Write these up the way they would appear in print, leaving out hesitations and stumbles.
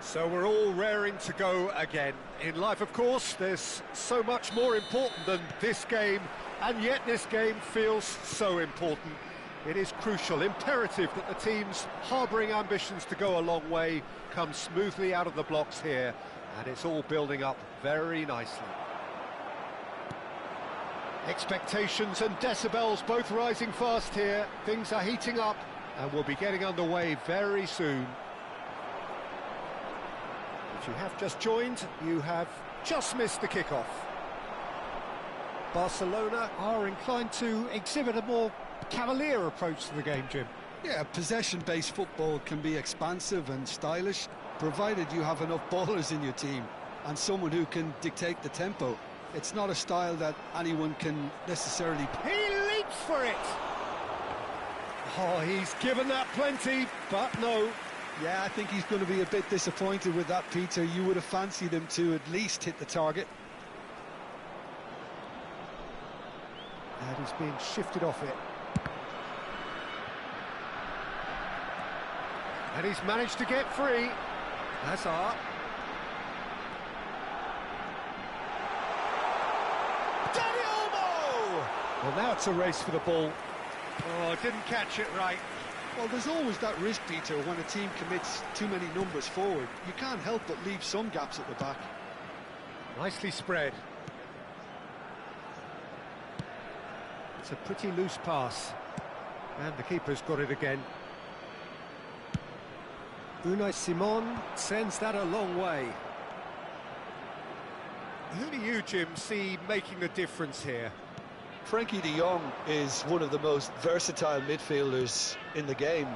So we're all raring to go again. In life, of course, there's so much more important than this game, and yet this game feels so important. It is crucial, imperative that the teams harbouring ambitions to go a long way come smoothly out of the blocks here, and it's all building up very nicely. Expectations and decibels both rising fast here. Things are heating up, and we'll be getting underway very soon. If you have just joined, you have just missed the kickoff. Barcelona are inclined to exhibit a more cavalier approach to the game, Jim. Yeah, possession-based football can be expansive and stylish, provided you have enough ballers in your team and someone who can dictate the tempo. It's not a style that anyone can necessarily... He leaps for it. Oh, he's given that plenty, but no. Yeah, I think he's going to be a bit disappointed with that, Peter. You would have fancied him to at least hit the target. And he's being shifted off it. And he's managed to get free. Hazard. Dani Olmo! Well, now it's a race for the ball. Oh, didn't catch it right. Well, there's always that risk, Peter, when a team commits too many numbers forward. You can't help but leave some gaps at the back. Nicely spread. It's a pretty loose pass. And the keeper's got it again. Unai Simon sends that a long way. Who do you, Jim, see making a difference here? Frankie de Jong is one of the most versatile midfielders in the game,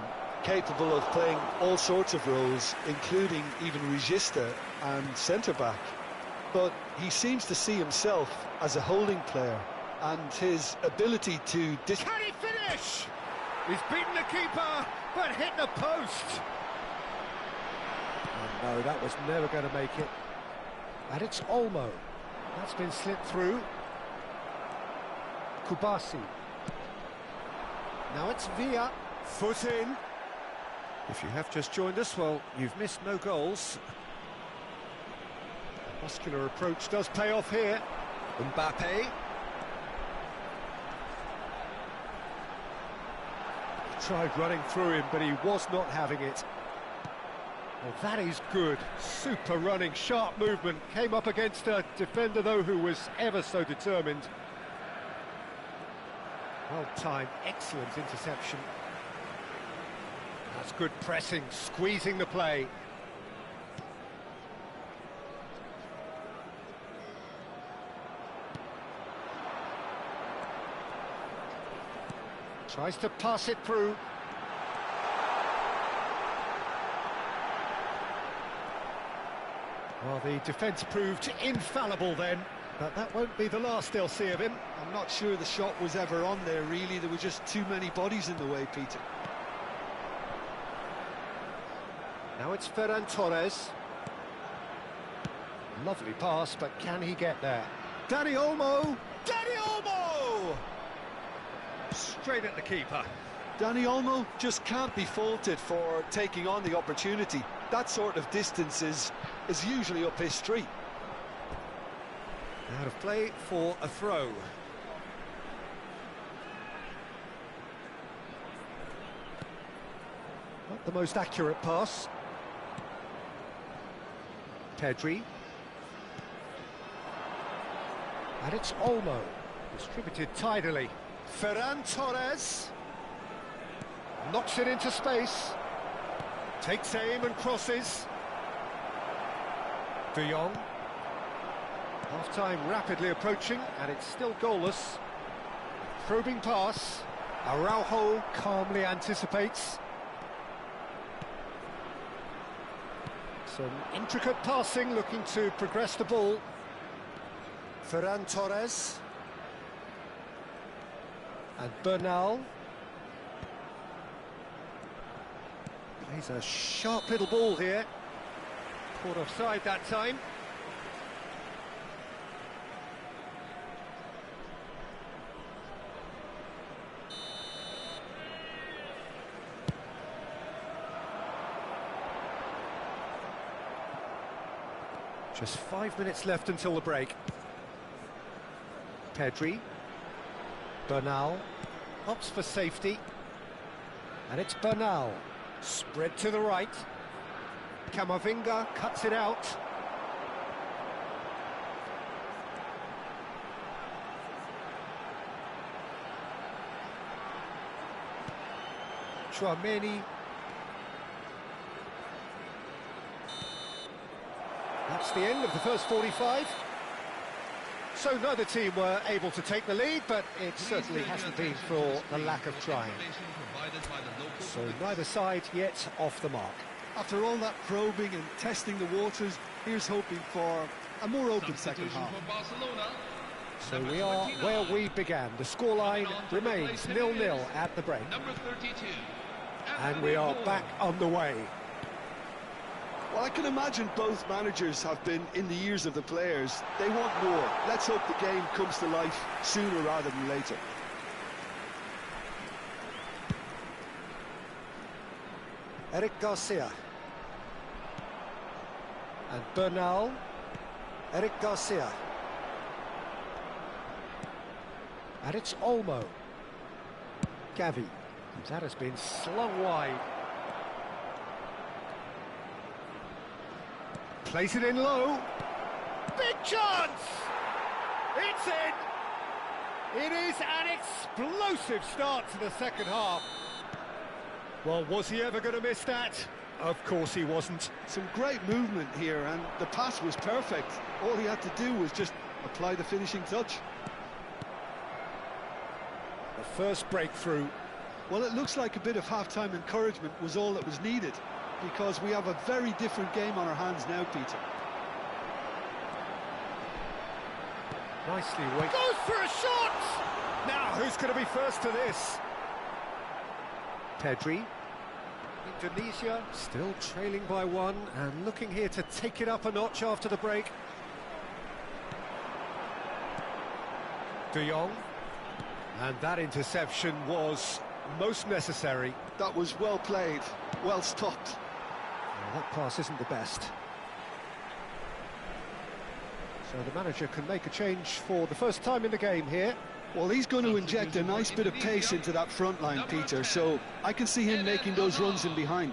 capable of playing all sorts of roles, including even regista and centre-back. But he seems to see himself as a holding player, and his ability to... Can he finish? He's beaten the keeper, but hit the post. Oh no, that was never going to make it. And it's Olmo. That's been slipped through. Kubasi. Now it's Villa. Foot in. If you have just joined us, well, you've missed no goals. The muscular approach does pay off here. Mbappe. He tried running through him, but he was not having it. Well, that is good. Super running, sharp movement. Came up against a defender, though, who was ever so determined. Well timed, excellent interception. That's good pressing, squeezing the play. Tries to pass it through. Well, the defence proved infallible then, but that won't be the last they'll see of him. I'm not sure the shot was ever on there, really. There were just too many bodies in the way, Peter. Now it's Ferran Torres. Lovely pass, but can he get there? Dani Olmo! Dani Olmo! Straight at the keeper. Dani Olmo just can't be faulted for taking on the opportunity. That sort of distance is usually up his street. Out of play for a throw. Not the most accurate pass. Pedri. And it's Olmo. Distributed tidily. Ferran Torres. Knocks it into space. Takes aim and crosses. De Jong. Half-time rapidly approaching, and it's still goalless. Probing pass. Araujo calmly anticipates. Some intricate passing, looking to progress the ball. Ferran Torres. And Bernal. Plays a sharp little ball here. Caught offside that time. Just 5 minutes left until the break. Pedri. Bernal. Opts for safety. And it's Bernal. Spread to the right. Camavinga cuts it out. Chouameni. That's the end of the first 45. So neither team were able to take the lead, but it certainly hasn't been for the lack of trying. So neither side yet off the mark. After all that probing and testing the waters, here's hoping for a more open second half. So we are where we began. The scoreline remains 0-0 at the break. And we are back on the way. Well, I can imagine both managers have been in the ears of the players. They want more. Let's hope the game comes to life sooner rather than later. Eric Garcia. And Bernal. Eric Garcia. And it's Olmo. Gavi. That has been slung wide. Plays it in low. Big chance! It's in! It is an explosive start to the second half. Well, was he ever going to miss that? Of course he wasn't. Some great movement here, and the pass was perfect. All he had to do was just apply the finishing touch. The first breakthrough. Well, it looks like a bit of half-time encouragement was all that was needed, because we have a very different game on our hands now, Peter. Nicely weighted. Goes for a shot! Now, who's going to be first to this? Pedri. Indonesia still trailing by one and looking here to take it up a notch after the break. De Jong. And that interception was most necessary. That was well played, well stopped. Well, that pass isn't the best. So the manager can make a change for the first time in the game here. Well, he's going to inject a nice bit of pace into that front line, Peter, so I can see him making those runs in behind.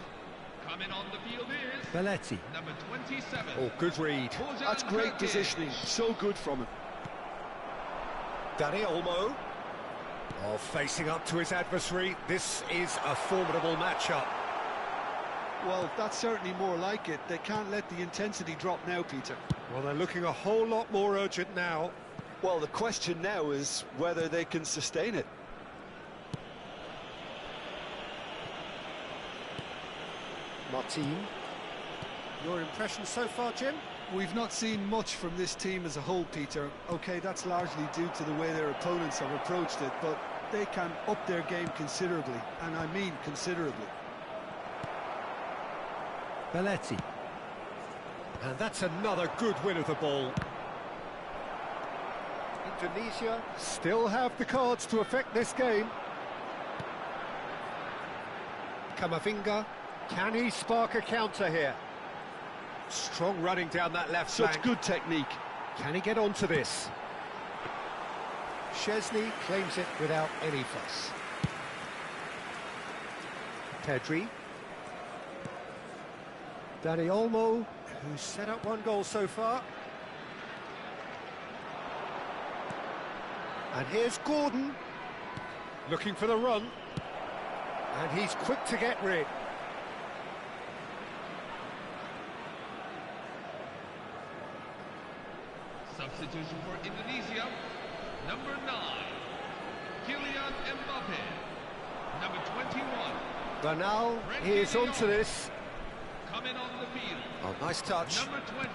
Coming on the field is Belletti. number 27. Oh, good read. That's great positioning, so good from him. Dani Olmo. Oh, facing up to his adversary. This is a formidable matchup. Well, that's certainly more like it. They can't let the intensity drop now, Peter. Well, they're looking a whole lot more urgent now. Well, the question now is whether they can sustain it. Martin. Your impression so far, Jim? We've not seen much from this team as a whole, Peter. OK, that's largely due to the way their opponents have approached it, but they can up their game considerably, and I mean considerably. Belletti. And that's another good win of the ball. Indonesia still have the cards to affect this game. Camavinga, can he spark a counter here? Strong running down that left flank. Such good technique. Can he get onto this? Szczesny claims it without any fuss. Pedri. Dani Olmo, who's set up one goal so far. And here's Gordon, looking for the run. And he's quick to get rid. Substitution for Indonesia, number 9, Kylian Mbappe, number 21. Bernal, he is onto this. Coming on the field. Oh, nice touch. Number 20.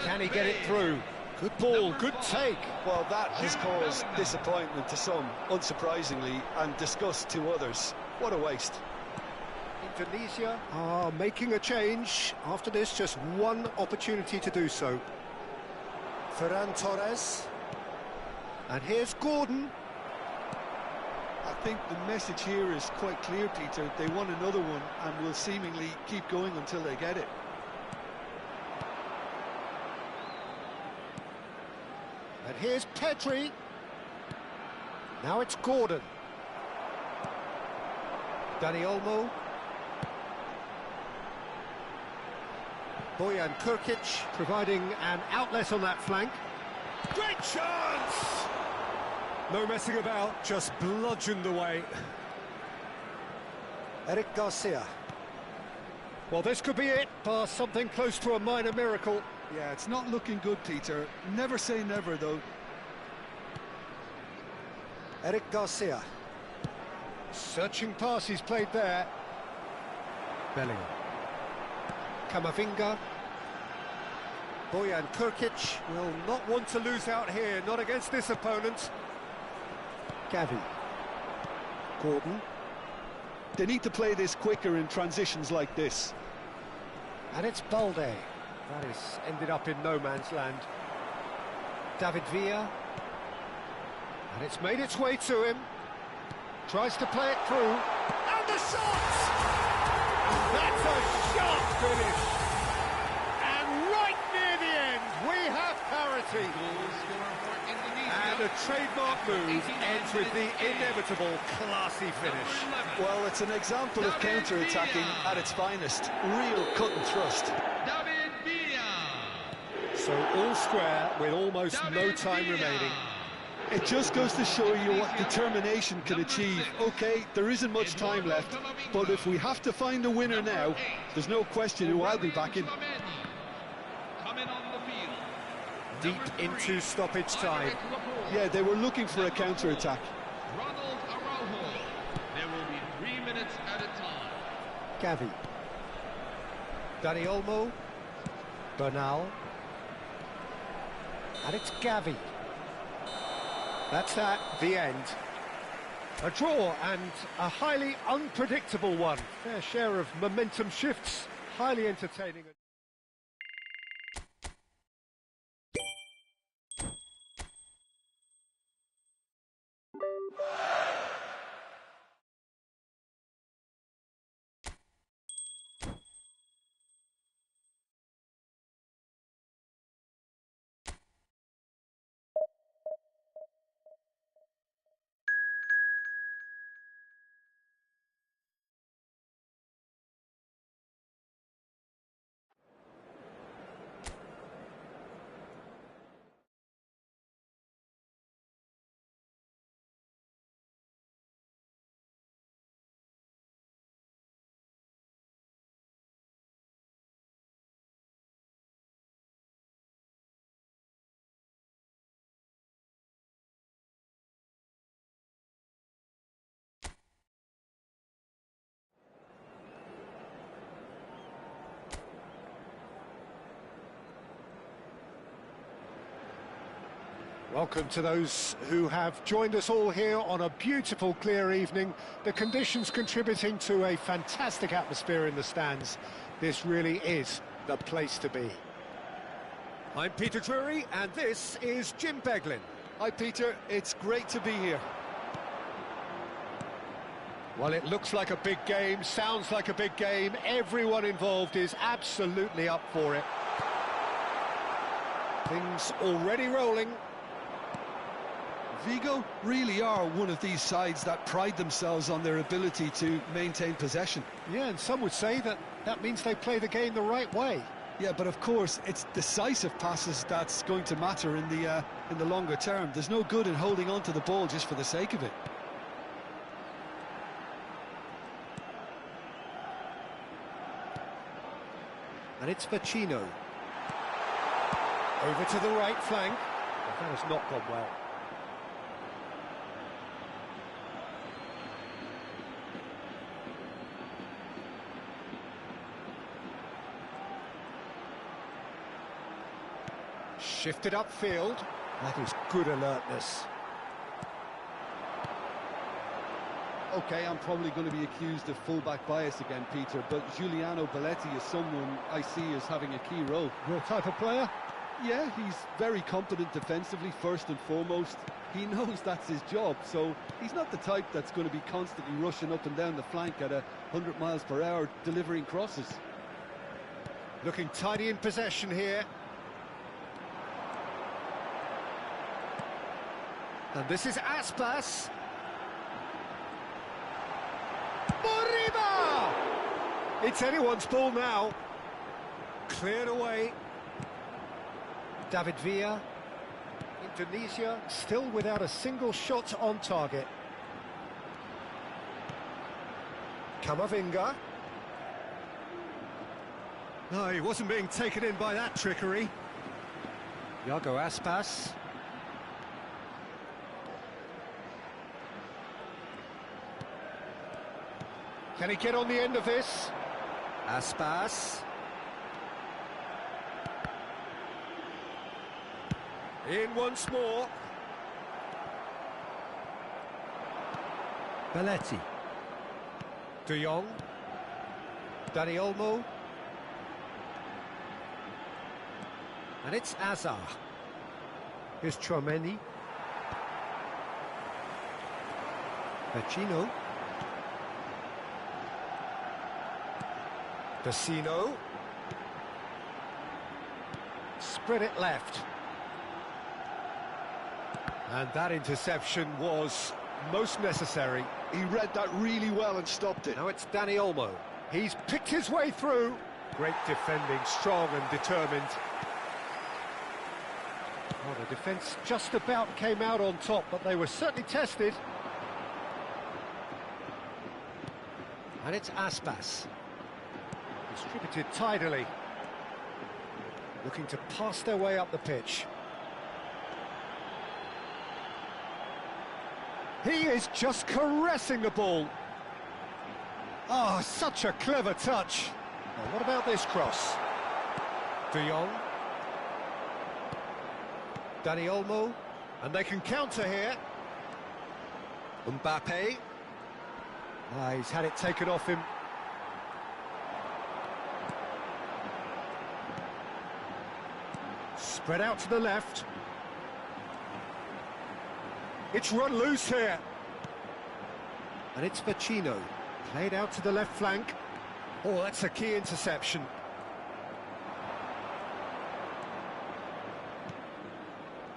Can he get it through? Good ball, good take. Well, that has caused disappointment to some, unsurprisingly, and disgust to others. What a waste. Indonesia are making a change. After this, just one opportunity to do so. Ferran Torres. And here's Gordon. I think the message here is quite clear, Peter. They want another one and will seemingly keep going until they get it. And here's Pedri. Now it's Gordon. Dani Olmo. Bojan Krkić providing an outlet on that flank. Great chance! No messing about, just bludgeoned away. Eric Garcia. Well, this could be it, bar something close to a minor miracle. Yeah, it's not looking good, Peter. Never say never, though. Eric Garcia. Searching pass he's played there. Bellingham. Camavinga. Bojan Kurkic will not want to lose out here, not against this opponent. Gavi. Gordon. They need to play this quicker in transitions like this. And it's Balde. That has ended up in no man's land. David Villa. And it's made its way to him. Tries to play it through. And the shot! That's a sharp finish. And right near the end, we have parity. And a trademark move ends with the inevitable classy finish. Well, it's an example of counter-attacking at its finest. Real cut and thrust. David Villa. So all square with almost no time remaining. It just goes to show you what determination can achieve. Okay, there isn't much time left, but if we have to find a winner now, there's no question who I'll be backing. Coming on the field. Deep into stoppage time. Yeah, they were looking for a counter-attack. Ronald Araujo. There will be 3 minutes at a time. Gavi. Dani Olmo. Bernal. And it's Gavi. That's that, the end. A draw and a highly unpredictable one. Fair share of momentum shifts, highly entertaining. Welcome to those who have joined us all here on a beautiful, clear evening. The conditions contributing to a fantastic atmosphere in the stands. This really is the place to be. I'm Peter Drury, and this is Jim Beglin. Hi, Peter. It's great to be here. Well, it looks like a big game, sounds like a big game. Everyone involved is absolutely up for it. Things already rolling. Vigo really are one of these sides that pride themselves on their ability to maintain possession. Yeah, and some would say that that means they play the game the right way. Yeah, but of course, it's decisive passes that's going to matter in the longer term. There's no good in holding on to the ball just for the sake of it. And it's Vecino. Over to the right flank. That has not gone well. Shifted upfield. That is good alertness. Okay, I'm probably going to be accused of full-back bias again, Peter, but Giuliano Belletti is someone I see as having a key role. Your type of player? Yeah, he's very competent defensively, first and foremost. He knows that's his job, so he's not the type that's going to be constantly rushing up and down the flank at 100 miles per hour, delivering crosses. Looking tidy in possession here. And this is Aspas. Moriba! It's anyone's ball now. Cleared away. David Villa. Indonesia still without a single shot on target. Camavinga. No, he wasn't being taken in by that trickery. Iago Aspas. Can he get on the end of this? Aspas. In once more. Belletti. De Jong. Dani Olmo. And it's Azar. Here's Chouameni. Vecino. Vecino. Spread it left. And that interception was most necessary. He read that really well and stopped it. Now it's Dani Olmo. He's picked his way through. Great defending, strong and determined. Well, the defence just about came out on top, but they were certainly tested. And it's Aspas. Distributed tidily. Looking to pass their way up the pitch. He is just caressing the ball. Oh, such a clever touch. Now, what about this cross? De Jong. Dani Olmo. And they can counter here. Mbappe. He's had it taken off him. Spread out to the left. It's run loose here. And it's Vecino. Played out to the left flank. Oh, that's a key interception.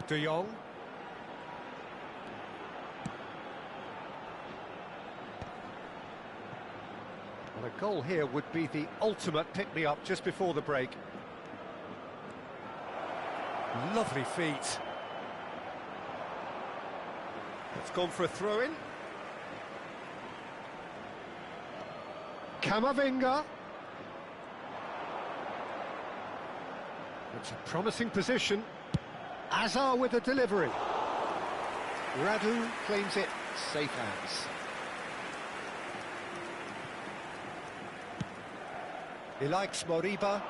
De Jong. Well, a goal here would be the ultimate pick-me-up just before the break. Lovely feet. It's gone for a throw-in. Camavinga. It's a promising position. Azar with the delivery. Radu claims it, safe hands. He likes Moriba.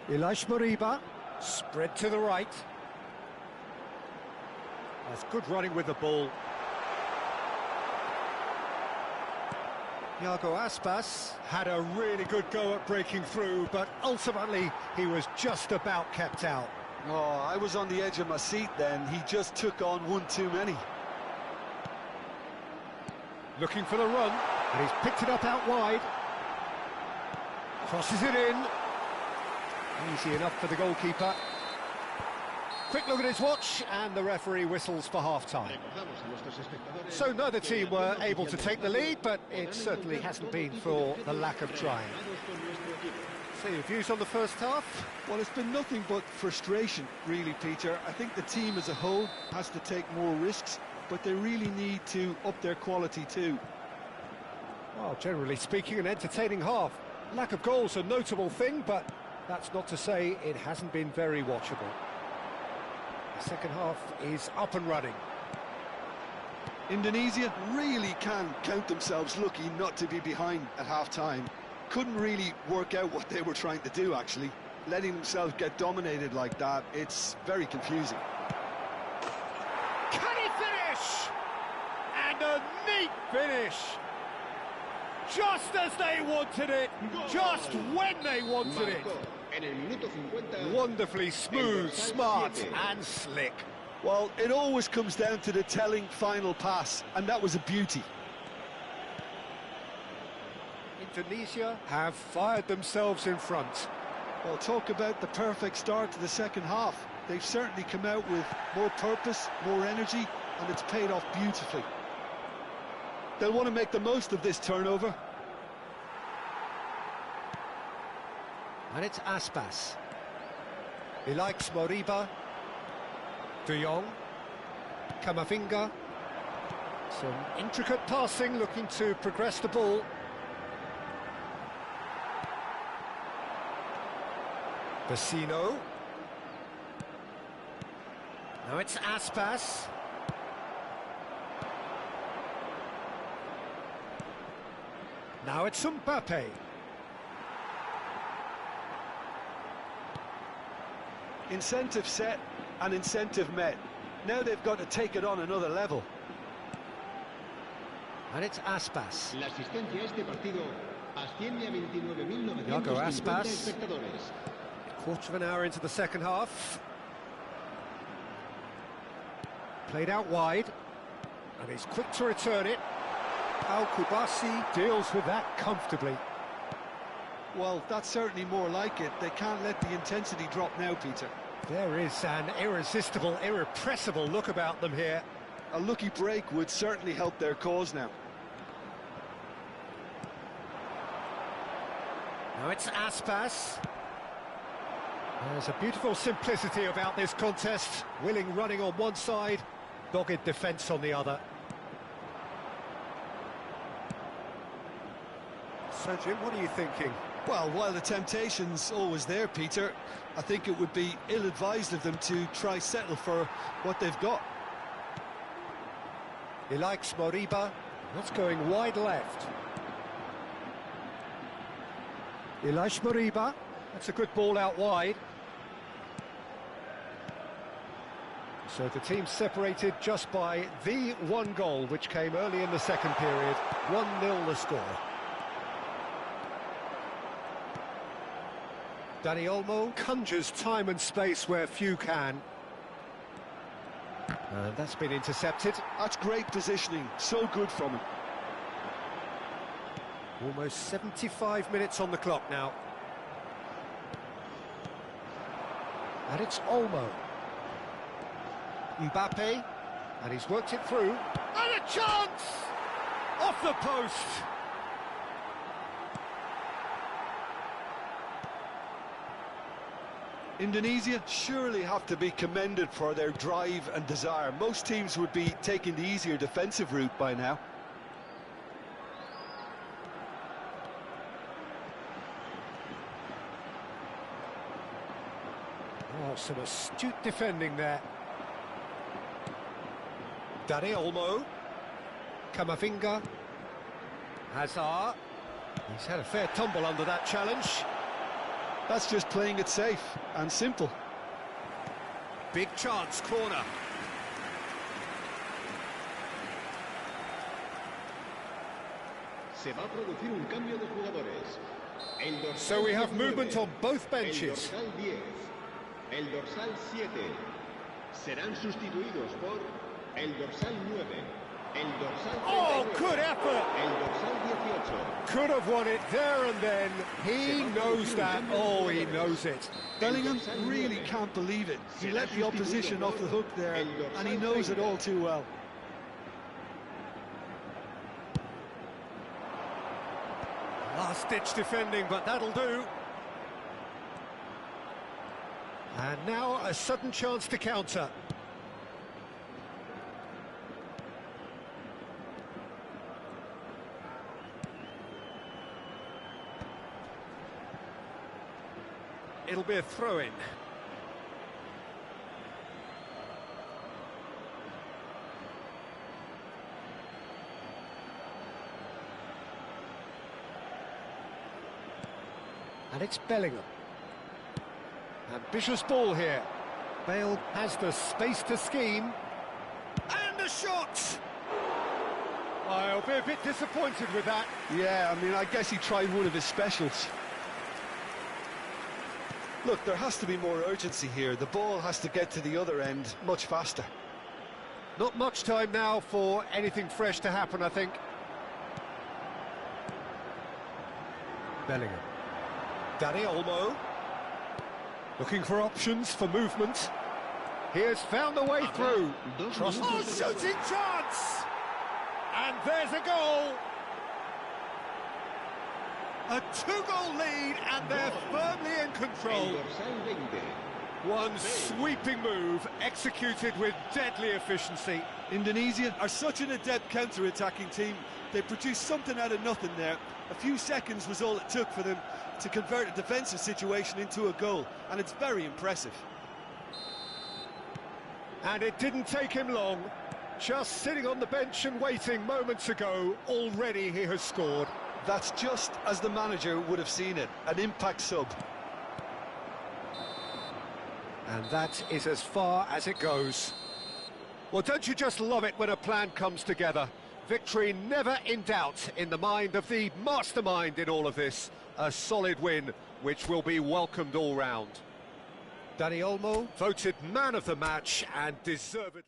Ilaix Moriba, spread to the right. That's good running with the ball. Iago Aspas. Had a really good go at breaking through, but ultimately he was just about kept out. Oh, I was on the edge of my seat then. He just took on one too many. Looking for the run, and he's picked it up out wide. Crosses it in. Easy enough for the goalkeeper. Quick look at his watch, and the referee whistles for half-time. So neither team were able to take the lead, but it certainly hasn't been for the lack of trying. So your views on the first half? Well, it's been nothing but frustration, really, Peter. I think the team as a whole has to take more risks, but they really need to up their quality too. Well, generally speaking, an entertaining half. Lack of goals a notable thing, but that's not to say it hasn't been very watchable. The second half is up and running. Indonesia really can count themselves lucky not to be behind at half-time. Couldn't really work out what they were trying to do, actually. Letting themselves get dominated like that, it's very confusing. Can he finish? And a neat finish! Just as they wanted it, just when they wanted it. Wonderfully smooth, smart and slick. Well, it always comes down to the telling final pass, and that was a beauty. Indonesia have fired themselves in front. Well, talk about the perfect start to the second half. They've certainly come out with more purpose, more energy, and it's paid off beautifully. They'll want to make the most of this turnover. And it's Aspas. He likes Moriba. De Jong. Camavinga. Some intricate passing, looking to progress the ball. Vecino. Now it's Aspas. Now it's Mbappe. Incentive set and incentive met. Now they've got to take it on another level. And it's Aspas. La asistencia a este partido asciende a Iago 29.950 Aspas. espectadores. Quarter of an hour into the second half. Played out wide. And he's quick to return it. Al Kubasi. Deals with that comfortably. Well, that's certainly more like it. They can't let the intensity drop now, Peter. There is an irresistible, irrepressible look about them here. A lucky break would certainly help their cause now. Now it's Aspas. There's a beautiful simplicity about this contest. Willing running on one side, dogged defence on the other. So, Jim, what are you thinking? Well, while the temptation's always there, Peter, I think it would be ill-advised of them to try settle for what they've got. He likes Moriba. That's going wide left. Elias Moriba. That's a good ball out wide. So the team separated just by the one goal, which came early in the second period. 1-0 the score. Dani Olmo conjures time and space where few can. And that's been intercepted. That's great positioning, so good from him. Almost 75 minutes on the clock now. And it's Olmo. Mbappe, and he's worked it through. And a chance! Off the post! Indonesia surely have to be commended for their drive and desire. Most teams would be taking the easier defensive route by now. Oh, some astute defending there. Dani Olmo. Camavinga. Hazard. He's had a fair tumble under that challenge. That's just playing it safe and simple. Big chance, corner. Se va a producir un cambio de jugadores. El dorsal So we have 19, movement on both benches. El dorsal 10, el dorsal 7 serán sustituidos por el dorsal 9, el dorsal 39, Oh, good effort! el dorsal 18. Could have won it there and then. He knows that. Oh, he knows it. Bellingham really can't believe it. He let the opposition off the hook there, and he knows it all too well. Last-ditch defending, but that'll do. And now a sudden chance to counter. It'll be a throw-in. And it's Bellingham. Ambitious ball here. Bale has the space to scheme. And a shot! I'll be a bit disappointed with that. Yeah, I mean, I guess he tried one of his specials. Look, there has to be more urgency here. The ball has to get to the other end much faster. Not much time now for anything fresh to happen, I think. Bellingham. Dani Olmo. Looking for options for movement. He has found a way through. Oh, shooting chance! And there's a goal! A two-goal lead, and they're firmly in control. El dorsal 20. One sweeping move, executed with deadly efficiency. Indonesia are such an adept counter-attacking team. They produced something out of nothing there. A few seconds was all it took for them to convert a defensive situation into a goal, and it's very impressive. And it didn't take him long. Just sitting on the bench and waiting moments ago, already he has scored. That's just as the manager would have seen it, an impact sub. And that is as far as it goes. Well, don't you just love it when a plan comes together? Victory never in doubt in the mind of the mastermind in all of this. A solid win, which will be welcomed all round. Dani Olmo. Voted man of the match and deservedly.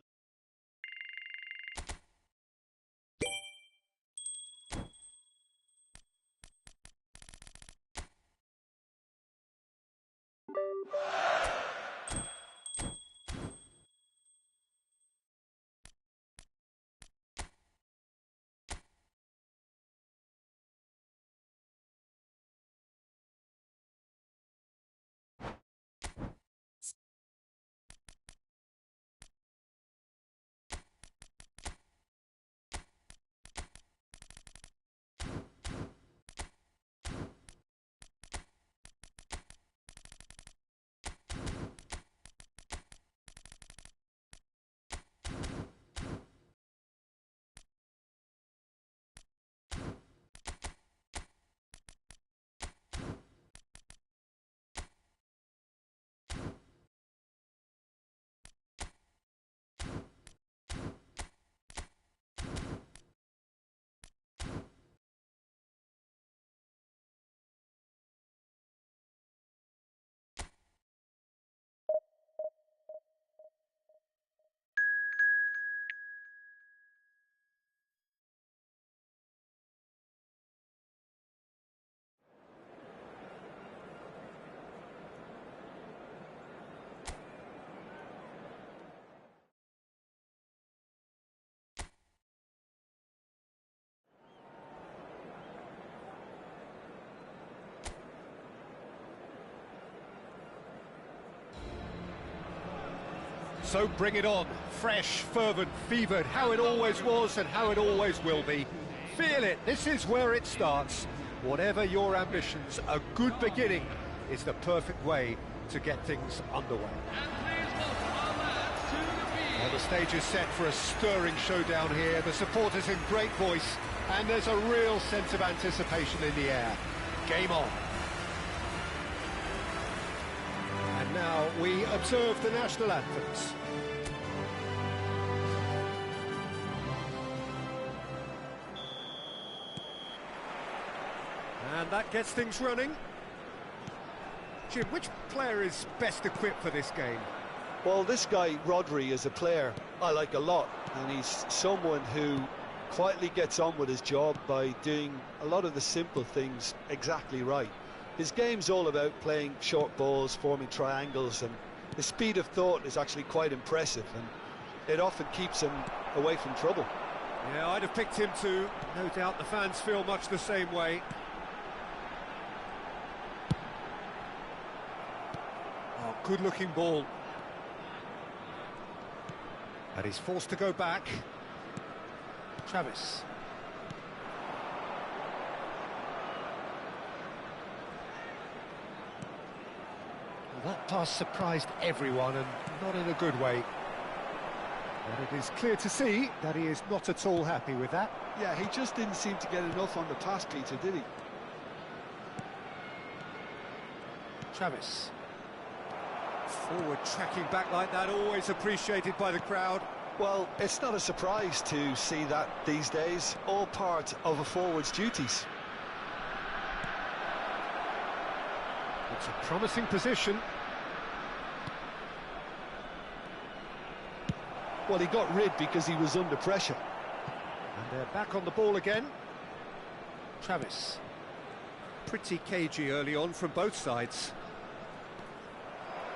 So bring it on, fresh, fervent, fevered, how it always was and how it always will be. Feel it, this is where it starts. Whatever your ambitions, a good beginning is the perfect way to get things underway. Well, the stage is set for a stirring showdown here. The supporters in great voice, and there's a real sense of anticipation in the air. Game on. And now we observe the national anthems. And that gets things running. Jim, which player is best equipped for this game? Well, this guy, Rodri, is a player I like a lot, and he's someone who quietly gets on with his job by doing a lot of the simple things exactly right. His game's all about playing short balls, forming triangles, and his speed of thought is actually quite impressive, and it often keeps him away from trouble. Yeah, I'd have picked him too. No doubt the fans feel much the same way. Oh, good-looking ball. And he's forced to go back. Travis. Well, that pass surprised everyone, and not in a good way. And it is clear to see that he is not at all happy with that. Yeah, he just didn't seem to get enough on the pass, Peter, did he? Travis. Forward tracking back like that, always appreciated by the crowd. Well, it's not a surprise to see that these days, all part of a forward's duties. It's a promising position. Well, he got rid because he was under pressure. And they're back on the ball again. Travis. Pretty cagey early on from both sides.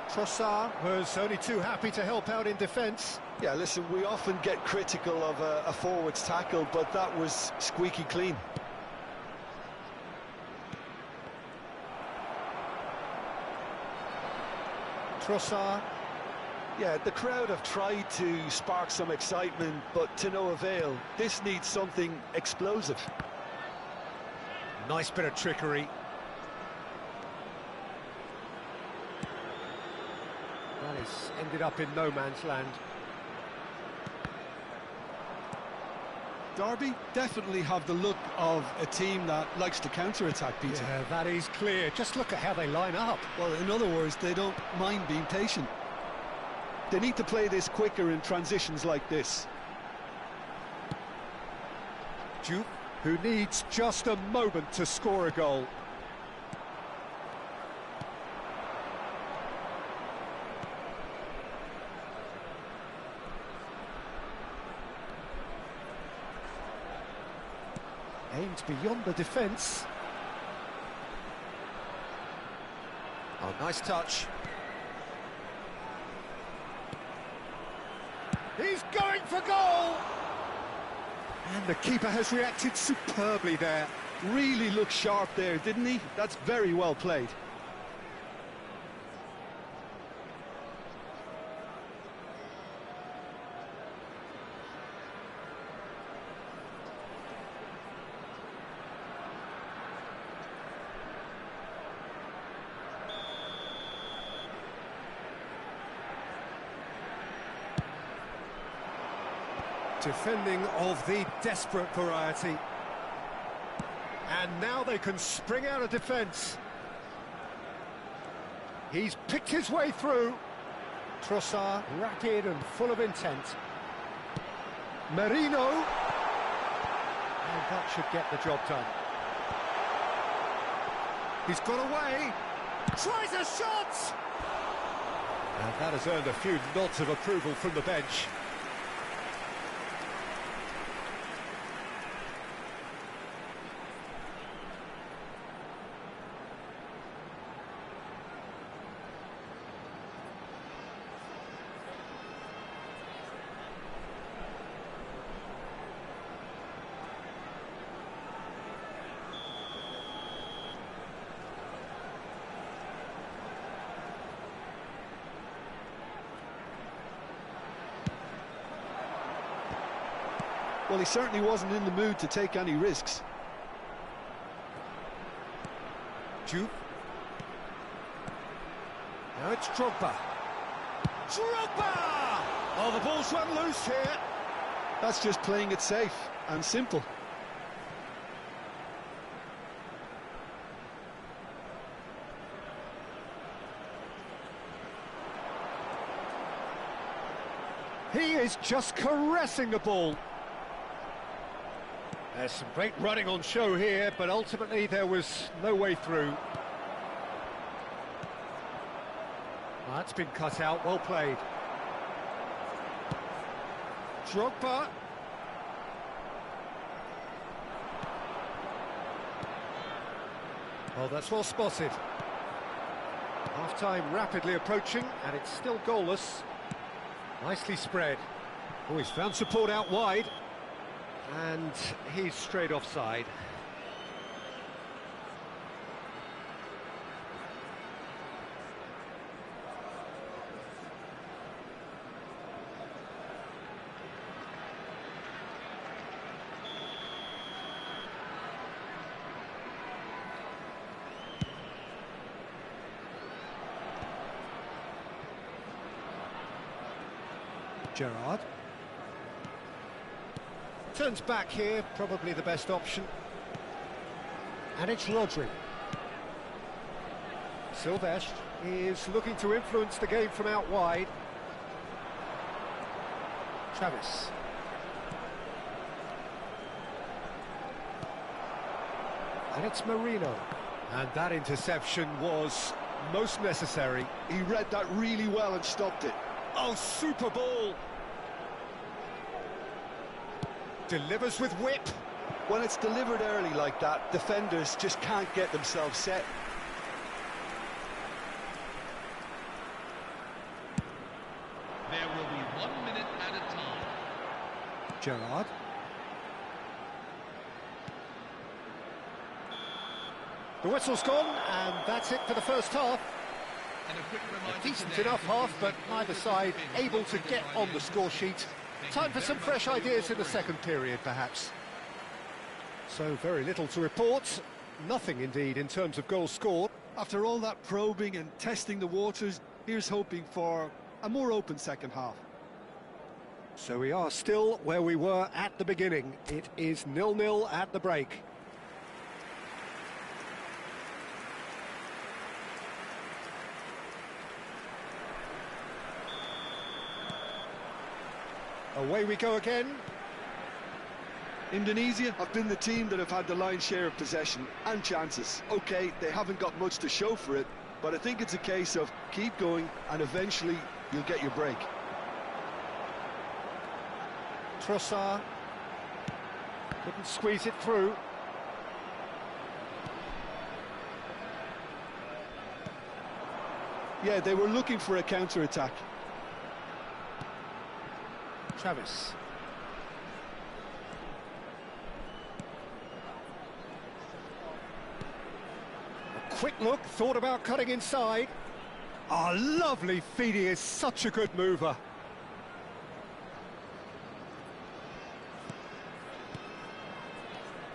Trossard was only too happy to help out in defence. Yeah, listen, we often get critical of a forward's tackle, but that was squeaky clean. Trossard. Yeah, the crowd have tried to spark some excitement, but to no avail. This needs something explosive. Nice bit of trickery. That has ended up in no man's land. Derby definitely have the look of a team that likes to counter-attack, Peter. Yeah, that is clear. Just look at how they line up. Well, in other words, they don't mind being patient. They need to play this quicker in transitions like this. Duke, who needs just a moment to score a goal. Aimed beyond the defence. Oh, nice touch. He's going for goal! And the keeper has reacted superbly there. Really looked sharp there, didn't he? That's very well played. Defending of the desperate variety. And now they can spring out of defence. He's picked his way through. Trossard, rapid and full of intent. Merino. And that should get the job done. He's got away. Tries a shot! And that has earned a few nods of approval from the bench. Well, he certainly wasn't in the mood to take any risks. Juve. Now it's Drogba. Drogba! Oh, the ball's run loose here. That's just playing it safe and simple. He is just caressing the ball. There's some great running on show here, but ultimately there was no way through. Well, that's been cut out, well played. Drogba. Well, that's well spotted. Half-time rapidly approaching, and it's still goalless. Nicely spread. Oh, he's found support out wide. And he's straight offside. Gerrard. Turns back here, probably the best option. And it's Rodri. Silvestre is looking to influence the game from out wide. Travis. And it's Merino. And that interception was most necessary. He read that really well and stopped it. Oh, super ball! Delivers with whip. When it's delivered early like that, defenders just can't get themselves set. There will be 1 minute at a time. Gerrard. The whistle's gone, and that's it for the first half. And a quick reminder A decent today enough to half, please but vote neither for side the able to get on the score sheet. Time for some fresh ideas in the second period, perhaps. So very little to report. Nothing, indeed, in terms of goals scored. After all that probing and testing the waters, here's hoping for a more open second half. So we are still where we were at the beginning. It is 0-0 at the break. Away we go again. Indonesia have been the team that have had the lion's share of possession and chances. Okay, they haven't got much to show for it, but I think it's a case of keep going and eventually you'll get your break. Trossard couldn't squeeze it through. Yeah, they were looking for a counter-attack. Travis. A quick look, thought about cutting inside. Ah, lovely feed, he is such a good mover.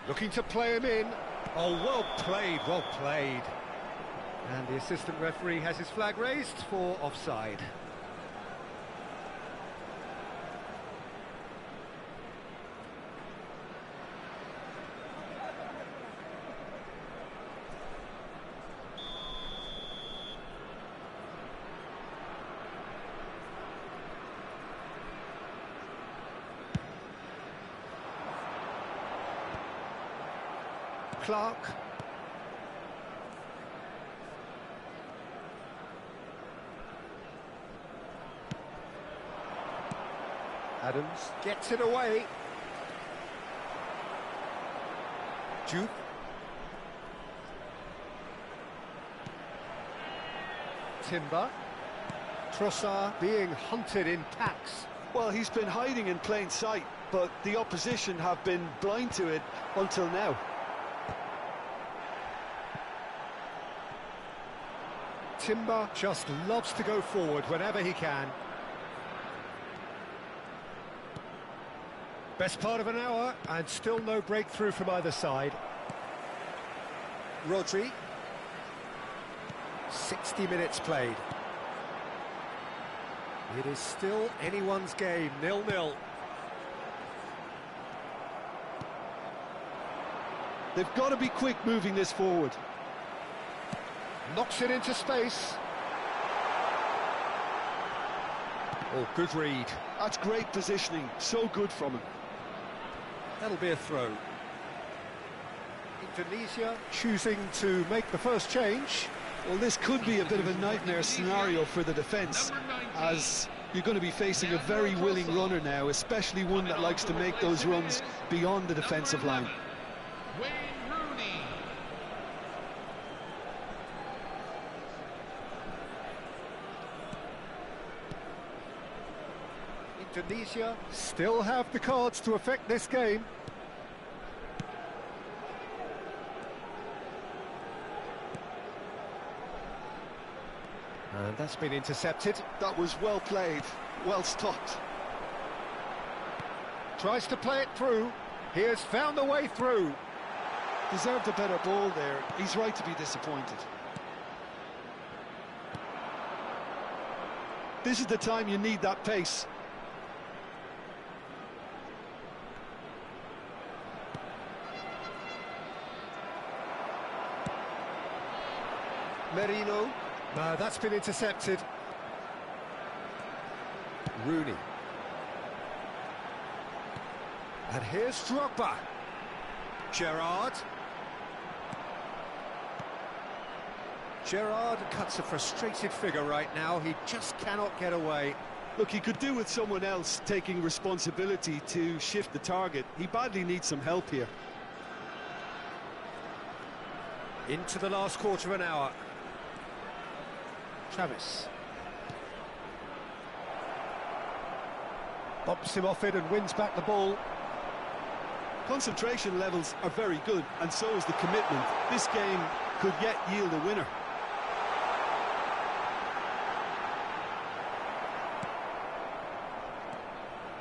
Looking to play him in. Oh, well played, well played. And the assistant referee has his flag raised for offside. Clark. Adams gets it away. Duke. Timber. Trossard being hunted in packs. Well, he's been hiding in plain sight, but the opposition have been blind to it until now. Timber just loves to go forward whenever he can. Best part of an hour, and still no breakthrough from either side. Rodri. 60 minutes played. It is still anyone's game, 0-0. They've got to be quick moving this forward. Knocks it into space. Oh, good read. That's great positioning, so good from him. That'll be a throw. Indonesia choosing to make the first change. Well, this could be a bit of a nightmare scenario for the defence, as you're going to be facing a very willing runner now, especially one that likes to make those runs beyond the defensive line. Indonesia still have the cards to affect this game. And that's been intercepted. That was well played, well stopped. Tries to play it through. He has found a way through. Deserved a better ball there. He's right to be disappointed. This is the time you need that pace. Merino. No, that's been intercepted. Rooney. And here's Drogba. Gerrard. Gerrard cuts a frustrated figure right now. He just cannot get away. Look, he could do with someone else taking responsibility to shift the target. He badly needs some help here. Into the last quarter of an hour. Travis. Bumps him off it and wins back the ball. Concentration levels are very good, and so is the commitment. This game could yet yield a winner.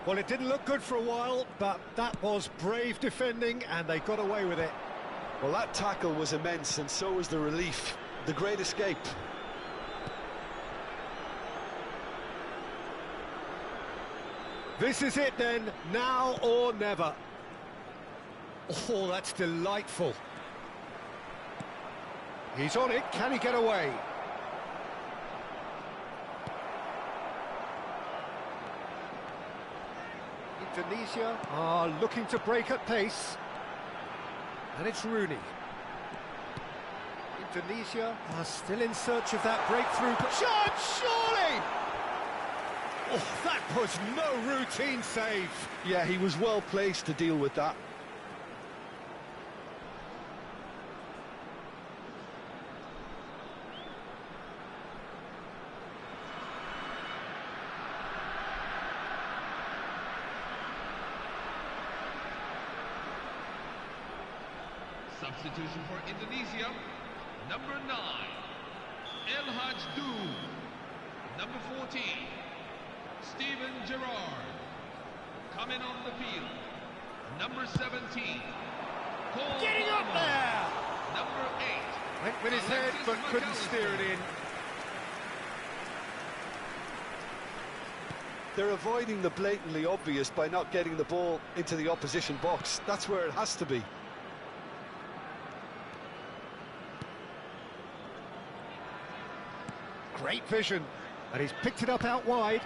Well, it didn't look good for a while, but that was brave defending, and they got away with it. Well, that tackle was immense, and so was the relief. The great escape. This is it then, now or never. Oh, that's delightful. He's on it, can he get away? Indonesia are looking to break at pace. And it's Rooney. Indonesia are still in search of that breakthrough. Shot, surely! Oh, that was no routine save. Yeah, he was well placed to deal with that. Substitution for Indonesia, number 9, El Hajdu. Number 14, Steven Gerrard. Coming on the field, number 17, Cole Getting up Palmer. there! Number 8, Went with his head, Alexis but couldn't McAllister. steer it in. They're avoiding the blatantly obvious by not getting the ball into the opposition box. That's where it has to be. Great vision, and he's picked it up out wide.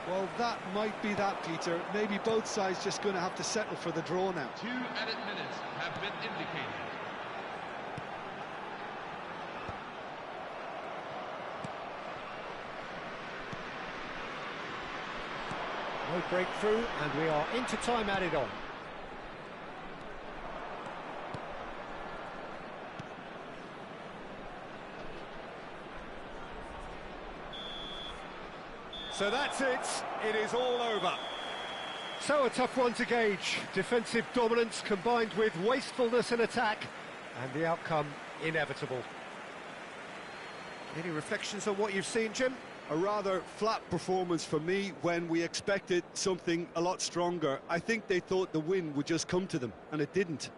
Well, that might be that, Peter. Maybe both sides just going to have to settle for the draw now. 2 added minutes have been indicated. No breakthrough, and we are into time added on. So that's it. It is all over. So a tough one to gauge. Defensive dominance combined with wastefulness in attack, and the outcome inevitable. Any reflections on what you've seen, Jim? A rather flat performance for me when we expected something a lot stronger. I think they thought the win would just come to them, and it didn't.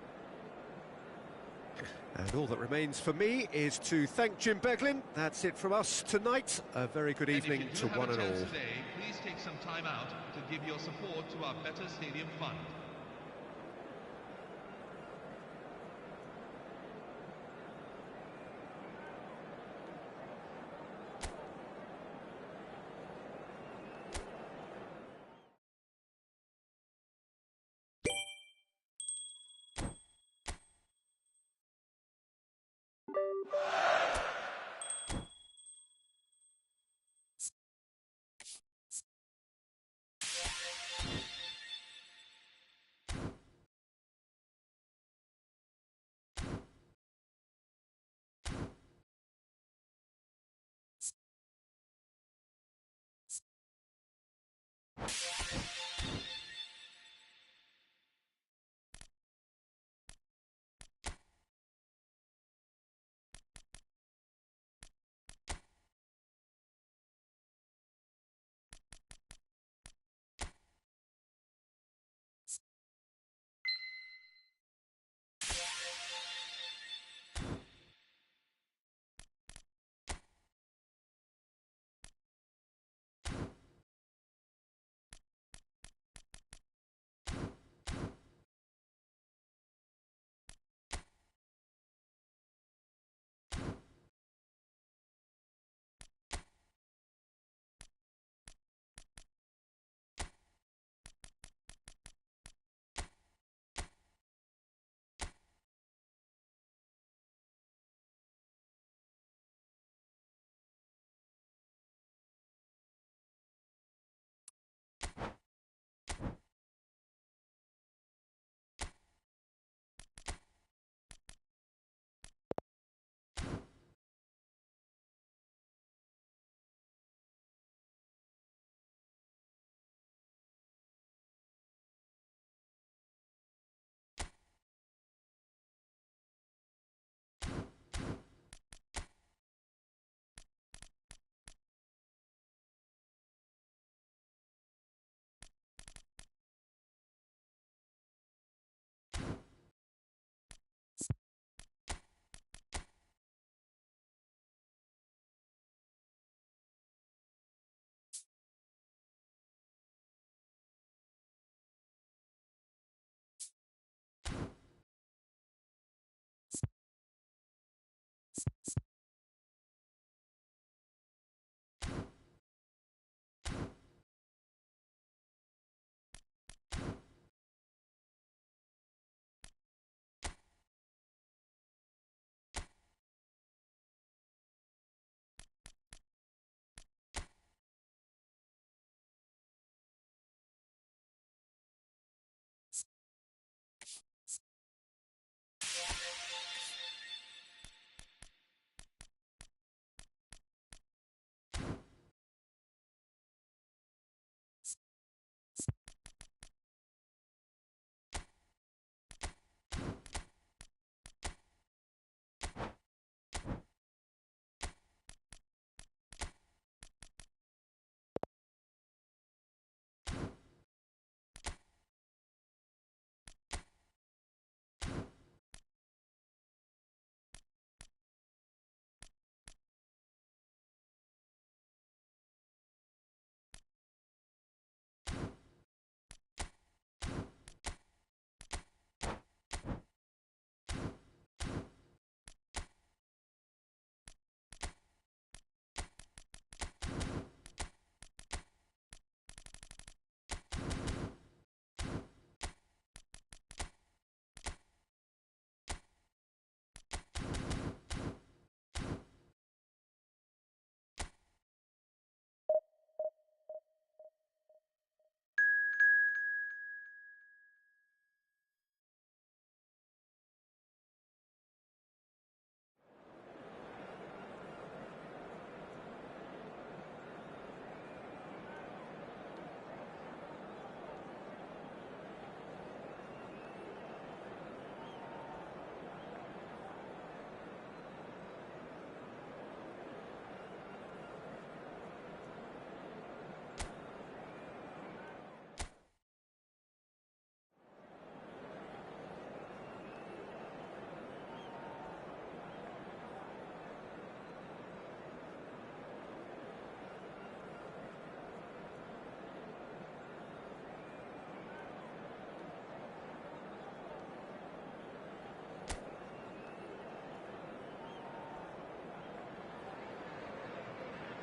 And all that remains for me is to thank Jim Beglin. That's it from us tonight. A very good evening to one and all. Today, please take some time out to give your support to our Better Stadium Fund.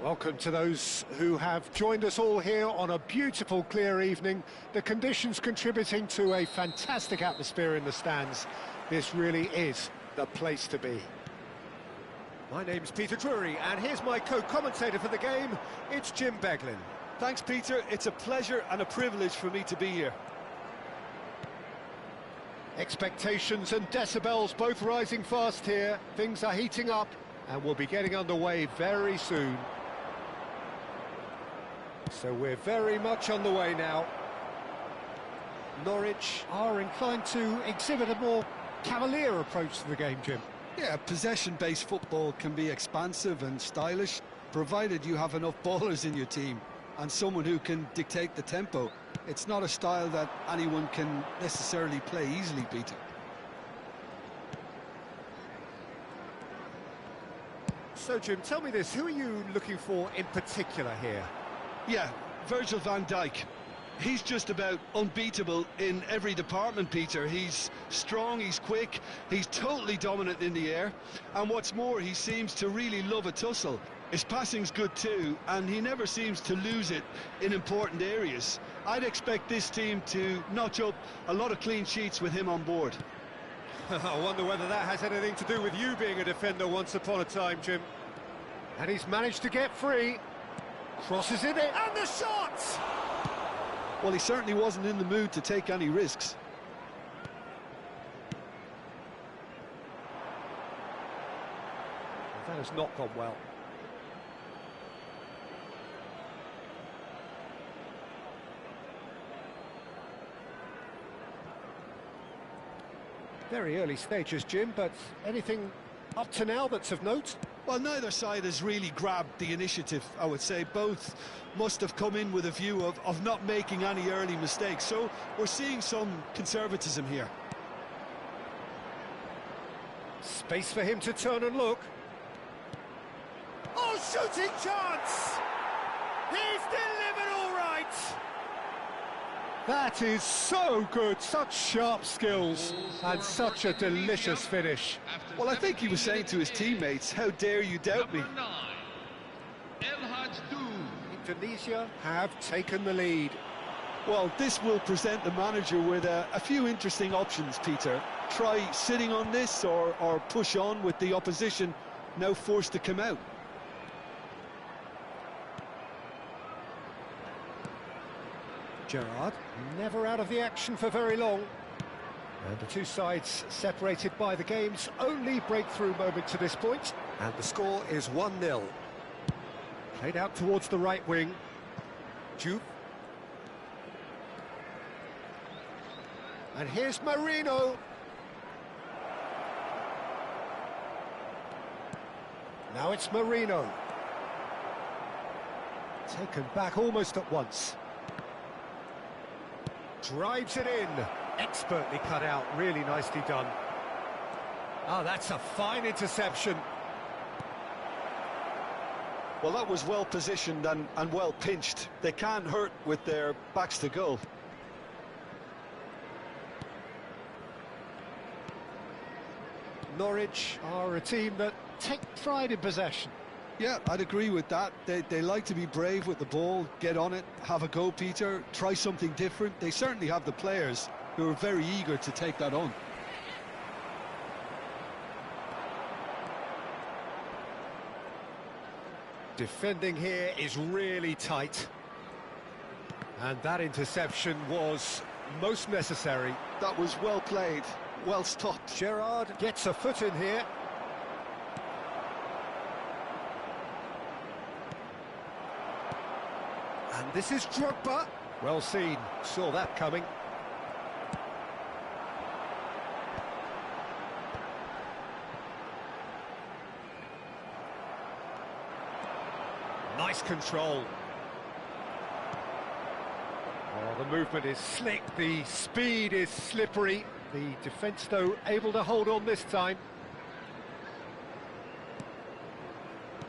Welcome to those who have joined us all here on a beautiful, clear evening. The conditions contributing to a fantastic atmosphere in the stands. This really is the place to be. My name's Peter Drury, and here's my co-commentator for the game. It's Jim Beglin. Thanks, Peter. It's a pleasure and a privilege for me to be here. Expectations and decibels both rising fast here. Things are heating up, and we'll be getting underway very soon. So we're very much on the way now. Norwich are inclined to exhibit a more cavalier approach to the game, Jim. Yeah, possession-based football can be expansive and stylish, provided you have enough ballers in your team and someone who can dictate the tempo. It's not a style that anyone can necessarily play easily, Peter. So, Jim, tell me this, who are you looking for in particular here? Yeah, Virgil van Dijk. He's just about unbeatable in every department, Peter. He's strong, he's quick, he's totally dominant in the air. And what's more, he seems to really love a tussle. His passing's good too, and he never seems to lose it in important areas. I'd expect this team to notch up a lot of clean sheets with him on board. I wonder whether that has anything to do with you being a defender once upon a time, Jim. And he's managed to get free. Crosses it in, and the shot! Well, he certainly wasn't in the mood to take any risks. That has not gone well. Very early stages, Jim, but anything up to now that's of note? Well, neither side has really grabbed the initiative, I would say. Both must have come in with a view of not making any early mistakes. So we're seeing some conservatism here. Space for him to turn and look. Oh, shooting chance! He's delivered all right! That is so good, such sharp skills, and such a delicious finish. Well, I think he was saying to his teammates, how dare you doubt me? Indonesia have taken the lead. Well, this will present the manager with a few interesting options, Peter. Try sitting on this or push on with the opposition now forced to come out. Gerrard, never out of the action for very long. And the two sides separated by the game's only breakthrough moment to this point. And the score is 1-0. Played out towards the right wing. Juve. And here's Marino. Now it's Marino. Taken back almost at once. Drives it in. Expertly cut out, really nicely done. Oh, that's a fine interception. Well, that was well positioned and well pinched. They can't hurt with their backs to goal. Norwich are a team that take pride in possession. Yeah, I'd agree with that. They like to be brave with the ball, get on it, have a go, Peter, try something different. They certainly have the players who are very eager to take that on. Defending here is really tight. And that interception was most necessary. That was well played, well stopped. Gerrard gets a foot in here. And this is Drogba. Well seen, saw that coming. Nice control. Oh, the movement is slick, the speed is slippery. The defence, though, able to hold on this time.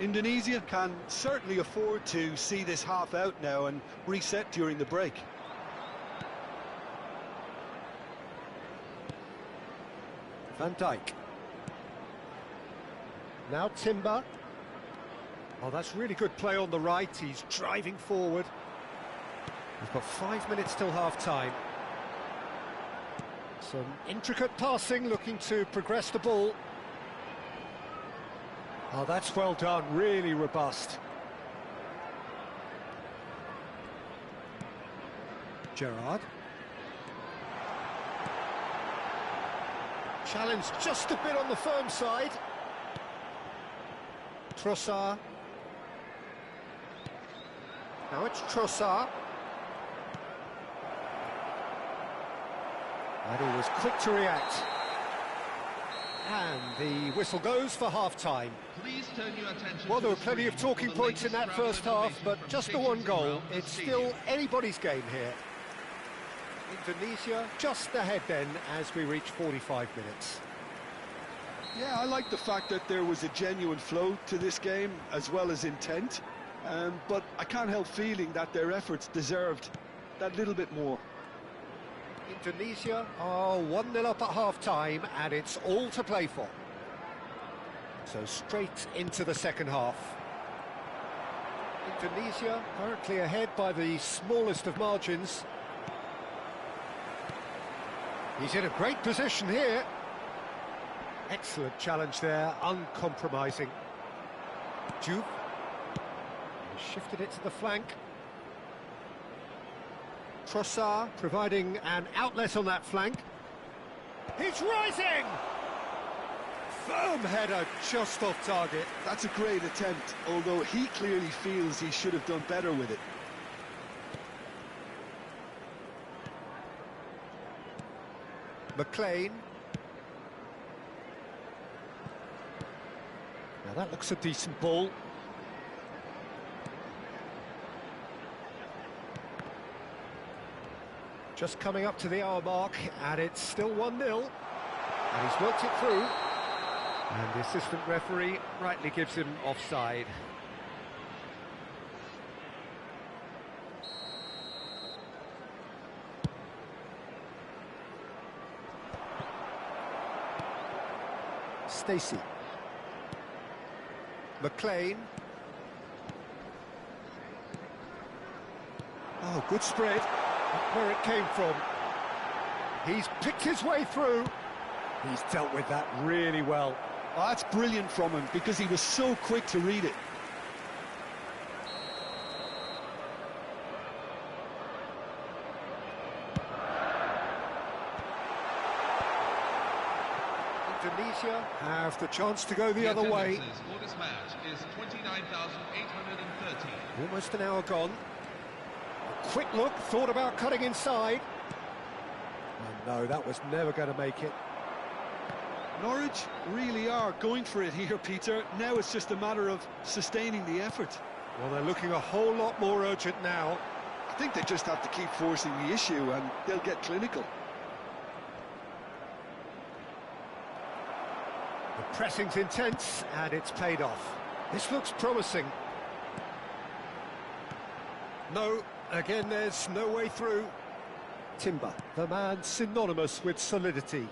Indonesia can certainly afford to see this half out now and reset during the break. Van Dijk. Now Timber. Oh, that's really good play on the right. He's driving forward. We've got 5 minutes till half-time. Some intricate passing, looking to progress the ball. Oh, that's well done, really robust. Gerrard. Challenge just a bit on the firm side. Trossard. Now it's Trossard. And he was quick to react. And the whistle goes for half-time. Please turn your attention. Well, there were plenty of talking points in that first half, but just the one goal. It's still anybody's game here. Indonesia just ahead then as we reach 45 minutes. Yeah, I like the fact that there was a genuine flow to this game as well as intent, but I can't help feeling that their efforts deserved that little bit more. Indonesia are 1-0 up at half-time, and it's all to play for. So straight into the second half. Indonesia currently ahead by the smallest of margins. He's in a great position here. Excellent challenge there, uncompromising. Juve. He shifted it to the flank. Trossard providing an outlet on that flank. He's rising! Firm header just off target. That's a great attempt, although he clearly feels he should have done better with it. McLean. Now that looks a decent ball. Just coming up to the hour mark, and it's still 1-0. And he's worked it through. And the assistant referee rightly gives him offside. Stacey. McLean. Oh, good spread. Where it came from. He's picked his way through. He's dealt with that really well. Oh, that's brilliant from him because he was so quick to read it. Indonesia have the chance to go the other way. For this match is 29,830. Almost an hour gone. A quick look, thought about cutting inside. Oh no, that was never going to make it. Norwich really are going for it here, Peter. Now it's just a matter of sustaining the effort. Well, they're looking a whole lot more urgent now. I think they just have to keep forcing the issue and they'll get clinical. The pressing's intense and it's paid off. This looks promising. No, again there's no way through. Timber, the man synonymous with solidity.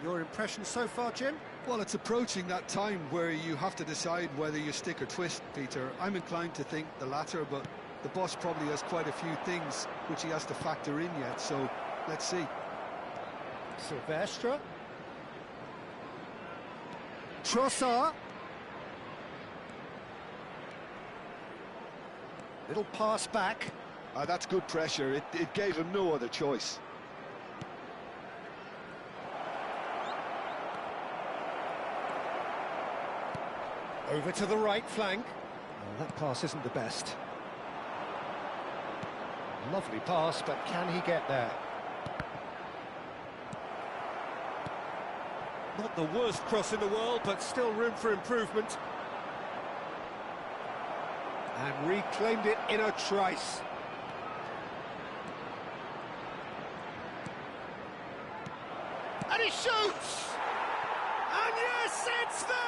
Your impression so far, Jim? Well, it's approaching that time where you have to decide whether you stick or twist, Peter. I'm inclined to think the latter, but the boss probably has quite a few things which he has to factor in yet, so let's see. Silvestre. Trossard. Little pass back. That's good pressure. It gave him no other choice. Over to the right flank. Oh, that pass isn't the best. Lovely pass, but can he get there? Not the worst cross in the world, but still room for improvement. And reclaimed it in a trice. And he shoots! And yes, it's there!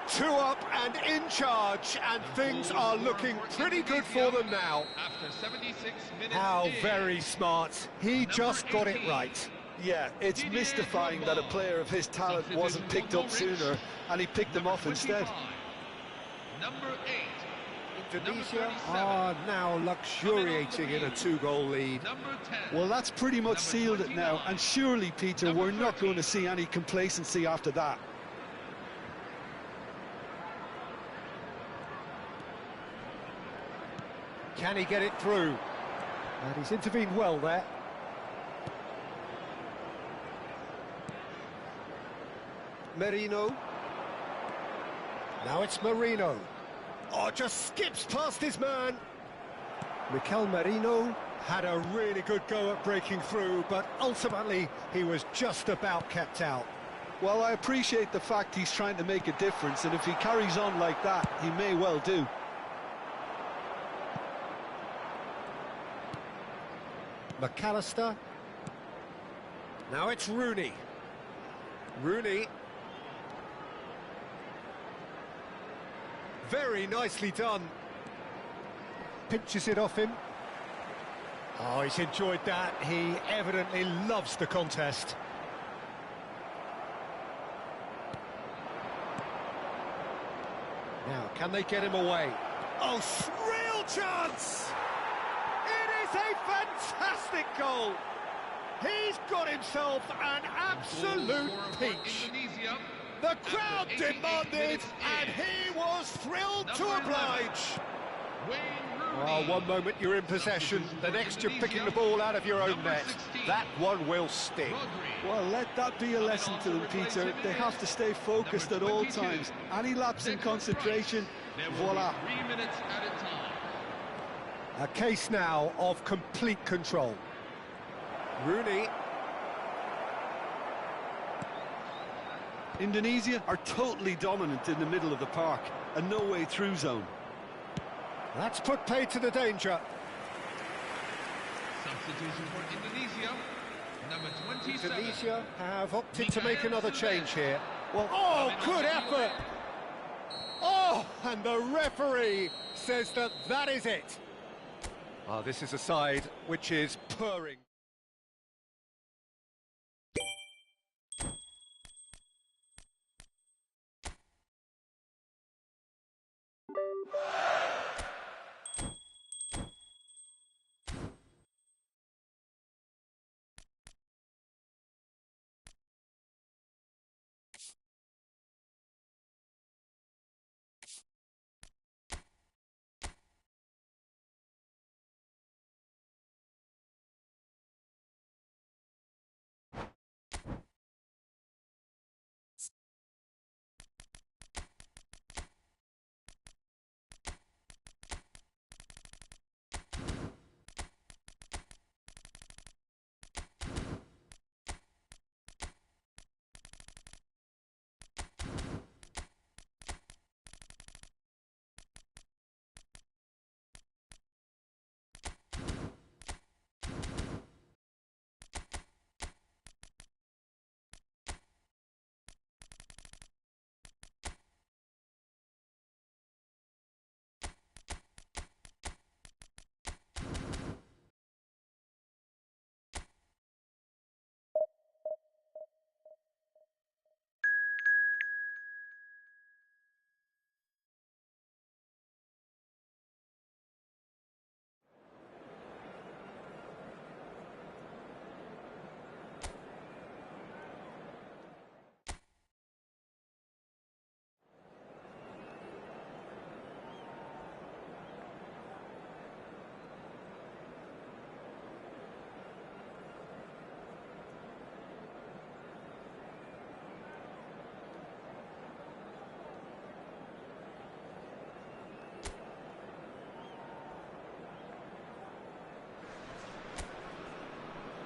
2 up and in charge, and things are looking pretty good for them now. After 76 minutes. How very smart. He just got it right. Yeah, it's mystifying that a player of his talent wasn't picked up sooner, and he picked them off instead. Number 8. Indonesia are now luxuriating in a 2-goal lead. Number 10. Well, that's pretty much sealed it now, and surely, Peter, we're not going to see any complacency after that. Can he get it through? And he's intervened well there. Merino. Now it's Marino. Oh, just skips past his man. Mikel Merino. Had a really good go at breaking through, but ultimately he was just about kept out. Well, I appreciate the fact he's trying to make a difference, and if he carries on like that, he may well do. McAllister. Now it's Rooney. Rooney. Very nicely done. Pinches it off him. Oh, he's enjoyed that. He evidently loves the contest. Now, can they get him away? Oh, real chance! It is a fantastic goal! He's got himself an absolute peach. The crowd demanded, and he was thrilled to oblige. Oh, one moment you're in possession, the next you're picking the ball out of your own net. That one will sting. Well, let that be a lesson to them, Peter. They have to stay focused at all times. Any lapse in concentration, voila. 3 minutes at a time. A case now of complete control. Rooney. Indonesia are totally dominant in the middle of the park, a no-way through zone. That's put play to the danger. Substitution for Indonesia. Number 27. Indonesia have opted to make another change here. Well, Oh, good effort! Oh, and the referee says that that is it. Oh, this is a side which is purring.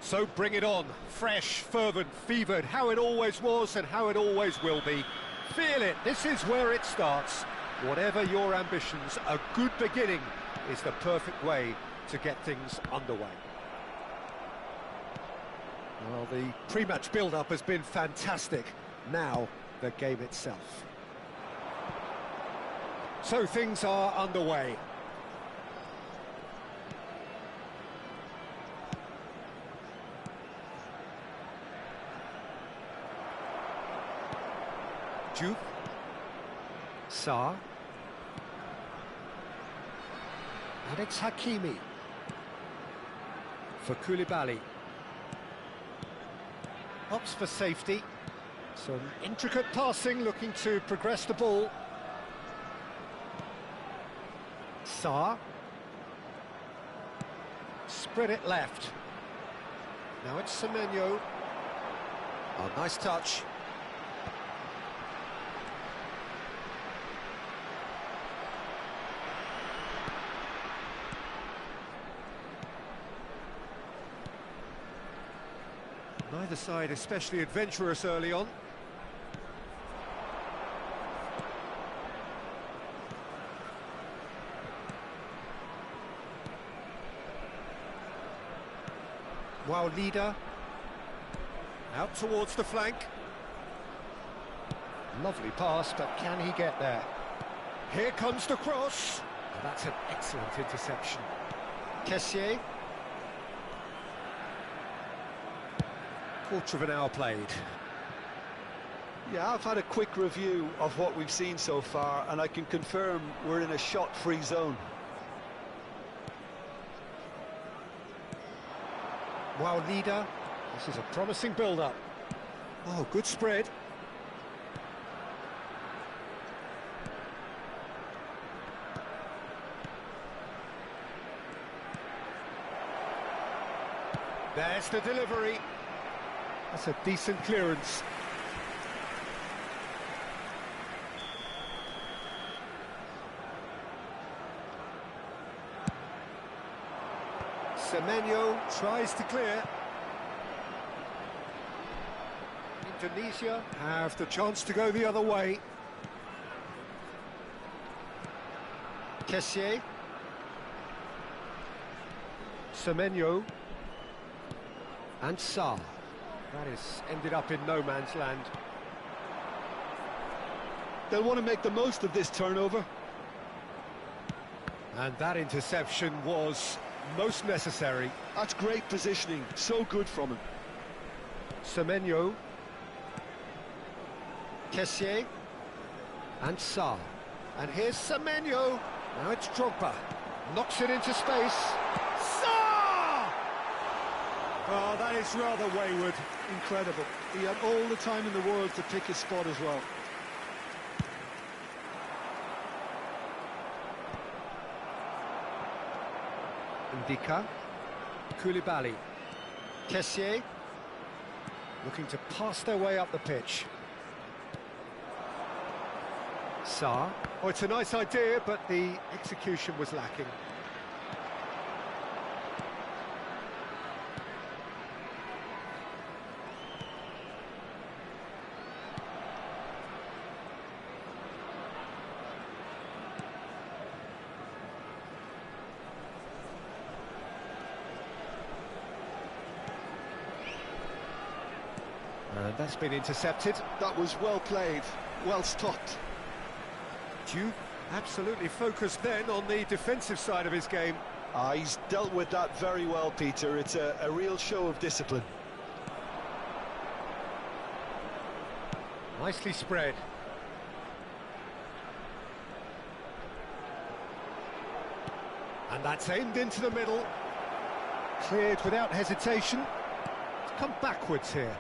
So bring it on, fresh, fervent, fevered, how it always was and how it always will be. Feel it, this is where it starts. Whatever your ambitions, a good beginning is the perfect way to get things underway. Well, the pre-match build-up has been fantastic. Now, the game itself. So things are underway. Duke. Sarr. And it's Hakimi. For Koulibaly. Opts for safety. Some intricate passing, looking to progress the ball. Sarr. Spread it left. Now it's Semenyo. Oh, nice touch. Neither side especially adventurous early on. Wow, leader. Out towards the flank. Lovely pass, but can he get there? Here comes the cross. Oh, that's an excellent interception. Kessié. Quarter of an hour played. Yeah, I've had a quick review of what we've seen so far, and I can confirm we're in a shot-free zone. Wow, leader. This is a promising build-up. Oh, good spread. There's the delivery. That's a decent clearance. Semenyo tries to clear. Indonesia have the chance to go the other way. Kessié. Semenyo. And Sarr. That has ended up in no man's land. They'll want to make the most of this turnover. And that interception was most necessary. That's great positioning, so good from him. Semenyo. Kessié. And Sarr. And here's Semenyo. Now it's Drogba. Knocks it into space. Sarr! Oh, that is rather wayward. Incredible. He had all the time in the world to pick his spot as well. Ndika. Koulibaly. Kessié. Looking to pass their way up the pitch. Sarr. Oh, it's a nice idea, but the execution was lacking. And that's been intercepted. That was well played, well stopped. Duke absolutely focused then on the defensive side of his game. He's dealt with that very well, Peter. It's a real show of discipline. Nicely spread. And that's aimed into the middle. Cleared without hesitation. It's come backwards here.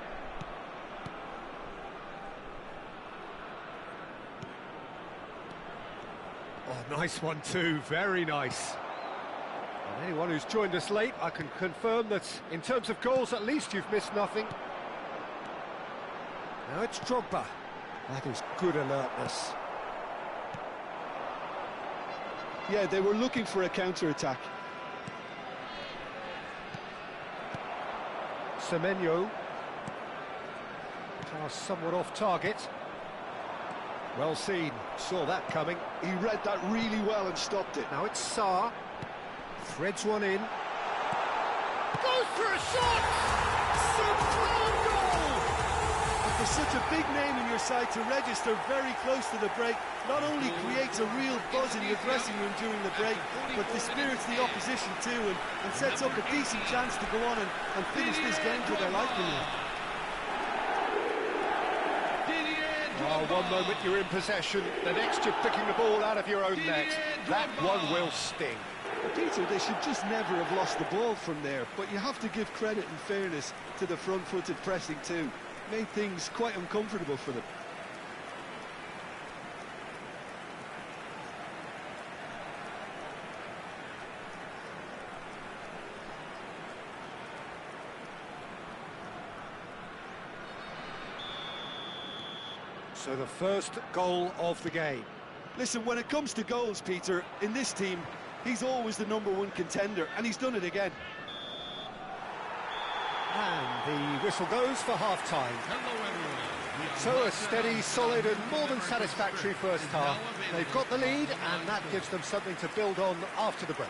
Oh, nice one too, very nice. And anyone who's joined us late, I can confirm that in terms of goals, at least you've missed nothing. Now it's Drogba. That is good alertness. Yeah, they were looking for a counter-attack. Semenyo. Pass somewhat off target. Well seen, saw that coming. He read that really well and stopped it. Now it's Sarr. Threads one in. Goes for a shot! Superb goal! And for such a big name in your side to register very close to the break, not only creates a real buzz in your dressing room during the break, but dispirits the opposition too, and sets up a decent chance to go on and finish this game to their liking. Oh, one moment you're in possession, the next you're picking the ball out of your own net. That one will sting. Peter, they should just never have lost the ball from there, but you have to give credit and fairness to the front-footed pressing too. Made things quite uncomfortable for them. So the first goal of the game. Listen, when it comes to goals, Peter, in this team, he's always the #1 contender, and he's done it again. And the whistle goes for half-time. So a steady, solid and more than satisfactory first half. They've got the lead and that gives them something to build on after the break.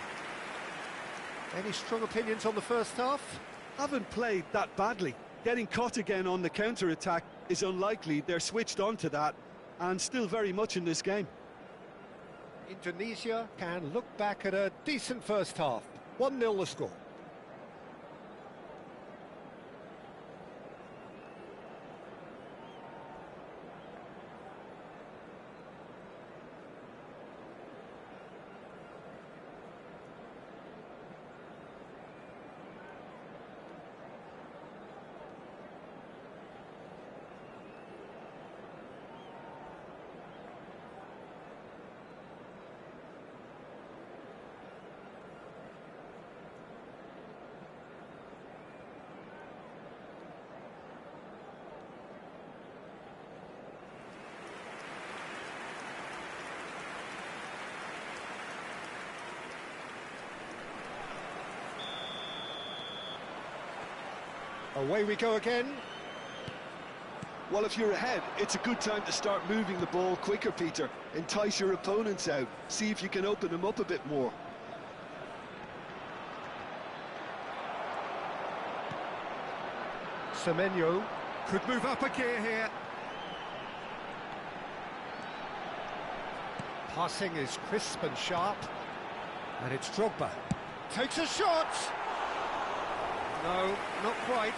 Any strong opinions on the first half? Haven't played that badly. Getting caught again on the counter-attack is unlikely. They're switched on to that and still very much in this game. Indonesia can look back at a decent first half. 1-0 the score. Away we go again. Well, if you're ahead, it's a good time to start moving the ball quicker, Peter. Entice your opponents out. See if you can open them up a bit more. Semenyo could move up a gear here. Passing is crisp and sharp. And it's Drogba. Takes a shot! No, not quite.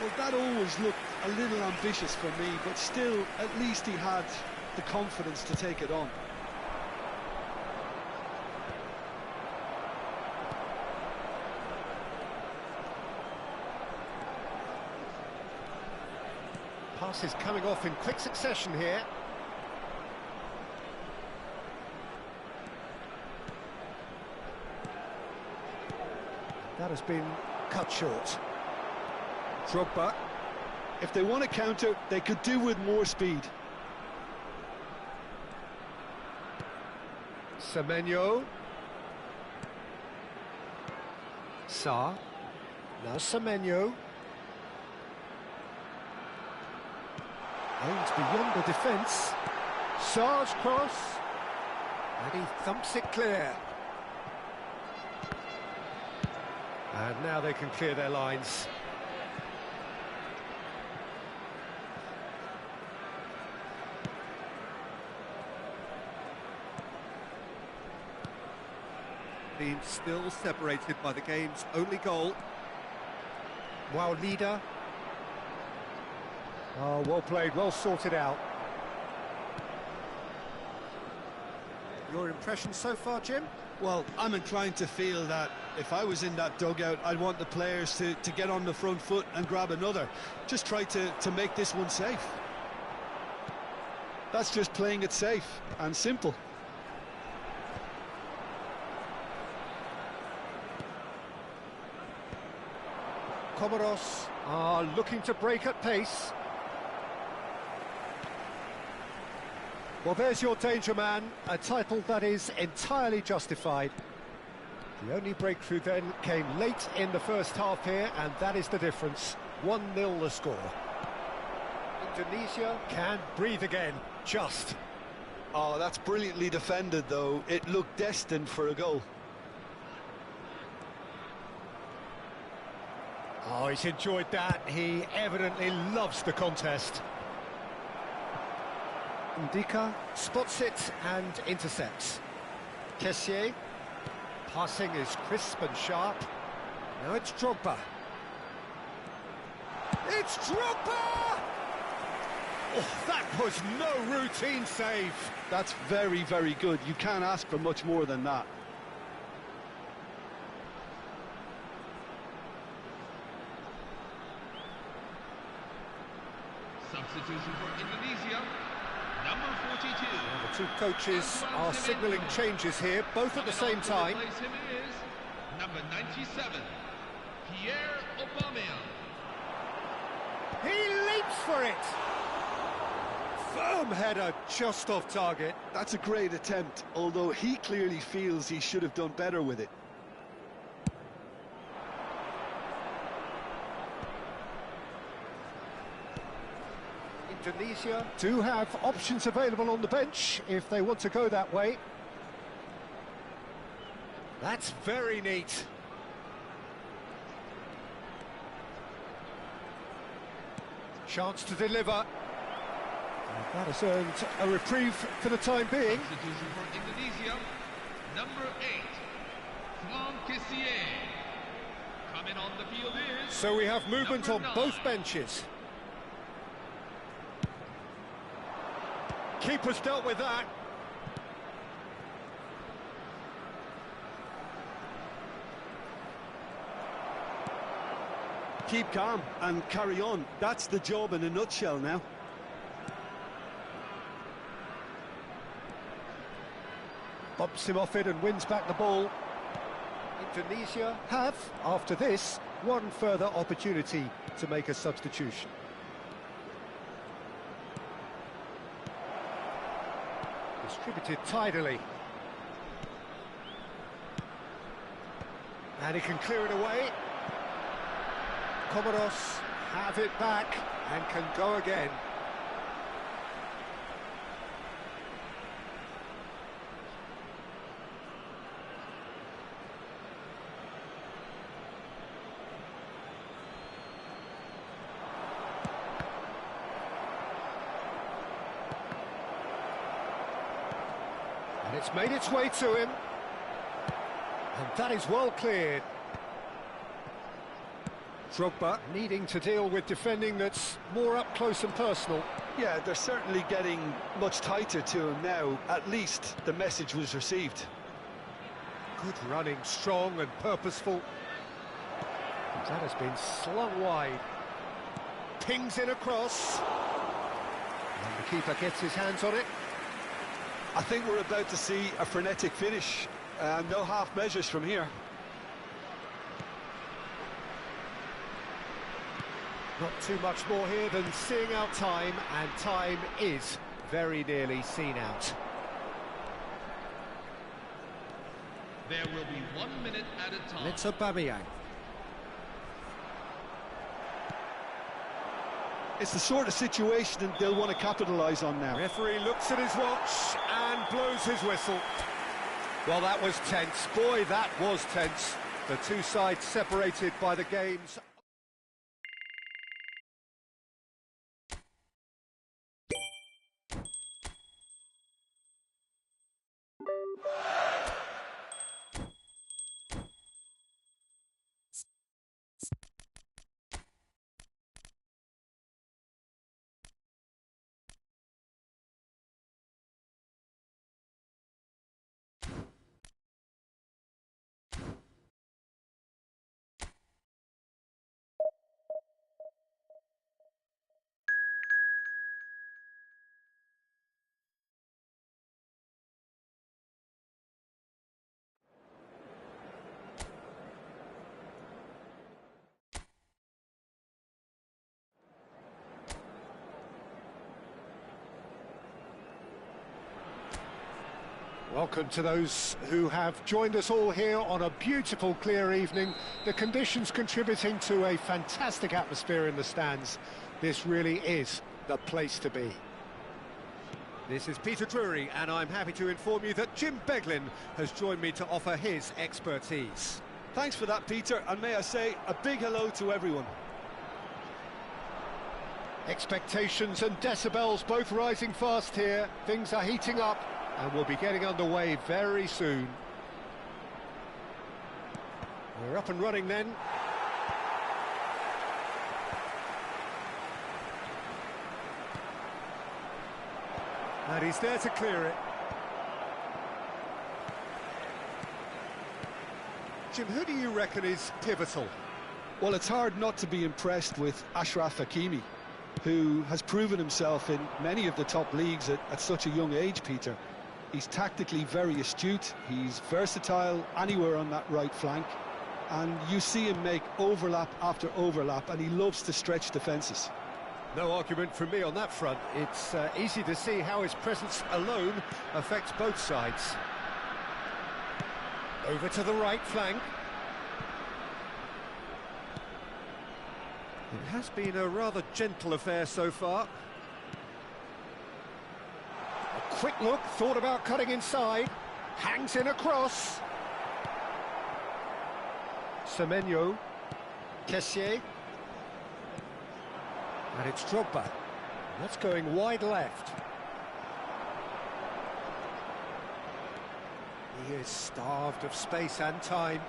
Well, that always looked a little ambitious for me, but still, at least he had the confidence to take it on. Pass is coming off in quick succession here. That has been cut short. Drogba. If they want to counter, they could do with more speed. Semenyo. Sa. Now Semenyo. Aims beyond the defence. Sa's cross. And he thumps it clear. And now they can clear their lines. Being still separated by the game's only goal. Wow, leader. Oh, well played, well sorted out. Your impression so far, Jim? Well, I'm inclined to feel that if I was in that dugout, I'd want the players to get on the front foot and grab another. Just try to make this one safe. That's just playing it safe and simple. Comoros are looking to break at pace. Well, there's your danger man, a title that is entirely justified. The only breakthrough then came late in the first half here, and that is the difference. 1-0 the score. Indonesia can breathe again, just. Oh, that's brilliantly defended, though. It looked destined for a goal. Oh, he's enjoyed that. He evidently loves the contest. Ndika spots it and intercepts. Kessié. Passing is crisp and sharp. Now it's Drogba. It's Drogba! Oh, that was no routine save. That's very, very good. You can't ask for much more than that. Substitution for Indonesia, number 42. The two coaches are signalling changes here, both at the same time. Replace him is number 97, Pierre Aubameyang. He leaps for it. Firm header, just off target. That's a great attempt, although he clearly feels he should have done better with it. Indonesia do have options available on the bench if they want to go that way. That's very neat. Chance to deliver. And that has earned a reprieve for the time being. Substitution for Indonesia, number 8, Franck Kessié. Coming on the field is... So we have movement on number 9. both benches. Keeper's dealt with that. Keep calm and carry on. That's the job in a nutshell now. Bumps him off it and wins back the ball. Indonesia have, after this, one further opportunity to make a substitution. Distributed tidily. And he can clear it away. Comoros have it back and can go again. And it's made its way to him. And that is well cleared. Drogba needing to deal with defending that's more up close and personal. Yeah, they're certainly getting much tighter to him now. At least the message was received. Good running, strong and purposeful. That has been slung wide. Pings in across. And the keeper gets his hands on it. I think we're about to see a frenetic finish. No half measures from here. Not too much more here than seeing out time, and time is very nearly seen out. There will be 1 minute at a time. It's Aubameyang. It's the sort of situation they'll want to capitalise on now. Referee looks at his watch and blows his whistle. Well, that was tense. Boy, that was tense. The two sides separated by the game's... Welcome to those who have joined us all here on a beautiful, clear evening. The conditions contributing to a fantastic atmosphere in the stands. This really is the place to be. This is Peter Drury, and I'm happy to inform you that Jim Beglin has joined me to offer his expertise. Thanks for that, Peter, and may I say a big hello to everyone. Expectations and decibels both rising fast here. Things are heating up, and we'll be getting underway very soon. We're up and running then. And he's there to clear it. Jim, who do you reckon is pivotal? Well, it's hard not to be impressed with Achraf Hakimi, who has proven himself in many of the top leagues at such a young age, Peter. He's tactically very astute, he's versatile anywhere on that right flank, and you see him make overlap after overlap, and he loves to stretch defences. No argument from me on that front. It's easy to see how his presence alone affects both sides. Over to the right flank. It has been a rather gentle affair so far. A quick look, thought about cutting inside. Hangs in a cross. Semenyo. Kessié. And it's Drogba. That's going wide left. He is starved of space and time.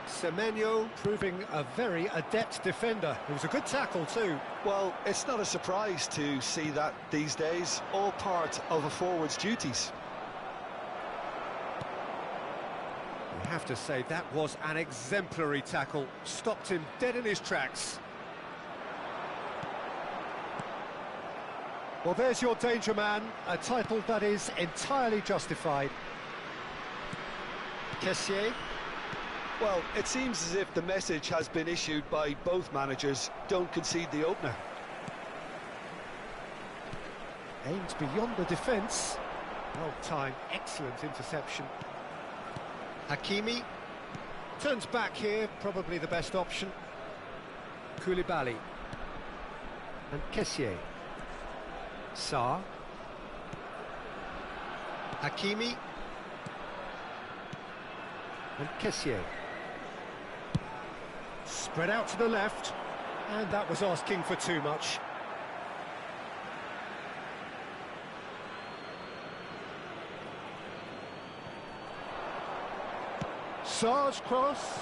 Semenyo proving a very adept defender. It was a good tackle too. Well, it's not a surprise to see that these days, all part of a forward's duties. You have to say that was an exemplary tackle. Stopped him dead in his tracks. Well, there's your danger man, a title that is entirely justified. Kessié. Well, it seems as if the message has been issued by both managers: don't concede the opener. Aims beyond the defence. Well timed, excellent interception. Hakimi. Turns back here, probably the best option. Koulibaly. And Kessié. Sarr. Hakimi. And Kessié. Spread out to the left, and that was asking for too much. Sarr's cross.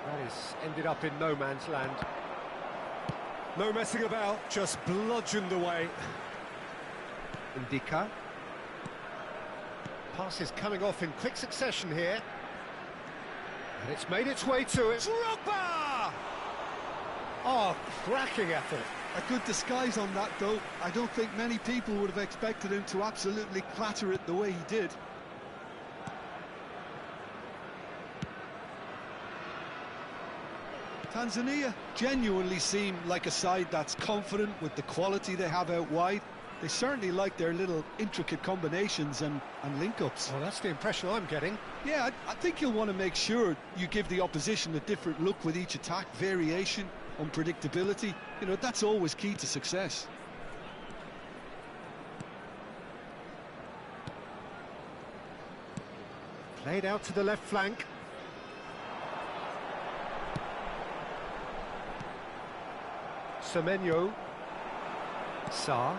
That is ended up in no man's land. No messing about, just bludgeoned away. Ndika. Pass is coming off in quick succession here. And it's made its way to it. Drogba! Oh, cracking effort. A good disguise on that, though. I don't think many people would have expected him to absolutely clatter it the way he did. Tanzania genuinely seem like a side that's confident with the quality they have out wide. They certainly like their little intricate combinations and link-ups. Well, that's the impression I'm getting. Yeah, I think you'll want to make sure you give the opposition a different look with each attack. Variation, unpredictability, you know, that's always key to success. Played out to the left flank. Semenyo. Sarr.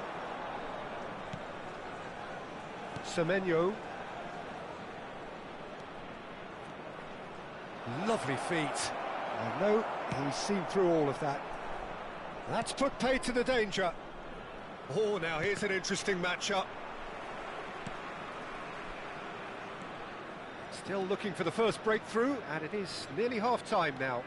Semenyo. Lovely feet. I know he's seen through all of that. That's put paid to the danger. Oh, now here's an interesting matchup. Still looking for the first breakthrough, and it is nearly half-time now.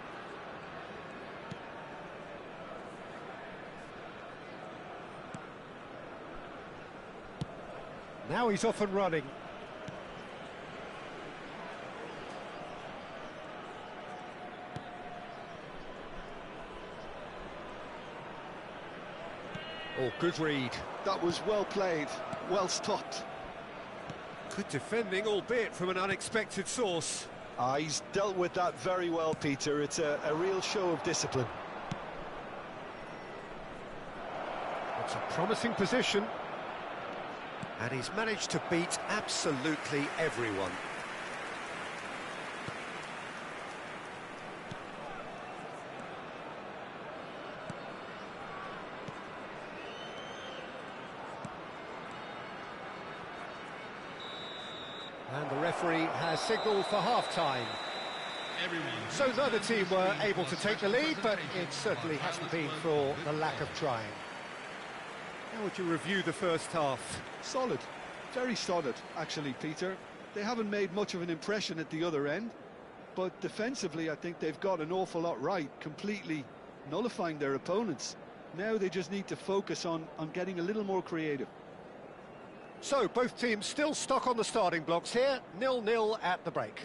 Now he's off and running. Oh, good read. That was well played, well stopped. Good defending, albeit from an unexpected source. He's dealt with that very well, Peter. It's a real show of discipline. It's a promising position. And he's managed to beat absolutely everyone. And the referee has signalled for half-time. So neither team were able to take the lead, but it certainly hasn't been for the lack of trying. How would you review the first half? Solid, very solid, actually, Peter. They haven't made much of an impression at the other end, but defensively I think they've got an awful lot right, completely nullifying their opponents. Now they just need to focus on getting a little more creative. So both teams still stuck on the starting blocks here, 0-0 at the break.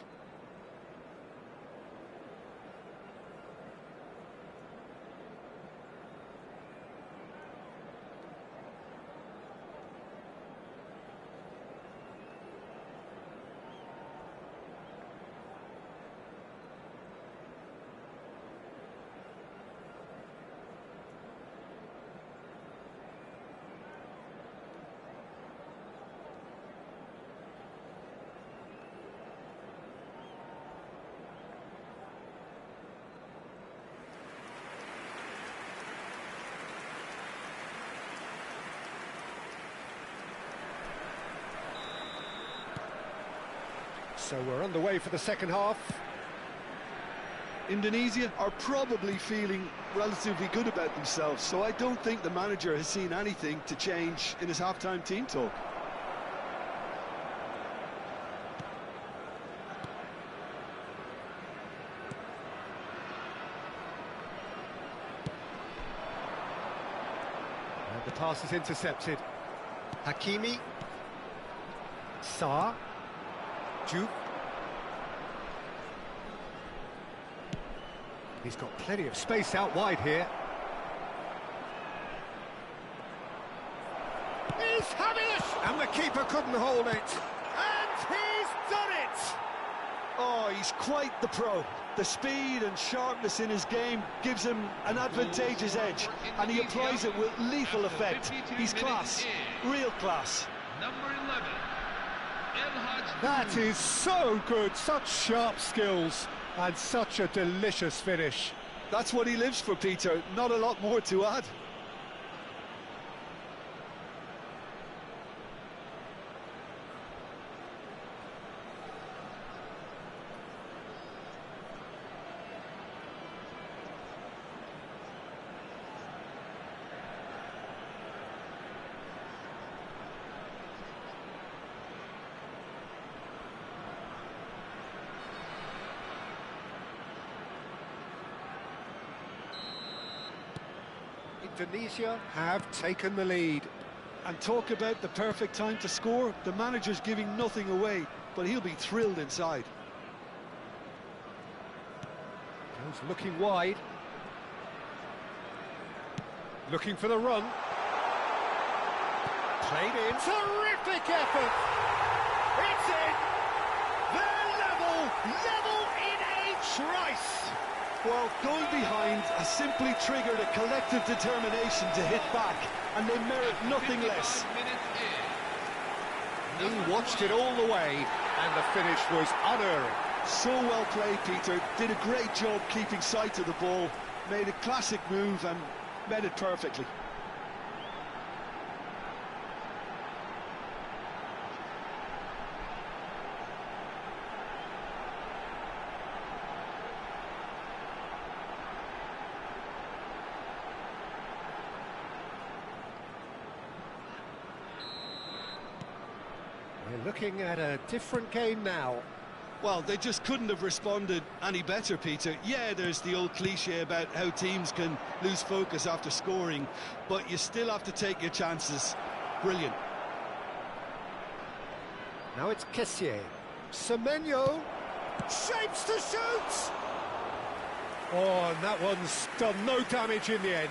So we're underway for the second half. Indonesia are probably feeling relatively good about themselves, so I don't think the manager has seen anything to change in his half-time team talk. And the pass is intercepted. Hakimi. Sarr. Juve. He's got plenty of space out wide here. He's having it! And the keeper couldn't hold it. And he's done it! Oh, he's quite the pro. The speed and sharpness in his game gives him an advantageous edge, and he applies it with lethal effect. He's class, real class. Number 11. That is so good, such sharp skills and such a delicious finish. That's what he lives for, Peter, not a lot more to add. Indonesia have taken the lead. And talk about the perfect time to score. The manager's giving nothing away, but he'll be thrilled inside. Goes looking wide. Looking for the run. Played in. Terrific effort! It's in! They're level in a trice! Well, going behind has simply triggered a collective determination to hit back, and they merit nothing less. He watched it all the way, and the finish was unerring. So well played, Peter. Did a great job keeping sight of the ball, made a classic move and met it perfectly. We're looking at a different game now. Well, they just couldn't have responded any better, Peter. Yeah, there's the old cliche about how teams can lose focus after scoring, but you still have to take your chances. Brilliant. Now it's Kessié. Semenyo shapes to shoot! Oh, and that one's done no damage in the end.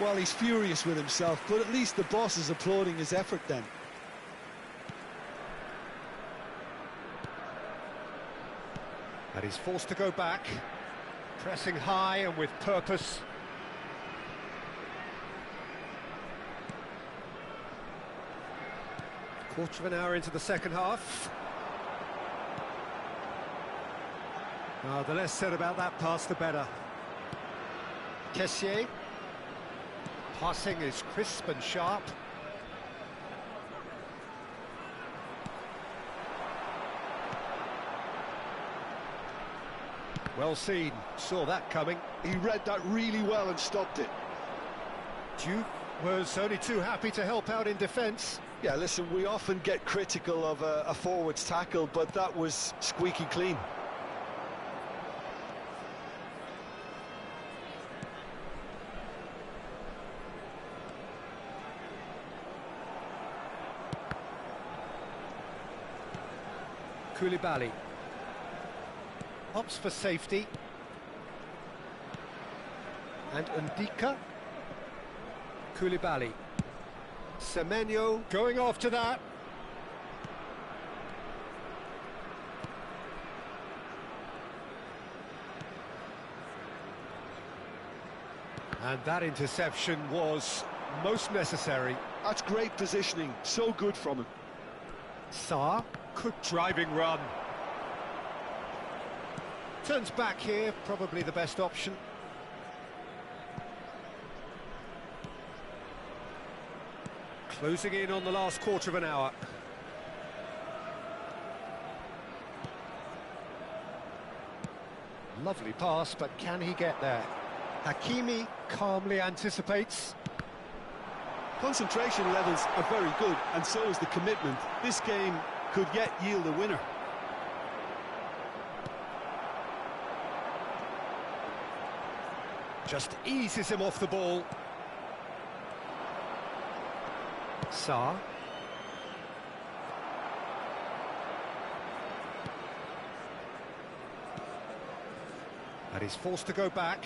Well, he's furious with himself, but at least the boss is applauding his effort then. And he's forced to go back, pressing high and with purpose. Quarter of an hour into the second half. The less said about that pass, the better. Kessié. Passing is crisp and sharp. Well seen, saw that coming. He read that really well and stopped it. Duke was only too happy to help out in defence. Yeah, listen, we often get critical of a forward's tackle, but that was squeaky clean. Koulibaly opts for safety, and Ndika. Koulibaly, Semenyo going after that. And that interception was most necessary. That's great positioning, so good from him. Sarr, good driving run. Turns back here, probably the best option. Closing in on the last quarter of an hour. Lovely pass, but can he get there? Hakimi calmly anticipates. Concentration levels are very good, and so is the commitment. This game could yet yield a winner. Just eases him off the ball. Sarr. And he's forced to go back.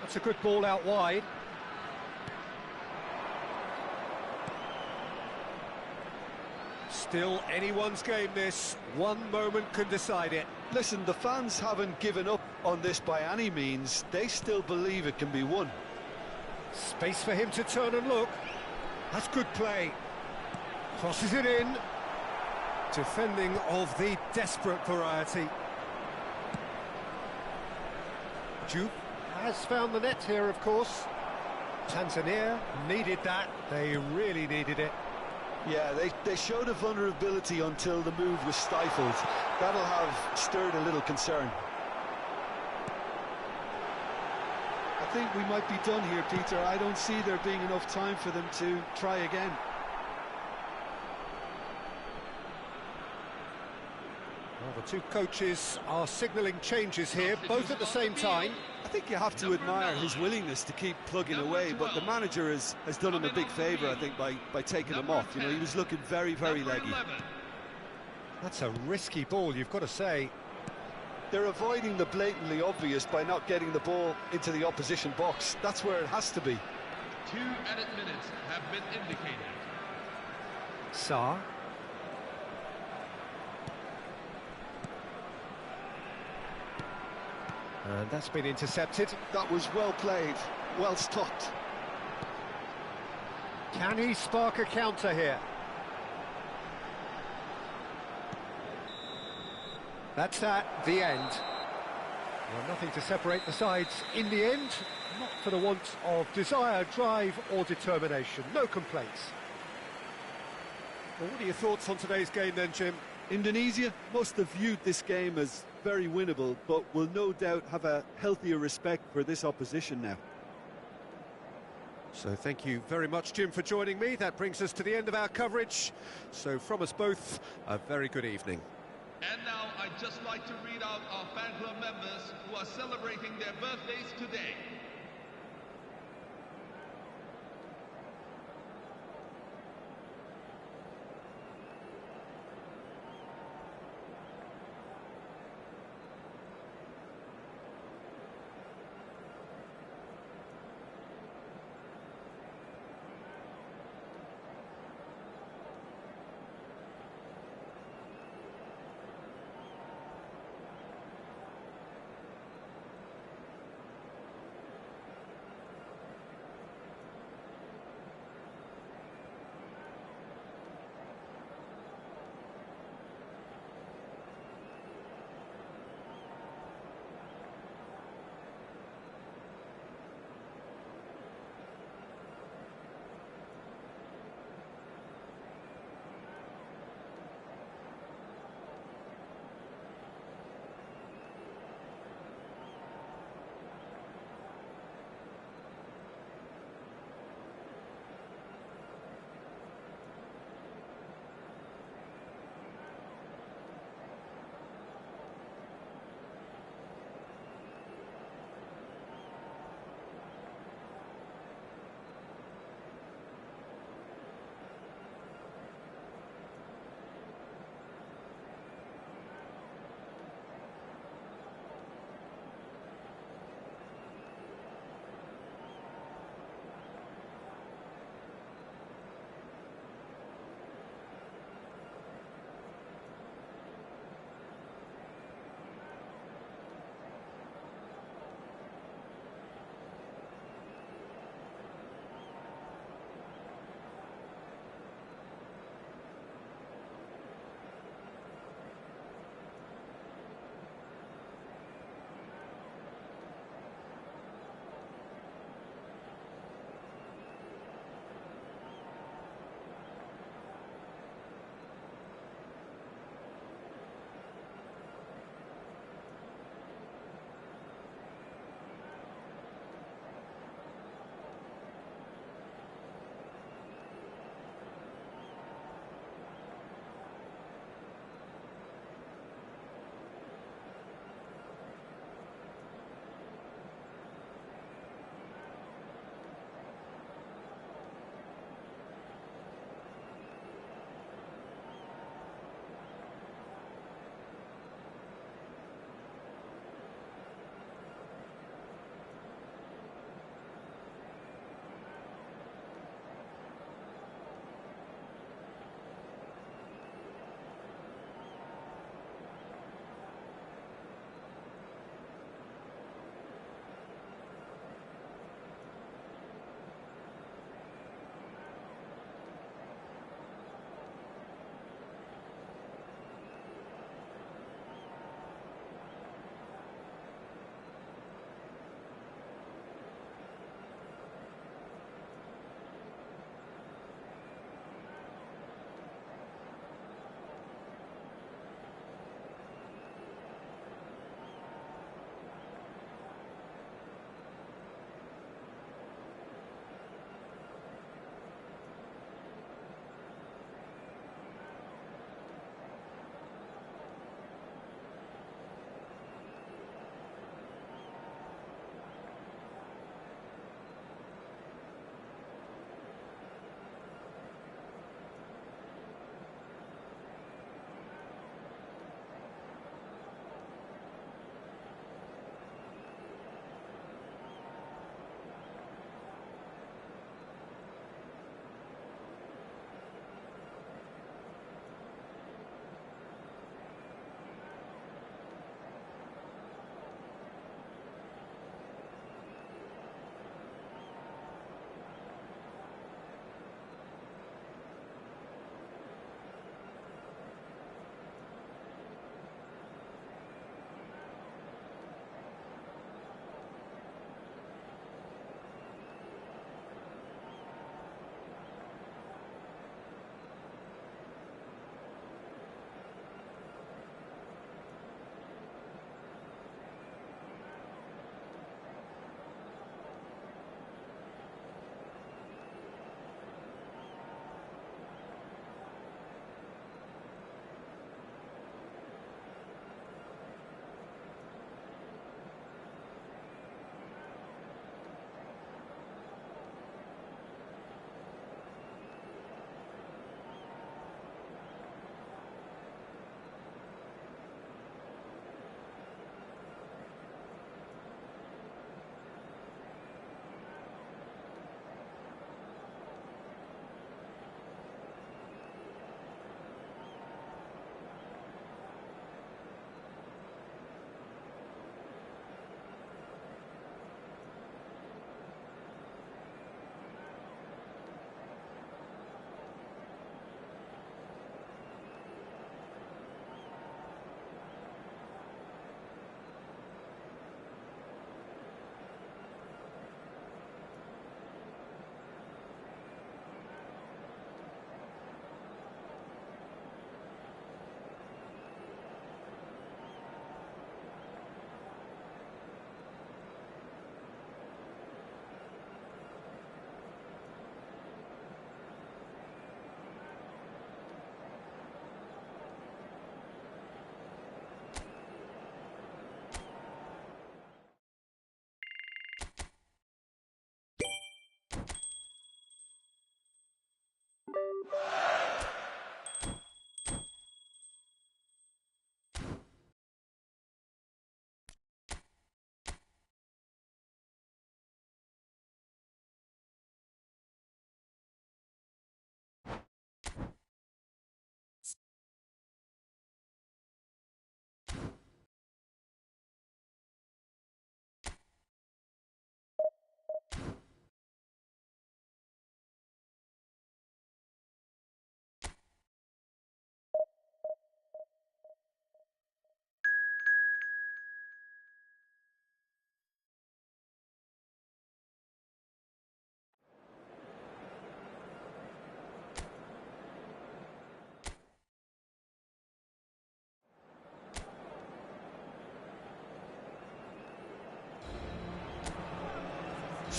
That's a good ball out wide. Still anyone's game, this. One moment can decide it. Listen, the fans haven't given up on this by any means. They still believe it can be won. Space for him to turn and look. That's good play. Crosses it in. Defending of the desperate variety. Jupe has found the net here, of course. Tanzania needed that. They really needed it. Yeah, they showed a vulnerability until the move was stifled. That'll have stirred a little concern. I think we might be done here, Peter. I don't see there being enough time for them to try again. Well, the two coaches are signalling changes here, both at the same time. I think you have to admire his willingness to keep plugging away, but the manager has done him a big favour, I think, by taking him off. You know, he was looking very, very leggy. That's a risky ball, you've got to say. They're avoiding the blatantly obvious by not getting the ball into the opposition box. That's where it has to be. 2 added minutes have been indicated. Sarr. And that's been intercepted. That was well played, well stopped. Can he spark a counter here? That's that, the end. Well, nothing to separate the sides in the end, not for the want of desire, drive or determination. No complaints. Well, what are your thoughts on today's game then, Jim? Indonesia must have viewed this game as very winnable, but will no doubt have a healthier respect for this opposition now. So thank you very much, Jim, for joining me. That brings us to the end of our coverage. So from us both, a very good evening. And now I'd just like to read out our fan club members who are celebrating their birthdays today.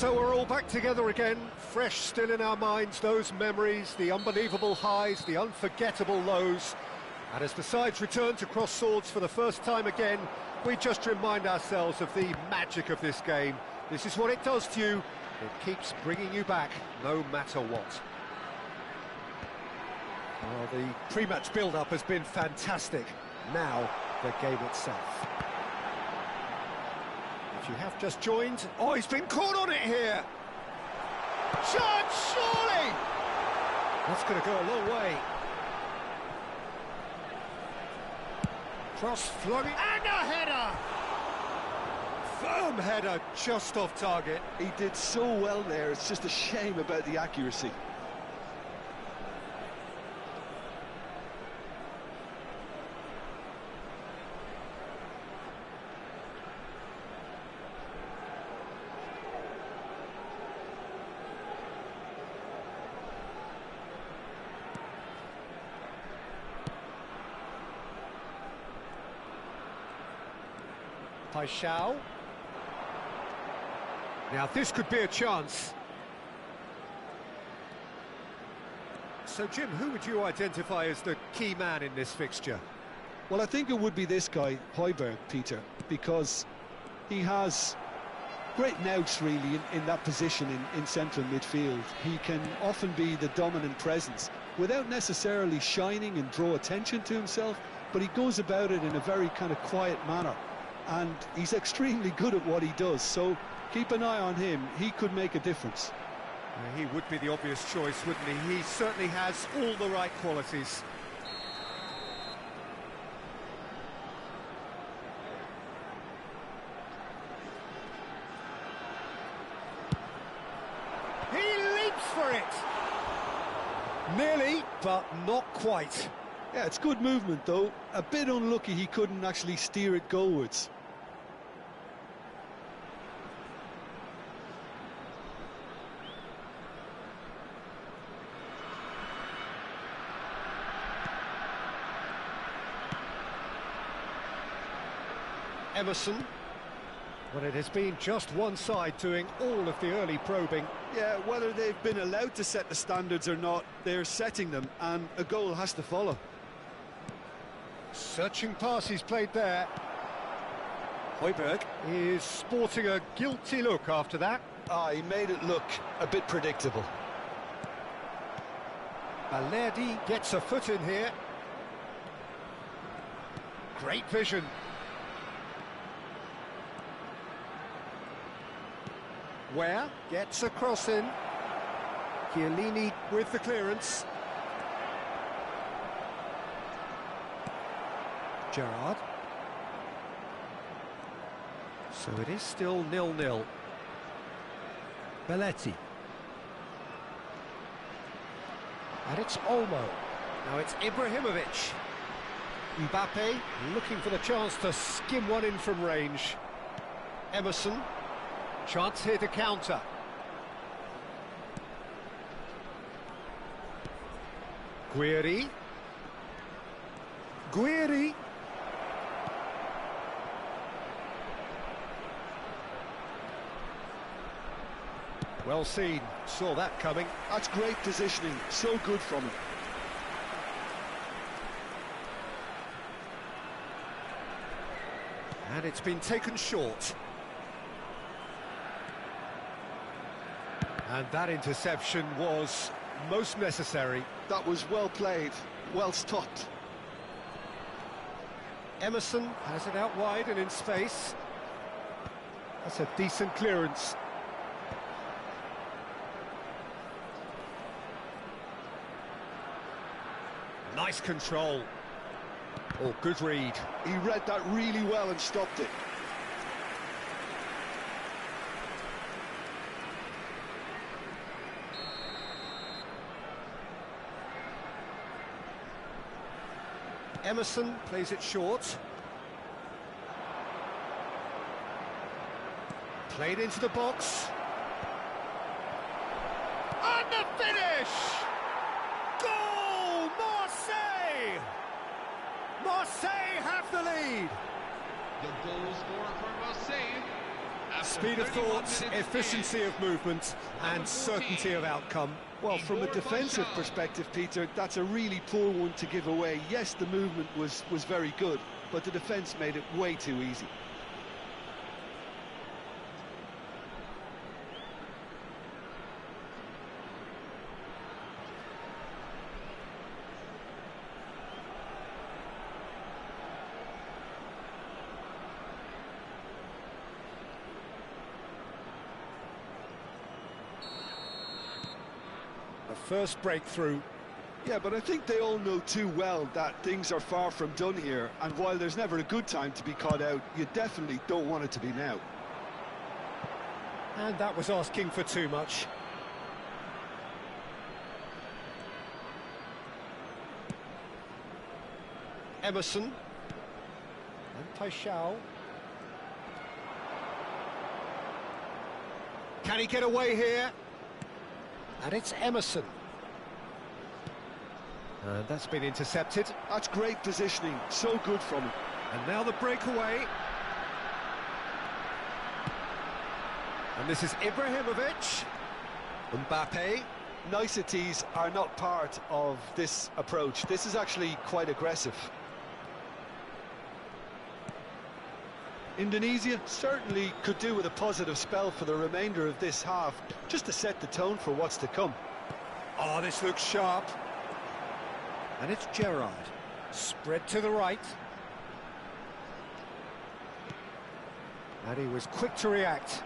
So we're all back together again, fresh still in our minds, those memories, the unbelievable highs, the unforgettable lows. And as the sides return to cross swords for the first time again, we just remind ourselves of the magic of this game. This is what it does to you. It keeps bringing you back, no matter what. Well, the pre-match build-up has been fantastic. Now, the game itself. If you have just joined... Oh, he's been caught on it here! Chance, surely! That's going to go a long way. Cross flung, and a header! Firm header, just off target. He did so well there, it's just a shame about the accuracy. Paixão. Now this could be a chance. So Jim, who would you identify as the key man in this fixture? Well, I think it would be this guy, Højbjerg, Peter, because he has great nous really in that position in central midfield. He can often be the dominant presence without necessarily shining and draw attention to himself, but he goes about it in a very kind of quiet manner. And he's extremely good at what he does, so keep an eye on him. He could make a difference. He would be the obvious choice, wouldn't he? He certainly has all the right qualities. He leaps for it! Nearly, but not quite. Yeah, it's good movement, though. A bit unlucky he couldn't actually steer it goalwards. Emerson. Well, it has been just one side doing all of the early probing. Yeah, whether they've been allowed to set the standards or not, they're setting them, and a goal has to follow. Searching pass he's played there. Højbjerg is sporting a guilty look after that. He made it look a bit predictable. Balerdi gets a foot in here. Great vision. Ware gets a cross in. Chiellini with the clearance. Gerrard. So it is still 0-0. Belletti. And it's Olmo. Now it's Ibrahimovic. Mbappe looking for the chance to skim one in from range. Emerson. Chance here to counter. Guiri. Guiri. Well seen, saw that coming. That's great positioning, so good from him. And it's been taken short. And that interception was most necessary. That was well played, well stopped. Emerson has it out wide and in space. That's a decent clearance. Nice control. Oh, good read. He read that really well and stopped it. Emerson plays it short. Played into the box. And the finish! Goal! Marseille! Marseille have the lead! The goal scorer for Marseille. Speed of thought, efficiency of movement, and certainty of outcome. Well, from a defensive perspective, Peter, that's a really poor one to give away. Yes, the movement was very good, but the defence made it way too easy. The first breakthrough. Yeah, but I think they all know too well that things are far from done here, and while there's never a good time to be caught out, you definitely don't want it to be now. And that was asking for too much. Emerson. And Taishao. Can he get away here? And it's Emerson. And that's been intercepted. That's great positioning, so good from him. And now the breakaway. And this is Ibrahimovic. Mbappe. Niceties are not part of this approach. This is actually quite aggressive. Indonesia certainly could do with a positive spell for the remainder of this half, just to set the tone for what's to come. Oh, this looks sharp. And it's Gerrard. Spread to the right. And he was quick to react.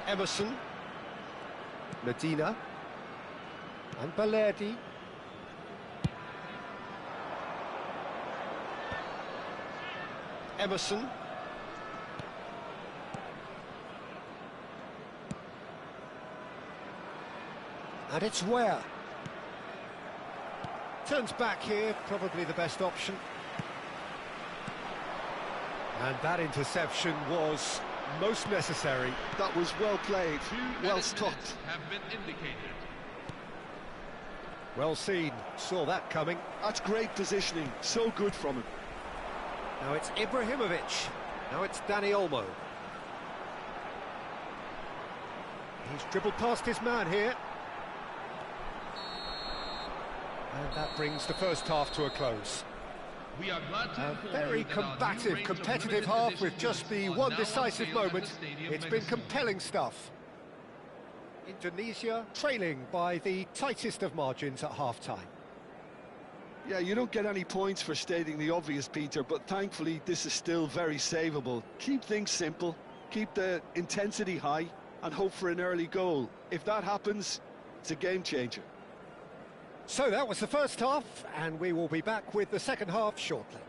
Emerson. Medina. And Balerdi. Emerson. And it's Ware. Turns back here, probably the best option. And that interception was most necessary. That was well played, well Well stopped. have been indicated. Well seen, saw that coming. That's great positioning, so good from him. Now it's Ibrahimovic. Now it's Dani Olmo. He's dribbled past his man here. And that brings the first half to a close. We are glad to A inform very you that our new combative, range of competitive limited half edition with just the goods one are now on decisive sale at the moment. Stadium It's been Mexico. compelling stuff. Indonesia trailing by the tightest of margins at half-time. Yeah, you don't get any points for stating the obvious, Peter, but thankfully this is still very savable. Keep things simple, keep the intensity high, and hope for an early goal. If that happens, it's a game changer. So that was the first half, and we will be back with the second half shortly.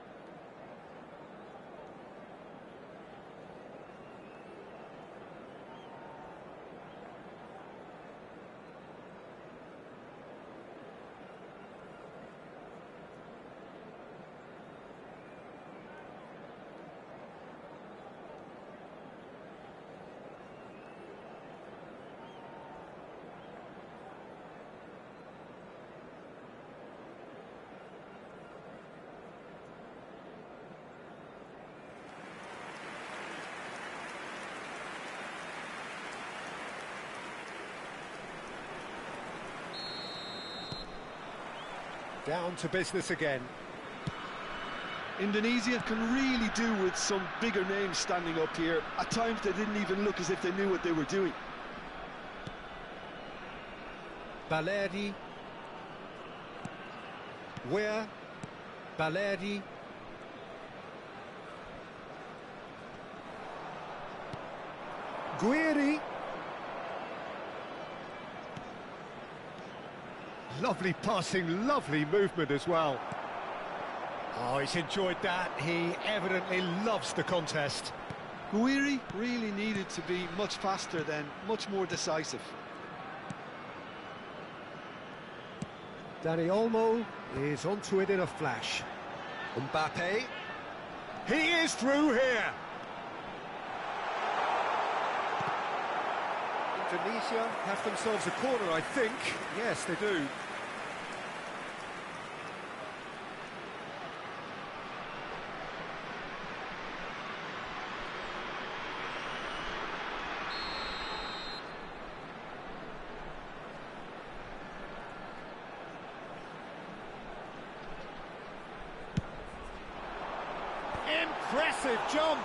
Down to business again. Indonesia can really do with some bigger names standing up here. At times they didn't even look as if they knew what they were doing. Balerdi. Ware. Balerdi. Guiri. Lovely passing, lovely movement as well. Oh, he's enjoyed that. He evidently loves the contest. Guiri really needed to be much faster then, much more decisive. Dani Olmo is onto it in a flash. Mbappe. He is through here. Indonesia have themselves a corner, I think. Yes, they do. Massive jump!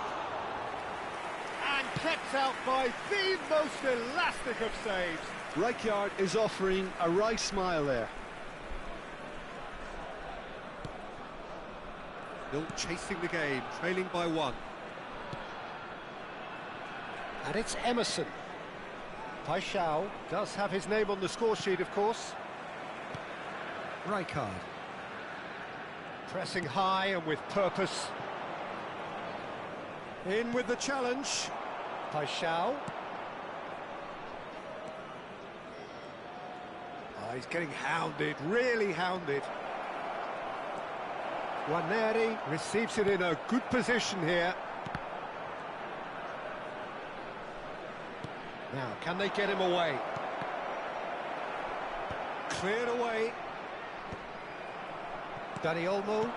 And kept out by the most elastic of saves. Rijkaard is offering a wry smile there. Still chasing the game, trailing by 1. And it's Emerson. Paixão does have his name on the score sheet, of course. Rijkaard. Pressing high and with purpose. In with the challenge. Paixão. Oh, he's getting hounded, really hounded. Waneri receives it in a good position here. Now, can they get him away? Cleared away. Dani Olmo.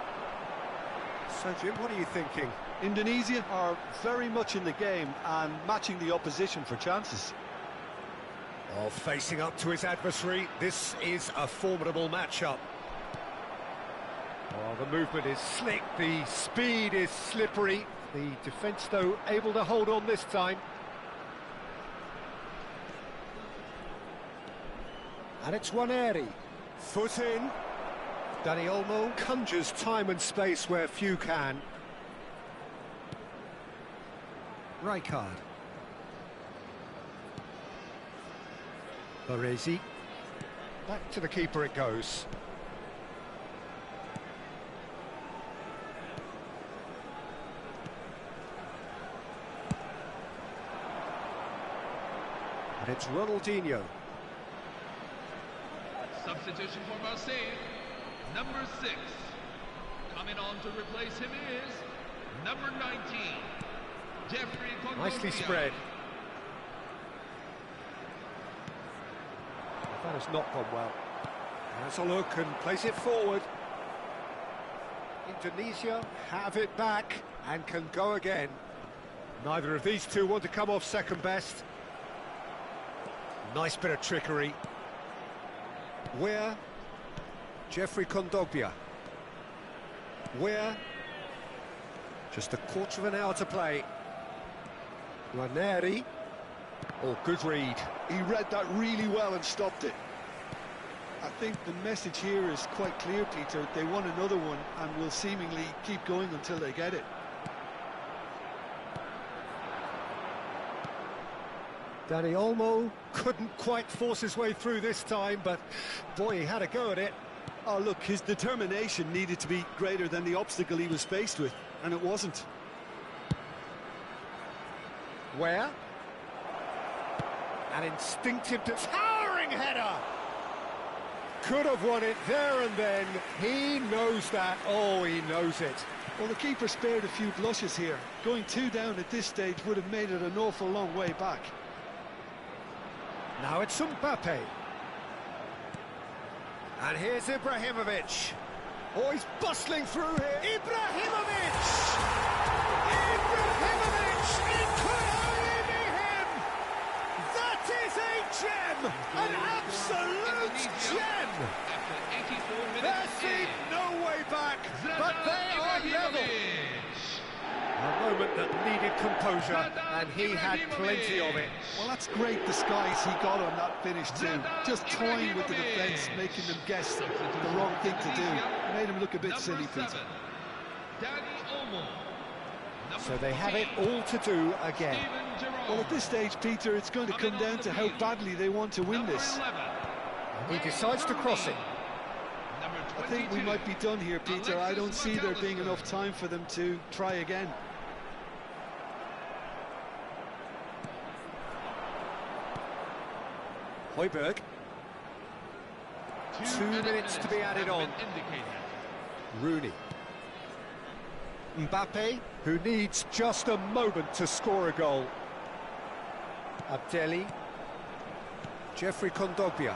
So, Jim, what are you thinking? Indonesia are very much in the game and matching the opposition for chances. Oh, facing up to his adversary, this is a formidable matchup. Oh, the movement is slick, the speed is slippery. The defence, though, able to hold on this time. And it's Waneri. Foot in. Dani Olmo conjures time and space where few can. Rijkaard. Baresi. Back to the keeper it goes. And it's Ronaldinho. Substitution for Marseille, number 6. Coming on to replace him is number 19, Jeffrey Kondogbia. Nicely spread. That has not gone well. Has a look and plays it forward. Indonesia have it back and can go again. Neither of these two want to come off second best. Nice bit of trickery. Where? Jeffrey Kondogbia. Where? Just a quarter of an hour to play. Waneri. Oh, good read. He read that really well and stopped it. I think the message here is quite clear, Peter. They want another one and will seemingly keep going until they get it. Dani Olmo couldn't quite force his way through this time, but boy, he had a go at it. Oh, look, his determination needed to be greater than the obstacle he was faced with, and it wasn't. Where? An instinctive, towering header! Could have won it there and then. He knows that. Oh, he knows it. Well, the keeper spared a few blushes here. Going 2 down at this stage would have made it an awful long way back. Now it's Mbappe. And here's Ibrahimovic. Oh, he's bustling through here. Ibrahimovic! Ibrahimovic! It could only be him! That is a gem! An absolute gem! There seemed no way back, but they are level. A moment that needed composure, and he had plenty of it. Well, that's great disguise he got on that finish too. Just toying with the defence, making them guess the wrong thing to do. Made him look a bit silly, Peter. So they have it all to do again. Well, at this stage, Peter, it's going to come down to how badly they want to win this. He decides to cross it. I think we might be done here, Peter. I don't see there being enough time for them to try again. Højbjerg. 2 minutes to be added on. Rooney. Mbappe, who needs just a moment to score a goal. Abdelli. Jeffrey Kondogbia.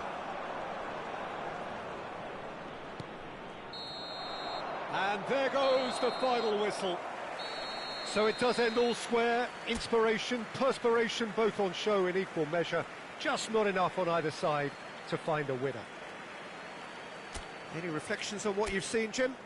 And there goes the final whistle. So it does end all square. Inspiration, perspiration, both on show in equal measure. Just not enough on either side to find a winner. Any reflections on what you've seen, Jim?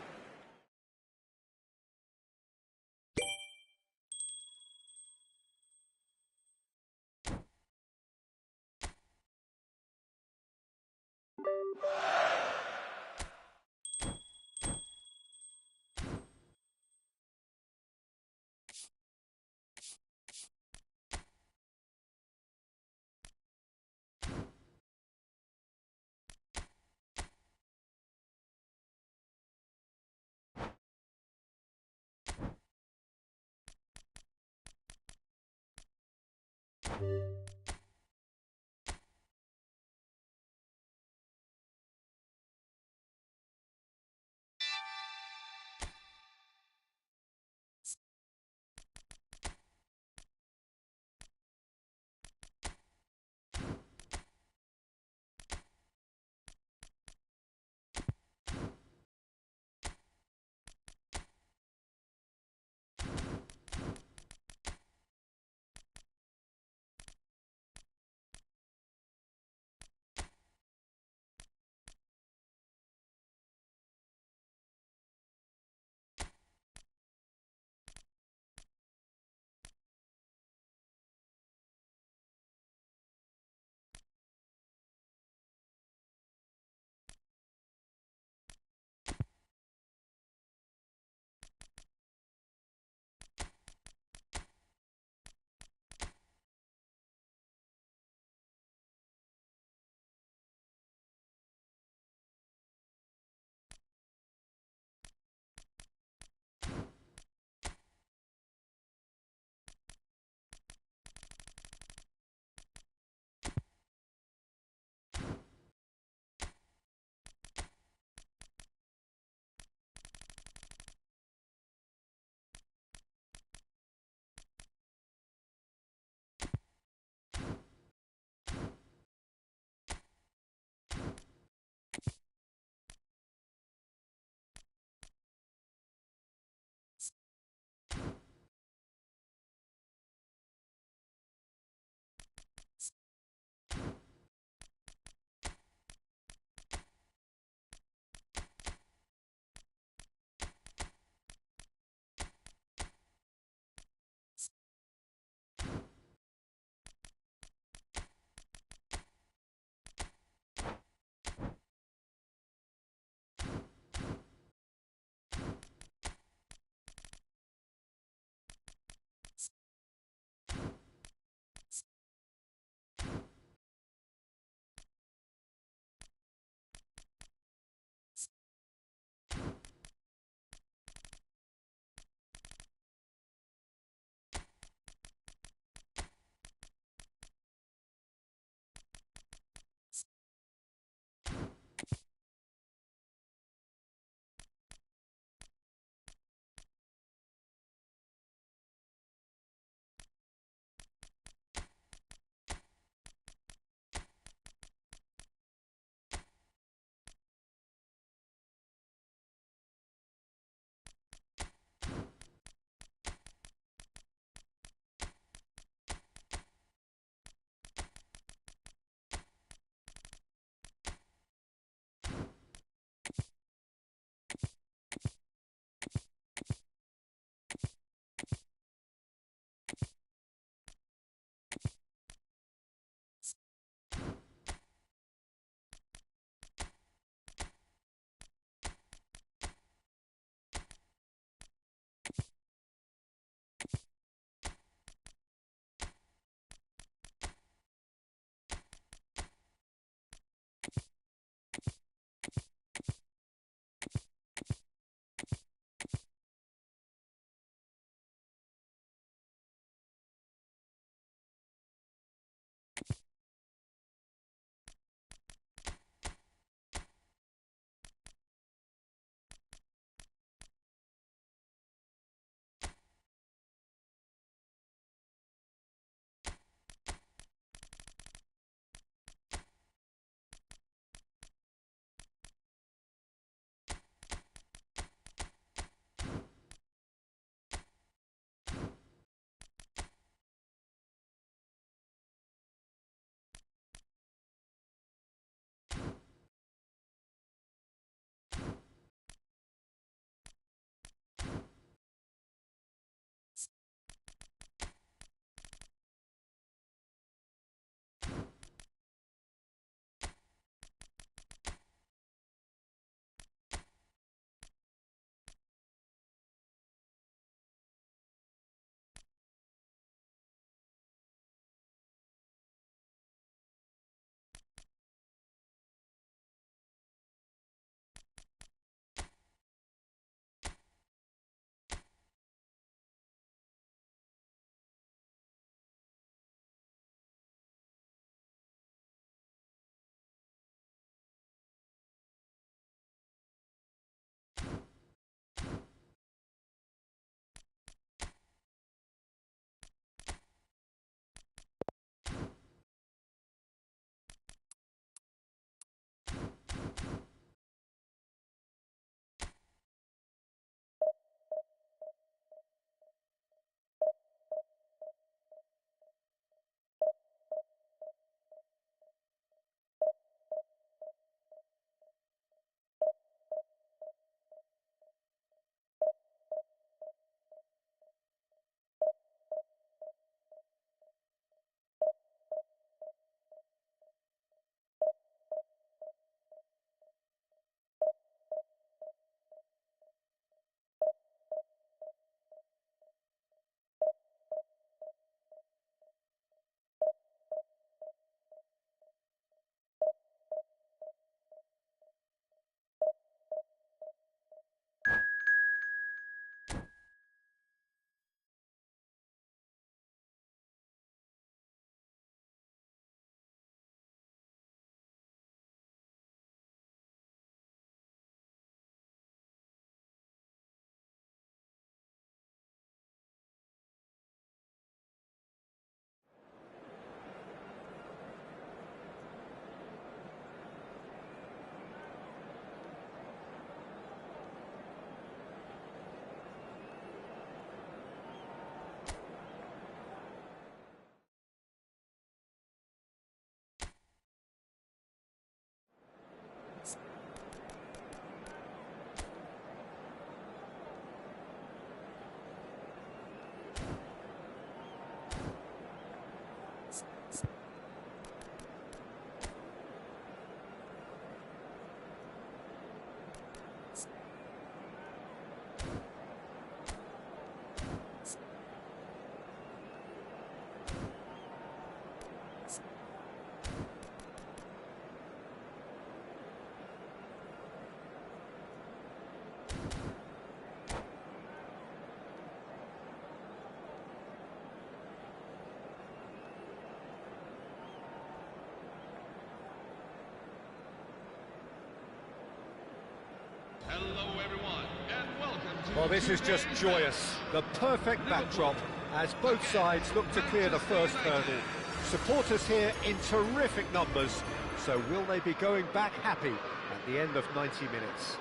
Hello, everyone, and welcome to... Well, this is just joyous. The perfect backdrop as both sides look to clear the first hurdle. Supporters here in terrific numbers. So will they be going back happy at the end of 90 minutes?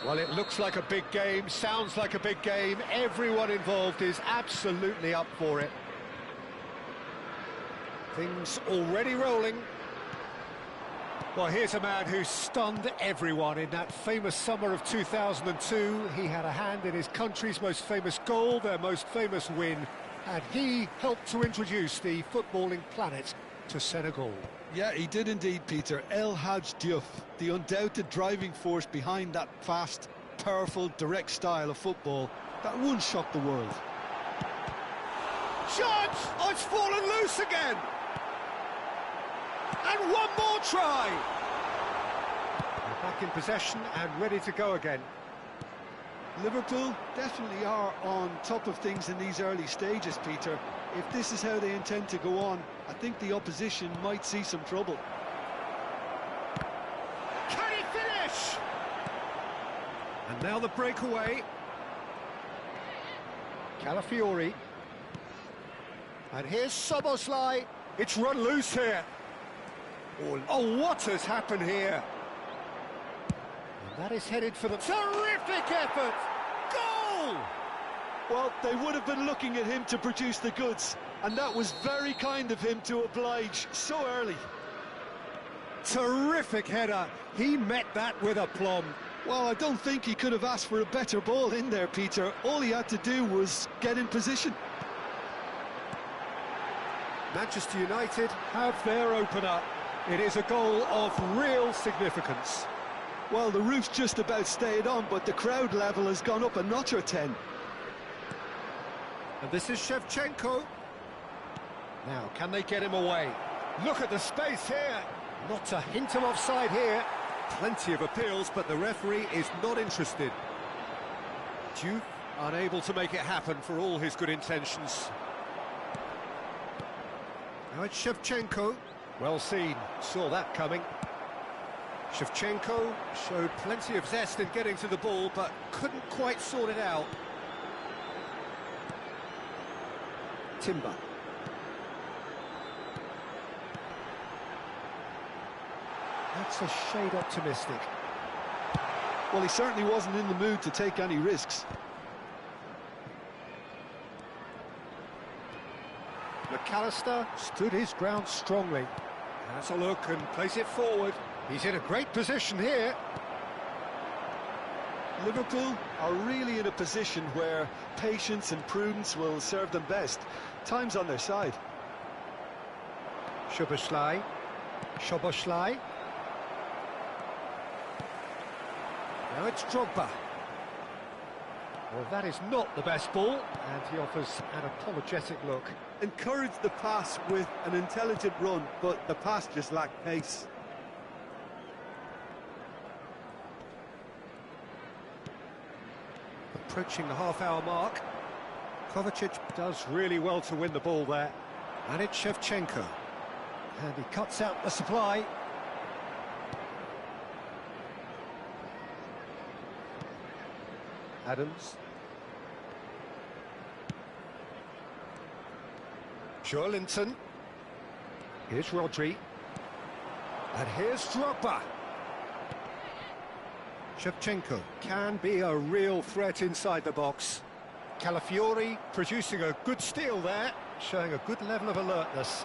Well, it looks like a big game, sounds like a big game. Everyone involved is absolutely up for it. Things already rolling. Well, here's a man who stunned everyone in that famous summer of 2002. He had a hand in his country's most famous goal, their most famous win, and he helped to introduce the footballing planet to Senegal. Yeah, he did indeed, Peter. El Hadj Diouf, the undoubted driving force behind that fast, powerful, direct style of football that once shocked the world. Chance! Oh, it's fallen loose again! And one more try! They're back in possession and ready to go again. Liverpool definitely are on top of things in these early stages, Peter. If this is how they intend to go on, I think the opposition might see some trouble. Can he finish? And now the breakaway. Calafiori. And here's Soboslai. It's run loose here. Oh, what has happened here? And that is headed for the... Terrific effort! Goal! Well, they would have been looking at him to produce the goods, and that was very kind of him to oblige so early. Terrific header. He met that with aplomb. Well, I don't think he could have asked for a better ball in there, Peter. All he had to do was get in position. Manchester United have their opener. It is a goal of real significance. Well, the roof's just about stayed on, but the crowd level has gone up a notch or 10. And this is Shevchenko. Now, can they get him away? Look at the space here. Not a hint of offside here. Plenty of appeals, but the referee is not interested. Diouf unable to make it happen for all his good intentions. Now it's Shevchenko. Well seen, saw that coming. Shevchenko showed plenty of zest in getting to the ball, but couldn't quite sort it out. Timber. That's a shade optimistic. Well, he certainly wasn't in the mood to take any risks. McAllister stood his ground strongly. Has a look and plays it forward. He's in a great position here. Liverpool are really in a position where patience and prudence will serve them best. Time's on their side. Szoboszlai. Now it's Drogba. Well, that is not the best ball, and he offers an apologetic look. Encouraged the pass with an intelligent run, but the pass just lacked pace. Approaching the half-hour mark. Kovacic does really well to win the ball there. And it's Shevchenko. And he cuts out the supply. Adams. Joelinton. Here's Rodri. And here's Drogba. Shevchenko can be a real threat inside the box. Calafiori producing a good steal there, showing a good level of alertness.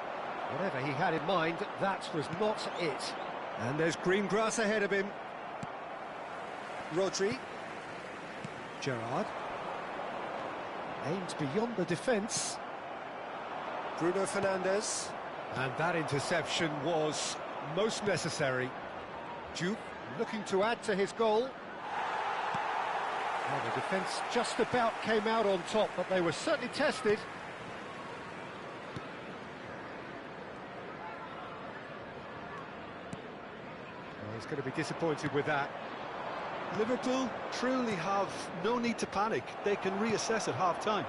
Whatever he had in mind, that was not it. And there's green grass ahead of him. Rodri. Gerrard. Aimed beyond the defence. Bruno Fernandes. And that interception was most necessary. Diouf looking to add to his goal. Well, the defence just about came out on top, but they were certainly tested. Well, he's going to be disappointed with that. Liverpool truly have no need to panic. They can reassess at half-time.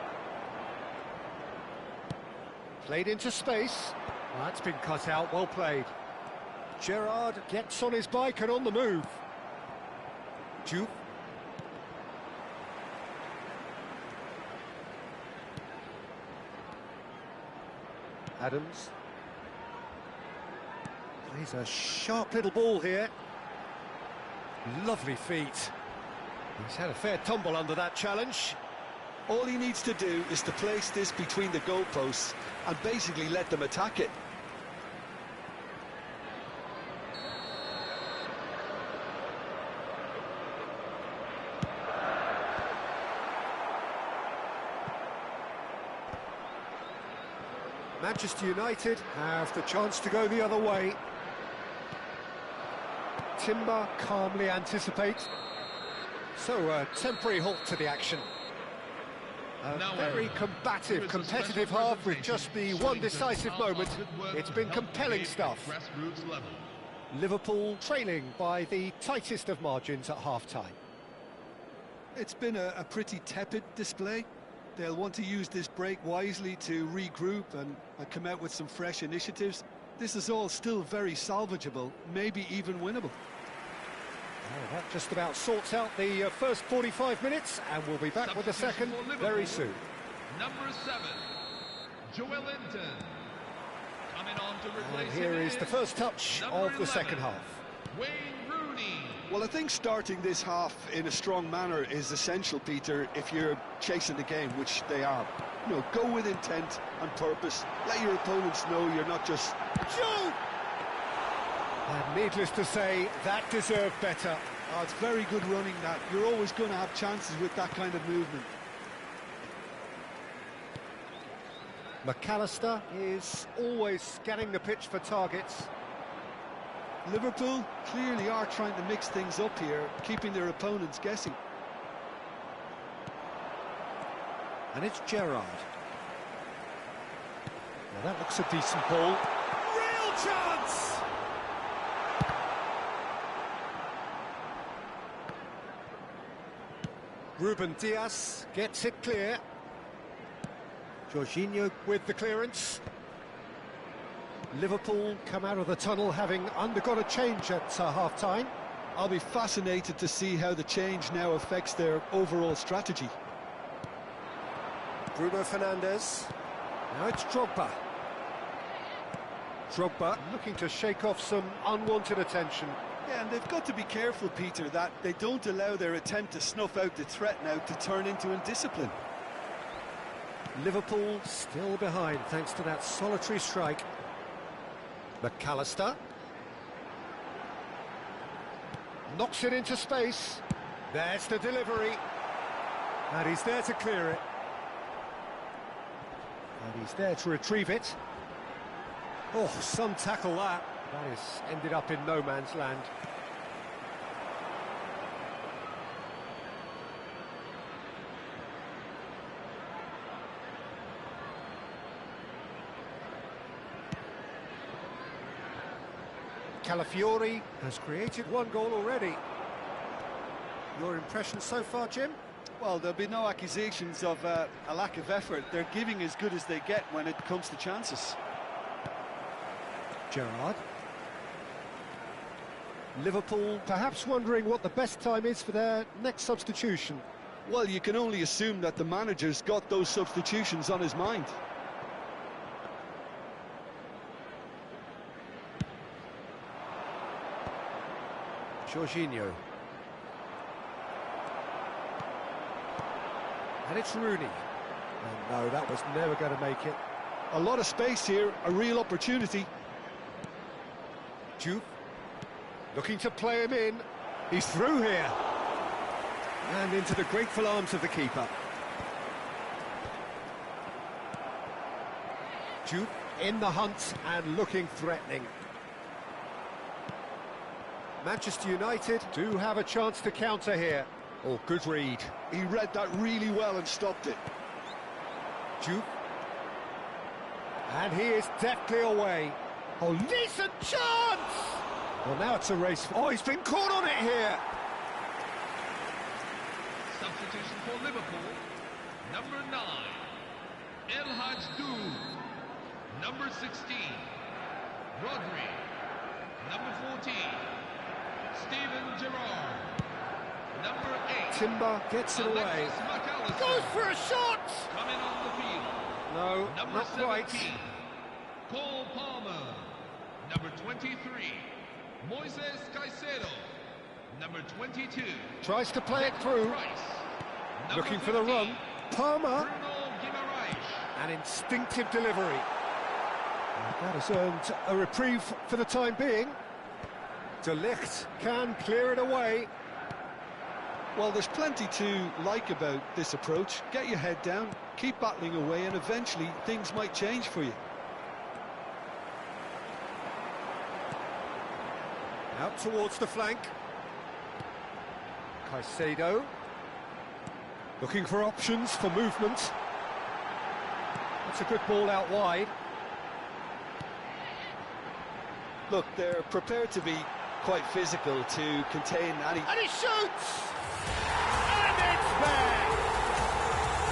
Played into space. Well, that's been cut out, well played. Gerrard gets on his bike and on the move. Juve. Adams. Plays a sharp little ball here. Lovely feet. He's had a fair tumble under that challenge. All he needs to do is to place this between the goalposts and basically let them attack it. Manchester United have the chance to go the other way. Timber calmly anticipates. So a temporary halt to the action. A very combative, competitive half with just the one decisive moment. It's been compelling stuff. Liverpool trailing by the tightest of margins at half-time. It's been a pretty tepid display. They'll want to use this break wisely to regroup and come out with some fresh initiatives. This is all still very salvageable, maybe even winnable. Oh, that just about sorts out the first 45 minutes, and we'll be back with the second very soon. Number 7, Joelinton. Coming on to replace And here is the first touch of the second half. Wayne Rooney. Well, I think starting this half in a strong manner is essential, Peter, if you're chasing the game, which they are. You know, go with intent and purpose. Let your opponents know you're not just... Shoot! And needless to say, that deserved better. Oh, it's very good running, that. You're always going to have chances with that kind of movement. McAllister is always scanning the pitch for targets. Liverpool clearly are trying to mix things up here, keeping their opponents guessing. And it's Gerrard. Now that looks a decent ball. Real chance! Ruben Dias gets it clear. Jorginho with the clearance. Liverpool come out of the tunnel having undergone a change at half-time. I'll be fascinated to see how the change now affects their overall strategy. Bruno Fernandes. Now it's Drogba. Drogba looking to shake off some unwanted attention. Yeah, and they've got to be careful, Peter, that they don't allow their attempt to snuff out the threat now to turn into indiscipline. Liverpool still behind thanks to that solitary strike. McAllister knocks it into space. There's the delivery, and he's there to clear it, and he's there to retrieve it. Oh, some tackle that has ended up in no man's land. Calafiori has created one goal already. Your impression so far, Jim? Well, there'll be no accusations of a lack of effort. They're giving as good as they get when it comes to chances. Gerrard. Liverpool perhaps wondering what the best time is for their next substitution. Well, you can only assume that the manager's got those substitutions on his mind. Jorginho. And it's Rooney. And no, that was never going to make it. A lot of space here, a real opportunity. Juve looking to play him in. He's through here. And into the grateful arms of the keeper. Juve in the hunt and looking threatening. Manchester United do have a chance to counter here. Oh, good read. He read that really well and stopped it. Juve. And he is deftly away. Oh, decent chance! Well, now it's a race. Oh, he's been caught on it here. Substitution for Liverpool. Number 9, El Haddoud. Number 16, Rodri. Number 14, Steven Gerrard. Number 8. Timber gets it away. Alexis McAllister. Goes for a shot! Coming on the field. No, Number not 17. quite. Cole Palmer. Number 23. Moises Caicedo. Number 22. Tries to play it through. Price. Number Looking for the 15. run. Palmer. Bruno Guimaraes. An instinctive delivery. That has earned a reprieve for the time being. De Ligt can clear it away. Well, there's plenty to like about this approach. Get your head down, keep battling away, and eventually things might change for you. Out towards the flank. Caicedo. Looking for options for movement. That's a good ball out wide. Look, they're prepared to be quite physical to contain any... And he shoots! And it's there!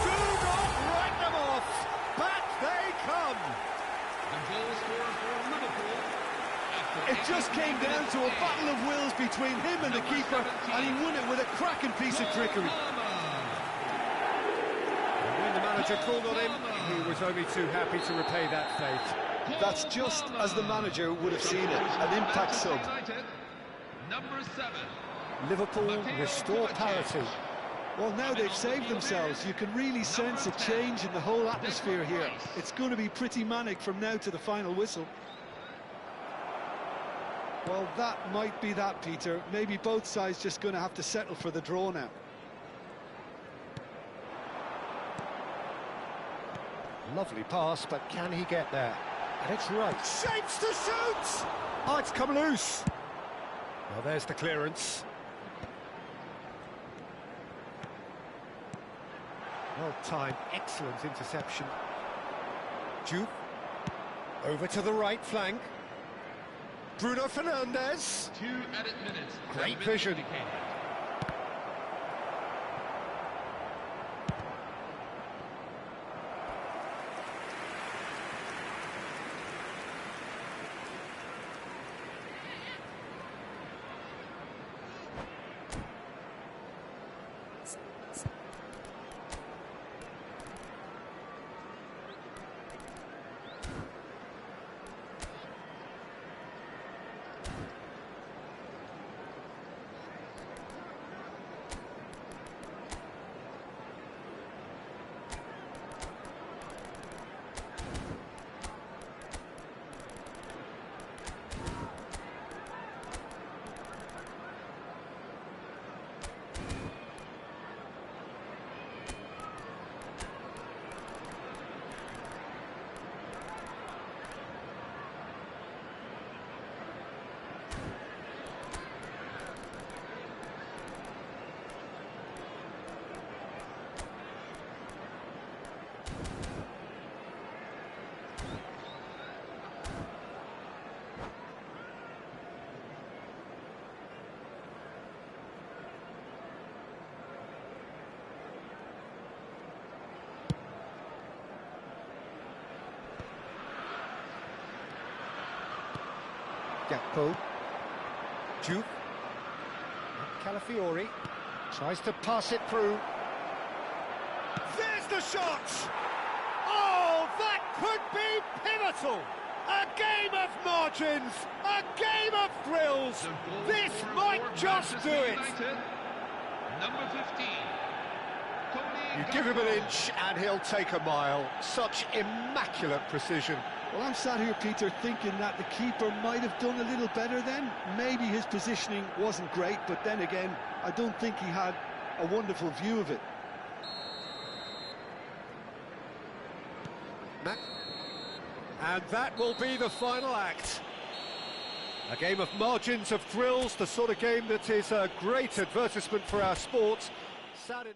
Do not write them off! Back they come! The goal scorer for Liverpool. It just came down to a battle of wills between him and the keeper, and he won it with a cracking piece of trickery. And when the manager called on him, he was only too happy to repay that fate. That's just as the manager would have seen it, an impact sub. Number 7. Liverpool restore parity. Well, now they've saved themselves. You can really sense a change in the whole atmosphere here. It's going to be pretty manic from now to the final whistle. Well, that might be that, Peter. Maybe both sides just going to have to settle for the draw now. Lovely pass, but can he get there? And it's right. Shapes to shoot! Oh, it's come loose. Well, there's the clearance. Well timed, excellent interception. Jupe. Over to the right flank. Bruno Fernandes. 2 added minutes. Great have been vision. indicated. Gakpo. Jupe. Calafiori tries to pass it through. There's the shot! Oh, that could be pivotal! A game of margins, a game of thrills. This might just do it. Number 15. You give him an inch and he'll take a mile. Such immaculate precision. Well, I'm sat here, Peter, thinking that the keeper might have done a little better then. Maybe his positioning wasn't great, but then again, I don't think he had a wonderful view of it. And that will be the final act. A game of margins, of thrills, the sort of game that is a great advertisement for our sport. Sad in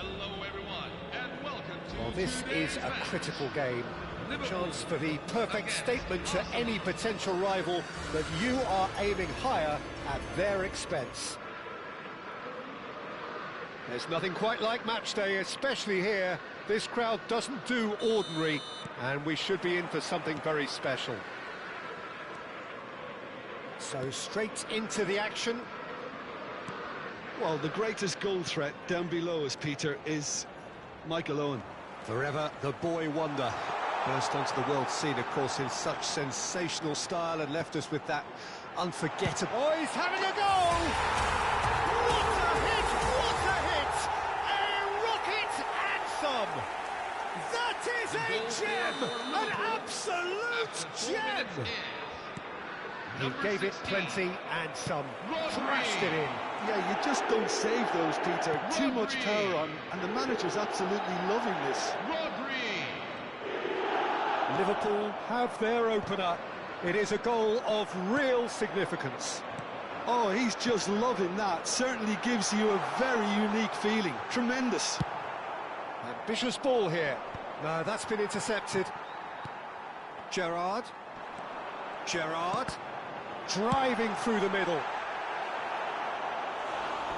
Hello, everyone, and welcome to Well, this is a critical game. A chance for the perfect statement to any potential rival that you are aiming higher at their expense. There's nothing quite like match day, especially here. This crowd doesn't do ordinary, and we should be in for something very special. So straight into the action. Well, the greatest goal threat down below us, Peter, is Michael Owen. Forever the boy wonder. Burst onto the world scene, of course, in such sensational style and left us with that unforgettable... Oh, he's having a go! What a hit! What a hit! A rocket and some! That is a gem! An absolute gem! He gave it plenty and some. Thrashed it in. Yeah, you just don't save those, Peter. Too much power on, and the manager's absolutely loving this. Liverpool have their opener. It is a goal of real significance. Oh, he's just loving that. Certainly gives you a very unique feeling. Tremendous. Ambitious ball here. No, that's been intercepted. Gerrard. Driving through the middle.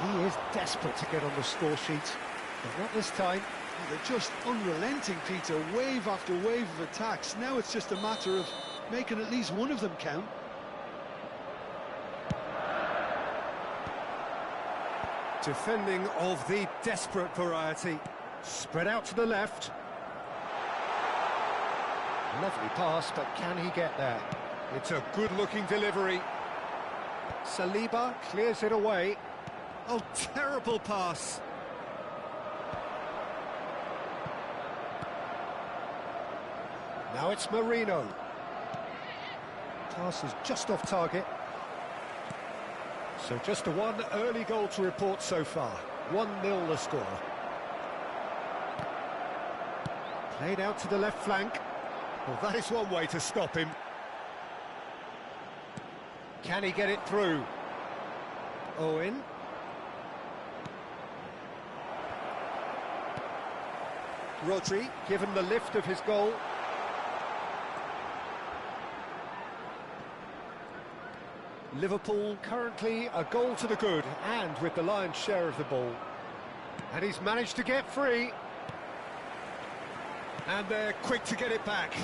He is desperate to get on the score sheet, but not this time. They're just unrelenting, Peter. Wave after wave of attacks. Now it's just a matter of making at least one of them count. Defending of the desperate variety. Spread out to the left. Lovely pass, but can he get there? It's a good-looking delivery. Saliba clears it away. Oh, terrible pass. Now it's Marino. Pass is just off target. So just the one early goal to report so far. 1-0 the score. Played out to the left flank. Well, that is one way to stop him. Can he get it through? Owen. Rodri, given the lift of his goal. Liverpool currently a goal to the good and with the lion's share of the ball. And he's managed to get free. And they're quick to get it back.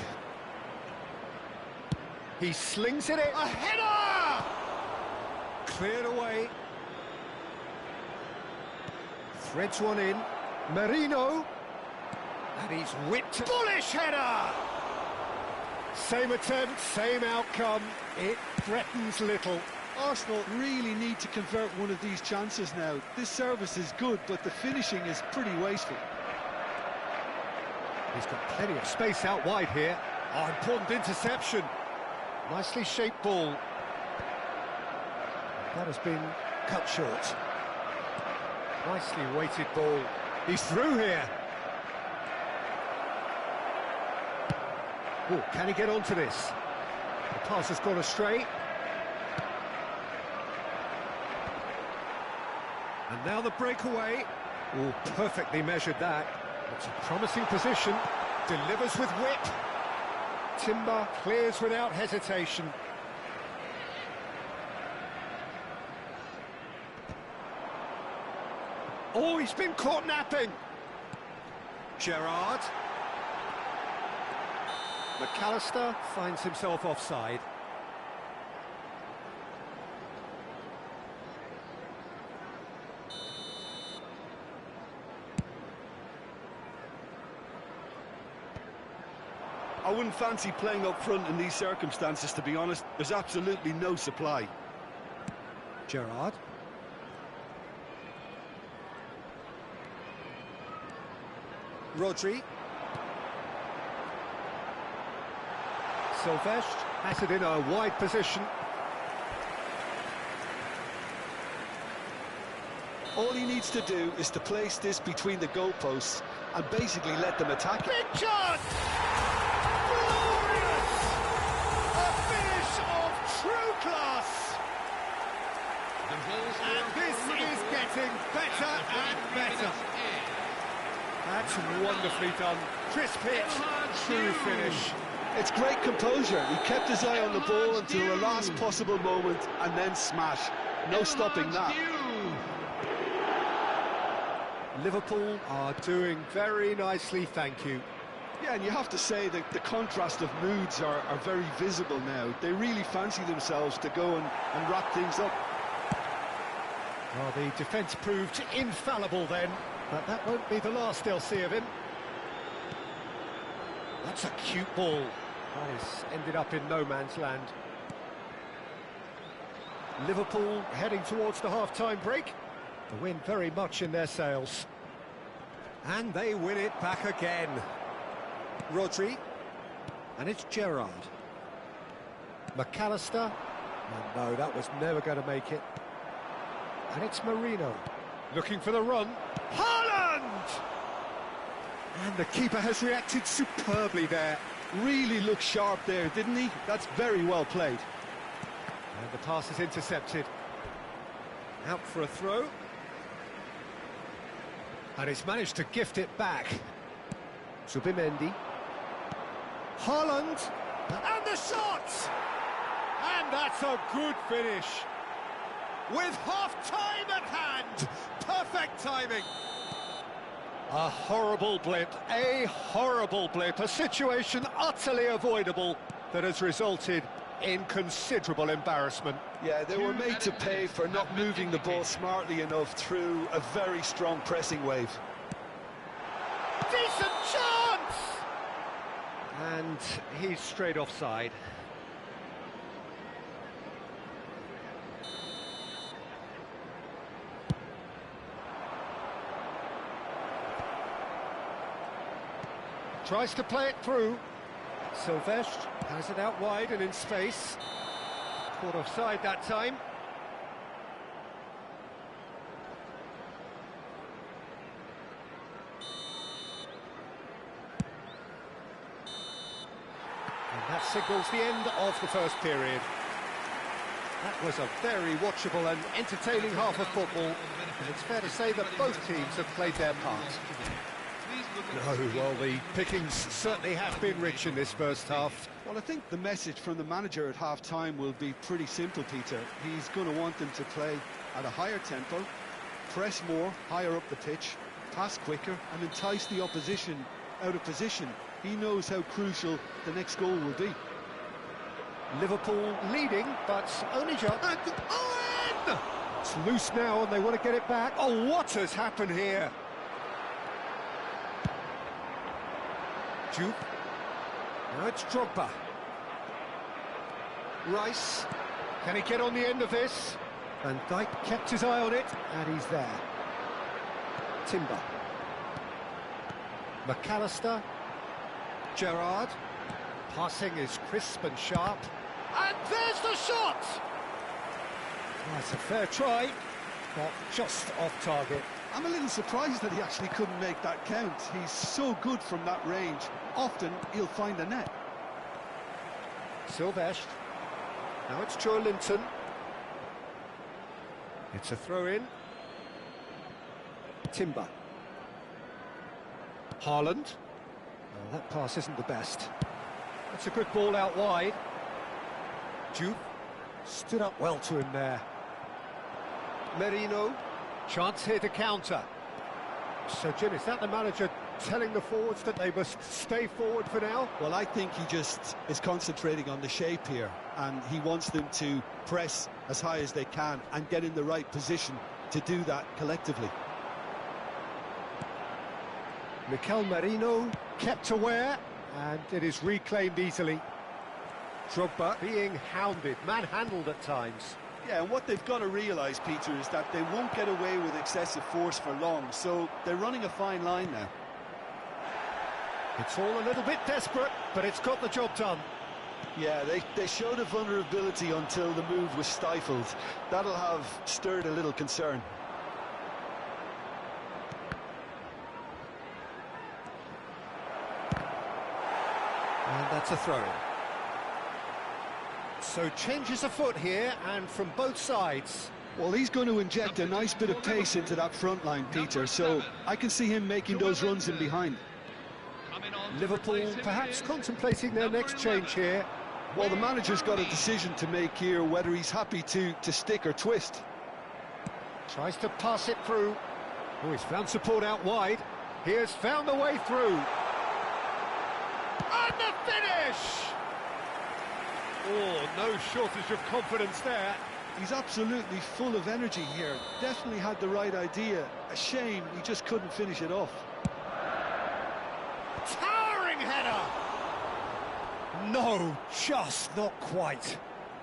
He slings it in. A header! Cleared away. Threads one in. Marino. And he's whipped. Bullish header! Same attempt, same outcome. It threatens little. Arsenal really need to convert one of these chances now. This service is good, but the finishing is pretty wasteful. He's got plenty of space out wide here. Oh, important interception. Nicely shaped ball. That has been cut short. Nicely weighted ball. He's through here. Oh, can he get onto this? The pass has gone astray. And now the breakaway. Oh, perfectly measured that. It's a promising position. Delivers with whip. Timber clears without hesitation. Oh, he's been caught napping. Gerrard. McAllister finds himself offside. I wouldn't fancy playing up front in these circumstances, to be honest. There's absolutely no supply. Gerrard. Rodri. Silvestre has it in a wide position. All he needs to do is to place this between the goalposts and basically let them attack it. Big chance! Glorious! A finish of true class! And this is getting better and better. That's wonderfully done. Crisp hit, true finish. It's great composure. He kept his eye on the ball until the last possible moment and then smash. No stopping that. Liverpool are doing very nicely, thank you. Yeah, and you have to say that the contrast of moods are very visible now. They really fancy themselves to go and wrap things up. Well, the defence proved infallible then, but that won't be the last they'll see of him. That's a cute ball. That has ended up in no man's land. Liverpool heading towards the half-time break. The wind very much in their sails. And they win it back again. Rodri. And it's Gerrard. McAllister. Oh, no, that was never going to make it. And it's Marino. Looking for the run. Haaland! And the keeper has reacted superbly there. Really looked sharp there, didn't he? That's very well played. And the pass is intercepted. Out for a throw. And he's managed to gift it back. Zubimendi. Haaland. And the shot! And that's a good finish. With half-time at hand. Perfect timing. A horrible blip, a situation utterly avoidable that has resulted in considerable embarrassment. Yeah, they were made to pay for not moving the ball smartly enough through a very strong pressing wave. Decent chance! And he's straight offside. Tries to play it through. Silvestre has it out wide and in space. Caught offside that time. And that signals the end of the first period. That was a very watchable and entertaining half of football. And it's fair to say that both teams have played their part. No, well, the pickings certainly have been rich in this first half. Well, I think the message from the manager at half-time will be pretty simple, Peter. He's going to want them to play at a higher tempo, press more, higher up the pitch, pass quicker, and entice the opposition out of position. He knows how crucial the next goal will be. Liverpool leading, but only just... And Owen! It's loose now, and they want to get it back. Oh, what has happened here? Jupe. Now it's Drogba. Rice. Can he get on the end of this? Van Dijk kept his eye on it, and he's there. Timber. McAllister. Gerrard. Passing is crisp and sharp. And there's the shot! That's a fair try, but just off target. I'm a little surprised that he actually couldn't make that count. He's so good from that range. Often he'll find a net. Silvestre. Now it's Joe Linton. It's a throw-in. Timber. Haaland. Oh, that pass isn't the best. That's a good ball out wide. Jupe stood up well to him there. Merino. Chance here to counter. So, Jim, is that the manager telling the forwards that they must stay forward for now? Well, I think he just is concentrating on the shape here, and he wants them to press as high as they can and get in the right position to do that collectively. Mikel Merino kept aware, and it is reclaimed easily. Drogba being hounded, manhandled at times. Yeah, and what they've got to realise, Peter, is that they won't get away with excessive force for long, so they're running a fine line now. It's all a little bit desperate, but it's got the job done. Yeah, they showed a vulnerability until the move was stifled. That'll have stirred a little concern. And that's a throw. So changes afoot here, and from both sides. Well, he's going to inject a nice bit of pace into that front line, Peter, so I can see him making those runs in behind. Liverpool perhaps contemplating their next change here. Well, the manager's got a decision to make here, whether he's happy to stick or twist. Tries to pass it through. Oh, he's found support out wide. He has found the way through. And the finish! Oh, no shortage of confidence there. He's absolutely full of energy here. Definitely had the right idea. A shame he just couldn't finish it off. Towering header! No, just not quite.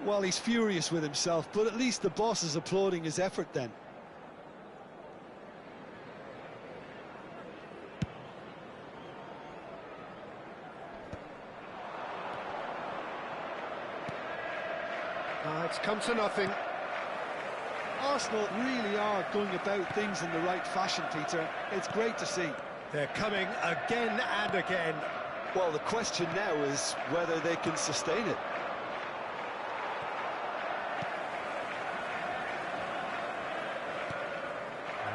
Well, he's furious with himself, but at least the boss is applauding his effort then. It's come to nothing. Arsenal really are going about things in the right fashion, Peter. It's great to see. They're coming again and again. Well, the question now is whether they can sustain it.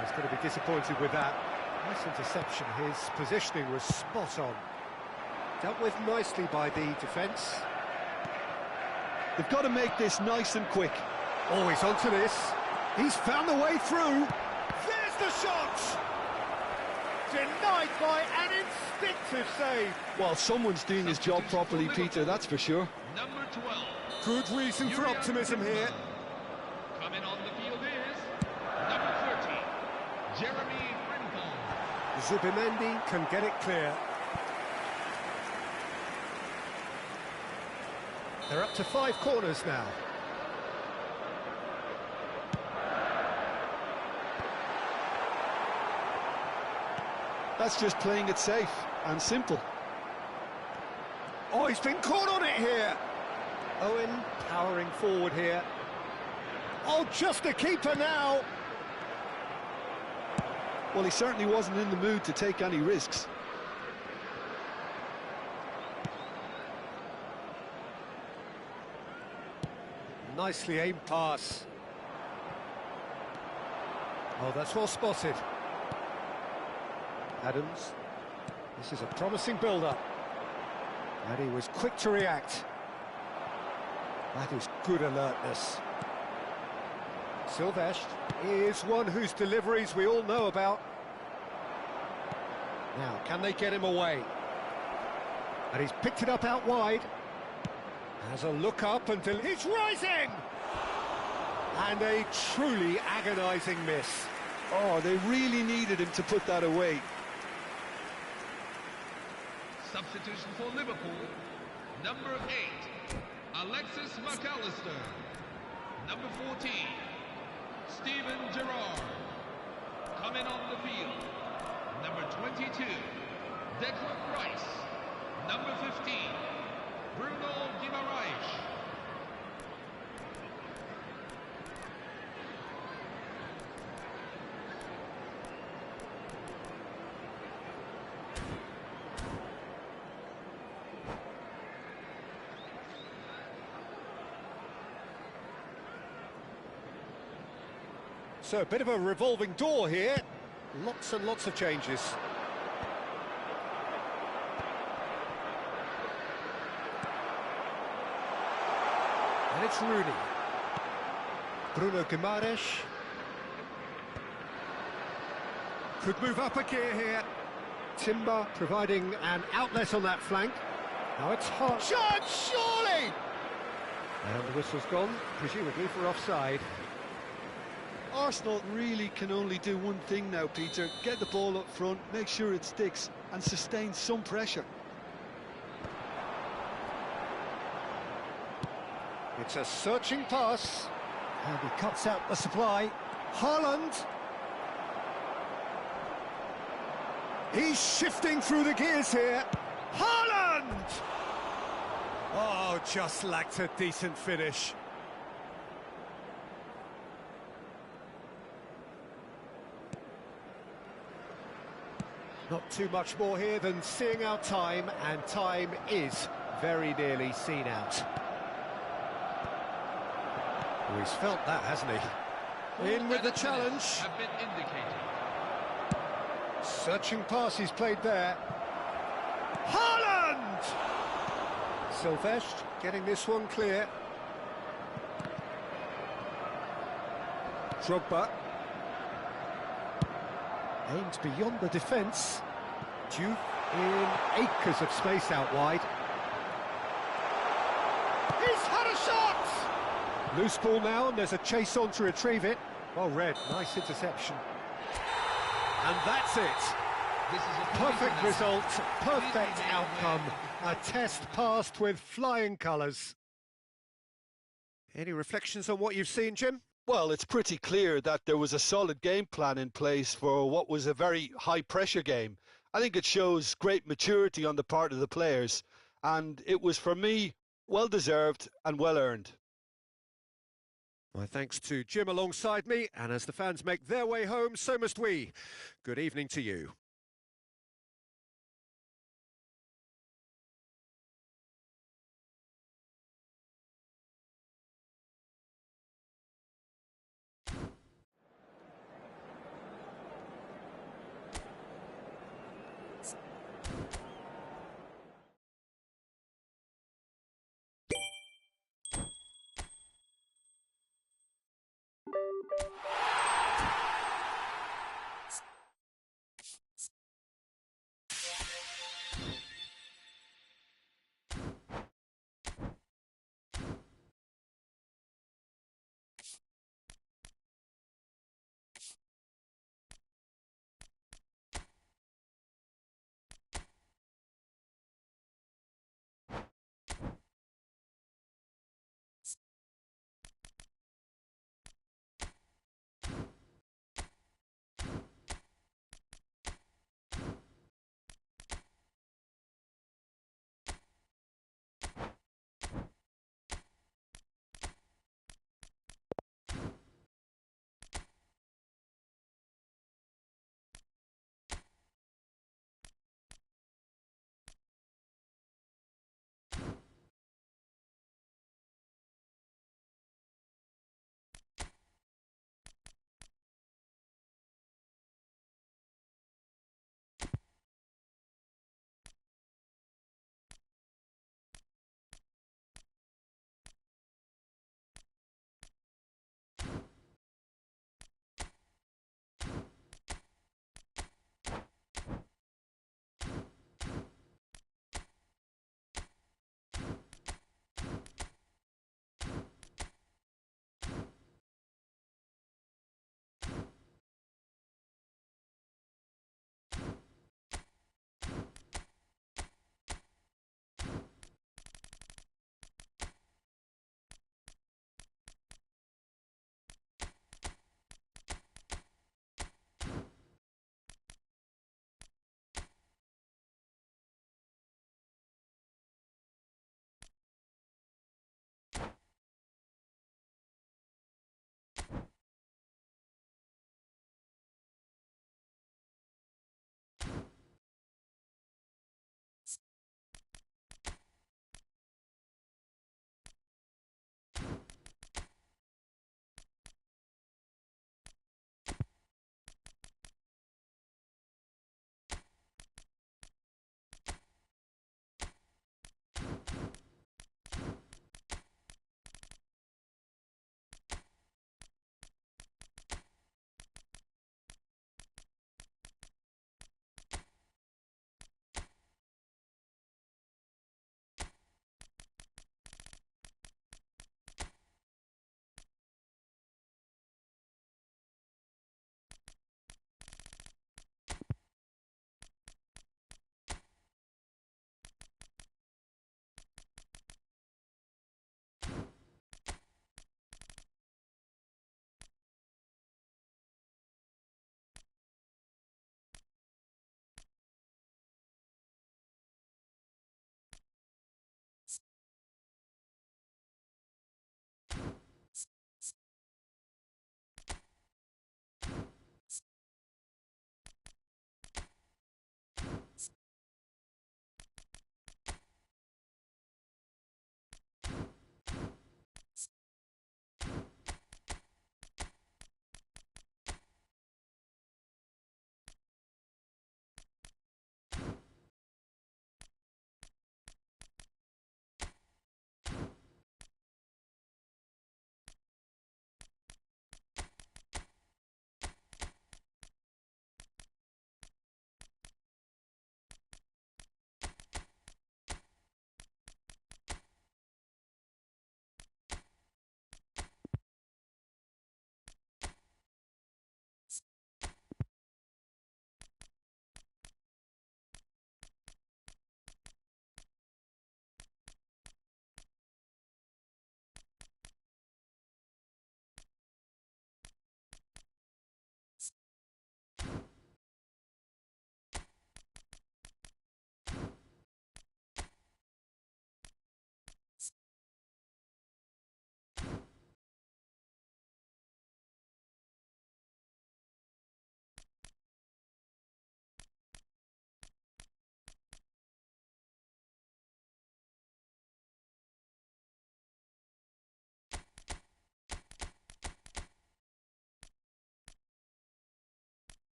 He's going to be disappointed with that. Nice interception. His positioning was spot on. Dealt with nicely by the defence. They've got to make this nice and quick. Oh, he's onto this. He's found the way through. There's the shot! Denied by an instinctive save. Well, someone's doing his job properly, Peter, that's for sure. Number 12. Good reason for optimism here. Coming on the field is number 30, Jeremy Frimpong. Zubimendi can get it clear. They're up to 5 corners now. That's just playing it safe and simple. Oh, he's been caught on it here. Owen powering forward here. Oh, just a keeper now. Well, he certainly wasn't in the mood to take any risks. Nicely aimed pass. Oh, that's well spotted. Adams. This is a promising build-up. And he was quick to react. That is good alertness. Silvestre is one whose deliveries we all know about. Now, can they get him away? And he's picked it up out wide. Has a look up until he's rising! And a truly agonising miss. Oh, they really needed him to put that away. Substitution for Liverpool, number 8, Alexis McAllister. Number 14, Steven Gerrard. Coming on the field, number 22, Declan Rice. Number 15, Bruno Guimaraes. So a bit of a revolving door here. Lots and lots of changes. And it's Rooney. Bruno Guimaraes. Could move up a gear here. Timber providing an outlet on that flank. Now it's hot. Shot, surely! And the whistle's gone, presumably for offside. Arsenal really can only do one thing now, Peter. Get the ball up front, make sure it sticks, and sustain some pressure. It's a searching pass. And he cuts out the supply. Haaland. He's shifting through the gears here. Haaland! Oh, just lacked a decent finish. Not too much more here than seeing out time, and time is very nearly seen out. Oh, he's felt that, hasn't he? In with the challenge. Have been indicated. Searching pass he's played there. Haaland! Silvestre getting this one clear. Drogba. Aimed beyond the defence. Due in acres of space out wide. He's had a shot! Loose ball now, and there's a chase on to retrieve it. Well read, nice interception. And that's it. This is a Perfect result, perfect outcome. A test passed with flying colours. Any reflections on what you've seen, Jim? Well, it's pretty clear that there was a solid game plan in place for what was a very high-pressure game. I think it shows great maturity on the part of the players, and it was, for me, well-deserved and well-earned. My thanks to Jim alongside me, and as the fans make their way home, so must we. Good evening to you.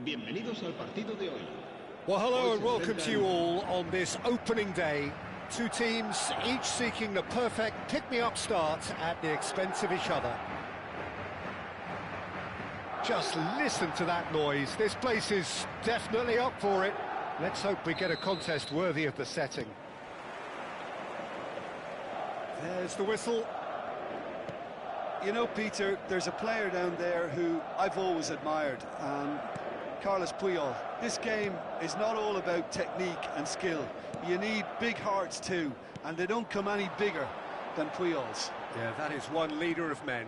Bienvenidos al partido de hoy. Well, hello and welcome to you all on this opening day. Two teams, each seeking the perfect pick-me-up start at the expense of each other. Just listen to that noise. This place is definitely up for it. Let's hope we get a contest worthy of the setting. There's the whistle. You know, Peter, there's a player down there who I've always admired, Carlos Puyol. This game is not all about technique and skill. You need big hearts too, and they don't come any bigger than Puyol's. Yeah, that is one leader of men.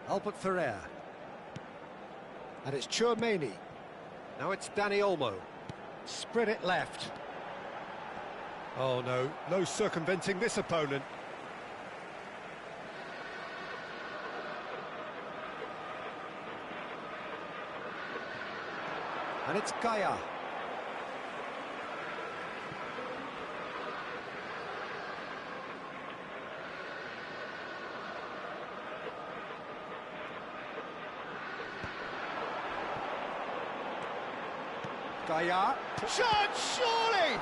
Albert Ferrer. And it's Chouameni. Now it's Dani Olmo. Spread it left. Oh no, no circumventing this opponent. And it's Gaia. Gaia. Shot, surely!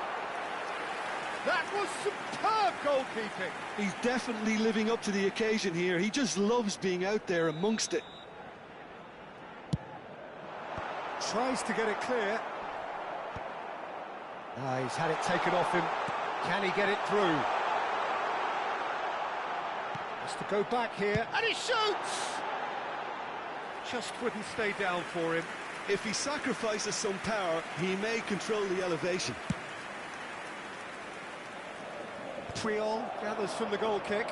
That was superb goalkeeping. He's definitely living up to the occasion here. He just loves being out there amongst it. Tries to get it clear. He's had it taken off him. Can he get it through? Has to go back here, and he shoots! Just wouldn't stay down for him. If he sacrifices some power, he may control the elevation. Puyol gathers from the goal kick.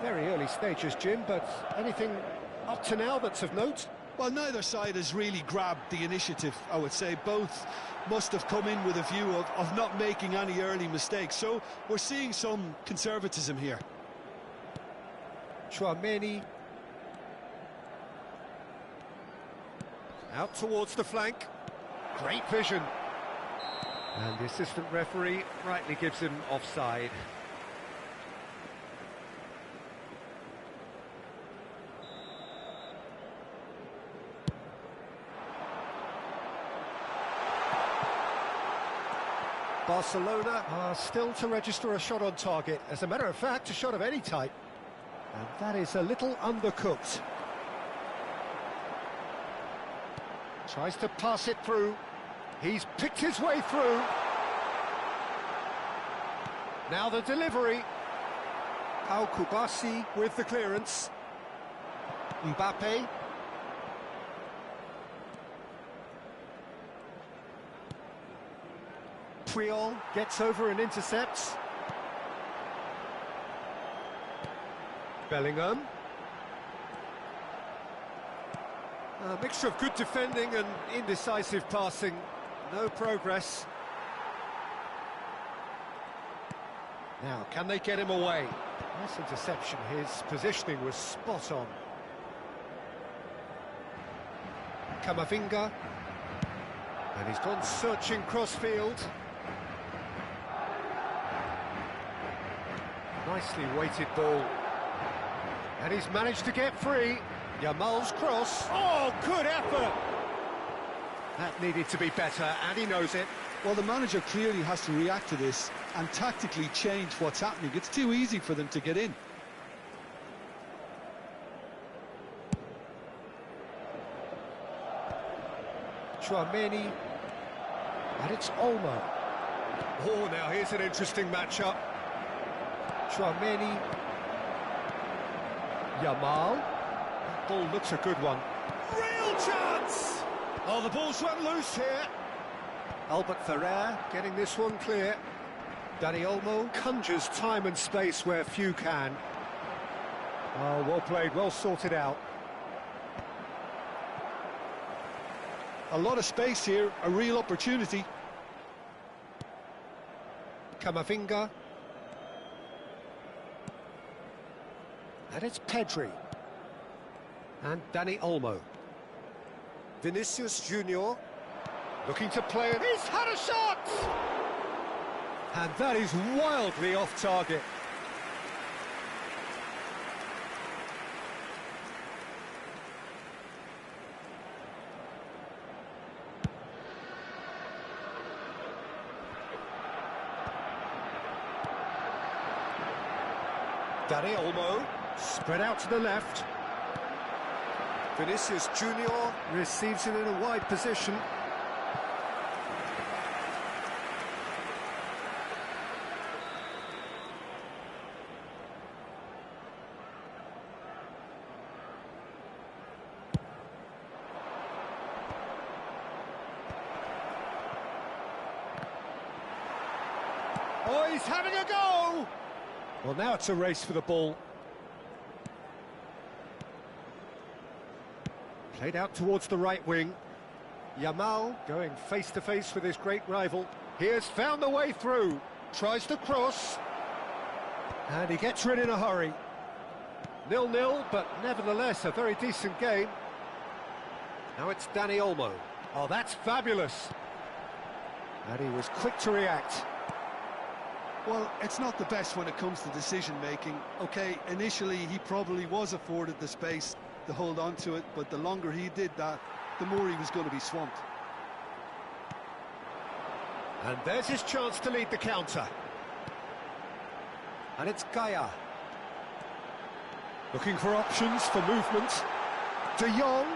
Very early stages, Jim, but anything up to now that's of note? Well, neither side has really grabbed the initiative, I would say. Both must have come in with a view of not making any early mistakes, so we're seeing some conservatism here. Chouameni. Out towards the flank. Great vision. And the assistant referee rightly gives him offside. Barcelona are still to register a shot on target. As a matter of fact, a shot of any type. And that is a little undercooked. Tries to pass it through. He's picked his way through. Now the delivery. Pau Kubasi with the clearance. Mbappe. Puyol gets over and intercepts. Bellingham. A mixture of good defending and indecisive passing. No progress. Now, can they get him away? Nice interception. His positioning was spot on. Camavinga. And he's gone searching crossfield. Nicely weighted ball. And he's managed to get free. Yamal's cross. Oh, good effort! That needed to be better, and he knows it. Well, the manager clearly has to react to this and tactically change what's happening. It's too easy for them to get in. Chouameni. And it's Olmo. Oh, now here's an interesting matchup. Chouameni. Yamal. That ball looks a good one. Real chance! Oh, the ball's run loose here. Albert Ferrer getting this one clear. Dani Olmo conjures time and space where few can. Oh, well played, well sorted out. A lot of space here, a real opportunity. Camavinga. And it's Pedri. And Dani Olmo. Vinicius Junior. Looking to play it. He's had a shot! And that is wildly off target. Dani Olmo, spread out to the left. Vinicius Junior receives it in a wide position. Oh, he's having a go! Well, now it's a race for the ball. Played out towards the right wing. Yamal going face-to-face with his great rival. He has found the way through. Tries to cross. And he gets rid in a hurry. 0-0, but nevertheless a very decent game. Now it's Dani Olmo. Oh, that's fabulous. And he was quick to react. Well, it's not the best when it comes to decision-making. OK, initially he probably was afforded the space to hold on to it, but the longer he did that, the more he was going to be swamped. And there's his chance to lead the counter. And it's Gaia. Looking for options for movement. De Jong.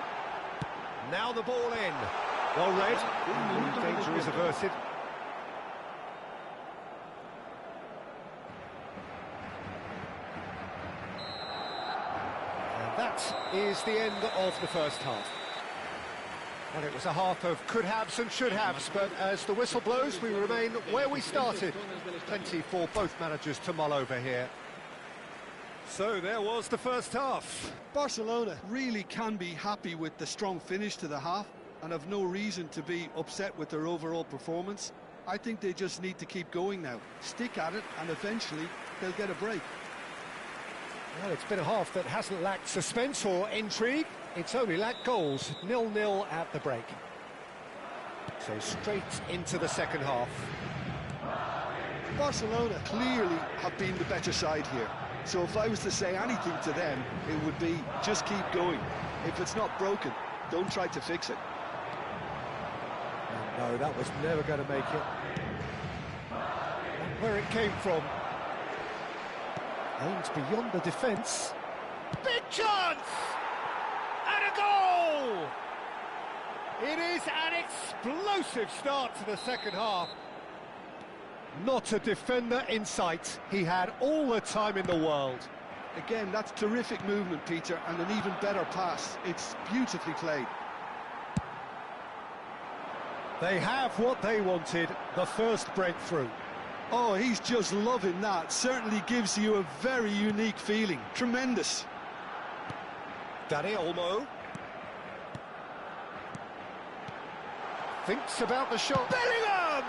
Now the ball in. Well read. Danger is averted. That is the end of the first half. Well, it was a half of could-haves and should-haves, but as the whistle blows, we remain where we started. Plenty for both managers to mull over here. So there was the first half. Barcelona really can be happy with the strong finish to the half and have no reason to be upset with their overall performance. I think they just need to keep going now, stick at it, and eventually they'll get a break. Well, it's been a half that hasn't lacked suspense or intrigue. It's only lacked goals. 0-0 at the break. So straight into the second half. Barcelona clearly have been the better side here. So if I was to say anything to them, it would be just keep going. If it's not broken, don't try to fix it. No, that was never going to make it. Where it came from. Aims beyond the defence. Big chance! And a goal! It is an explosive start to the second half. Not a defender in sight. He had all the time in the world. Again, that's terrific movement, Peter, and an even better pass. It's beautifully played. They have what they wanted, the first breakthrough. Oh, he's just loving that. Certainly gives you a very unique feeling. Tremendous. Dani Olmo. Thinks about the shot. Bellingham!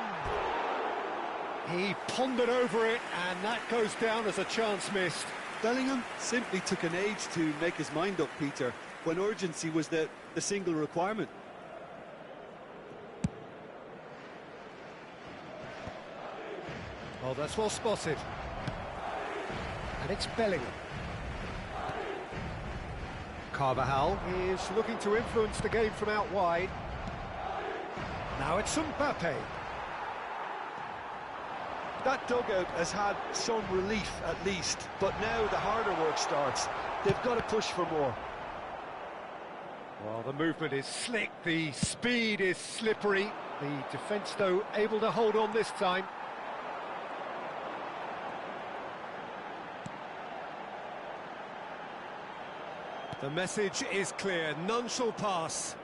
He pondered over it, and that goes down as a chance missed. Bellingham simply took an age to make his mind up, Peter, when urgency was the single requirement. Oh, that's well spotted. And it's Bellingham. Carvajal is looking to influence the game from out wide. Now it's Mbappe. That dugout has had some relief at least, but now the harder work starts. They've got to push for more. Well, the movement is slick, the speed is slippery. The defence, though, able to hold on this time. The message is clear, none shall pass.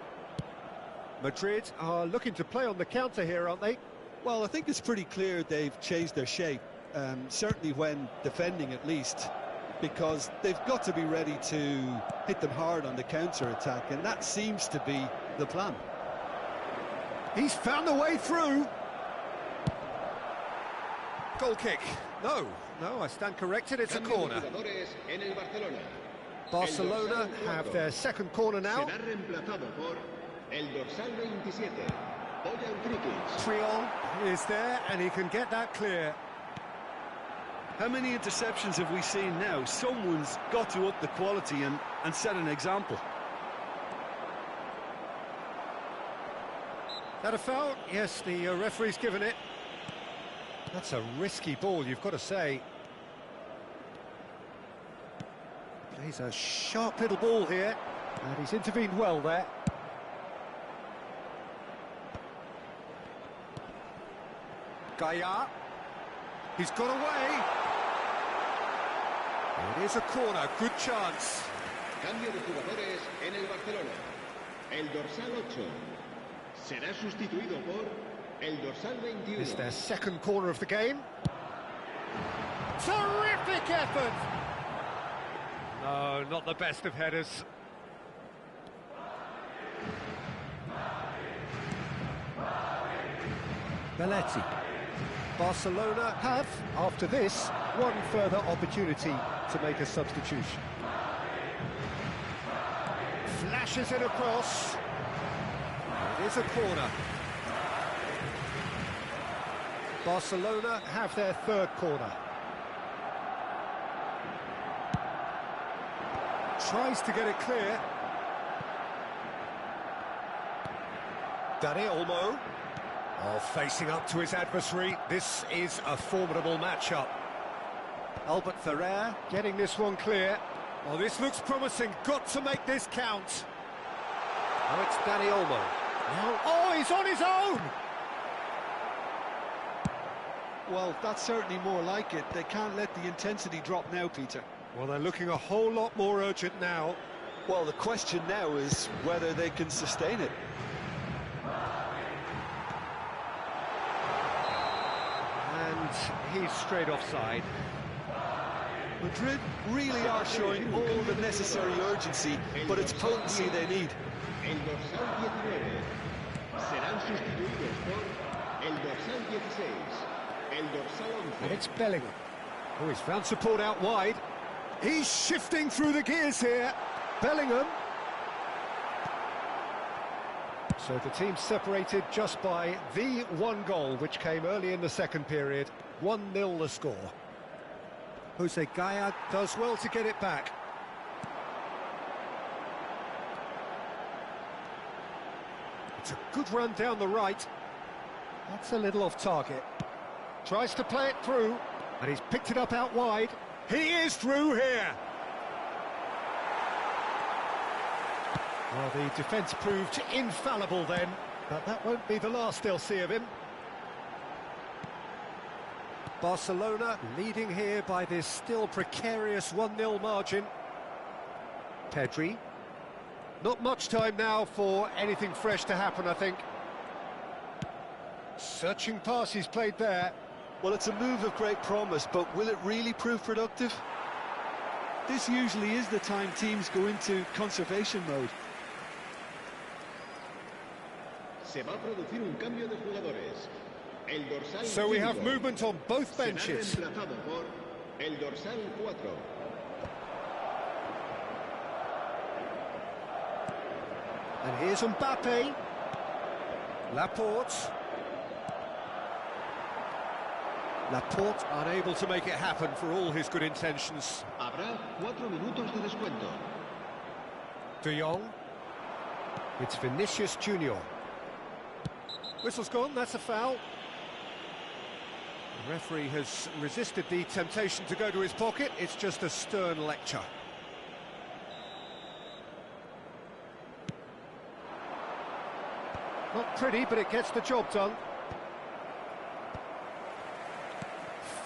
Madrid are looking to play on the counter here, aren't they? Well, I think it's pretty clear they've changed their shape, certainly when defending at least, because they've got to be ready to hit them hard on the counter-attack, and that seems to be the plan. He's found a way through. Goal kick. No, I stand corrected, it's a corner. Barcelona have their second corner now. Boyan Krikic. Triol is there, and he can get that clear. How many interceptions have we seen now? Someone's got to up the quality and set an example. That a foul? Yes, the referee's given it. That's a risky ball, you've got to say. Plays a sharp little ball here, and he's intervened well there. Gaia. He's got away. It is a corner, good chance. Cambio de jugadores en el Barcelona. El dorsal 8 será sustituido por el dorsal 21. It's their second corner of the game. Terrific effort! No, not the best of headers. Belletti. Barcelona have, after this, one further opportunity to make a substitution. Flashes it across. It is a corner. Barcelona have their third corner. Tries to get it clear. Dani Olmo. Oh, facing up to his adversary. This is a formidable matchup. Albert Ferrer getting this one clear. Oh, this looks promising. Got to make this count. Now it's Dani Olmo. Now, oh, he's on his own! Well, that's certainly more like it. They can't let the intensity drop now, Peter. Well, they're looking a whole lot more urgent now. Well, the question now is whether they can sustain it. And he's straight offside. Madrid really are showing all the necessary urgency, but it's potency they need. El dorsal 19 serán sustituidos por el dorsal 16. El dorsal 11. And it's Bellingham. Oh, he's found support out wide. He's shifting through the gears here. Bellingham. So the team separated just by the one goal, which came early in the second period. 1-0 the score. Jose Gaia does well to get it back. It's a good run down the right. That's a little off target. Tries to play it through, and he's picked it up out wide. He is through here. Well, the defence proved infallible then, but that won't be the last they'll see of him. Barcelona leading here by this still precarious 1-0 margin. Pedri. Not much time now for anything fresh to happen, I think. Searching pass he's played there. Well, it's a move of great promise, but will it really prove productive? This usually is the time teams go into conservation mode. Se va a producir un cambio de jugadores. El dorsal So we 5 have movement on both será benches. reemplazado por el dorsal 4. And here's Mbappe. Laporte. Laporte unable to make it happen for all his good intentions. Habrá 4 minutos de descuento. De Jong. It's Vinicius Junior. Whistle's gone, that's a foul. The referee has resisted the temptation to go to his pocket. It's just a stern lecture. Not pretty, but it gets the job done.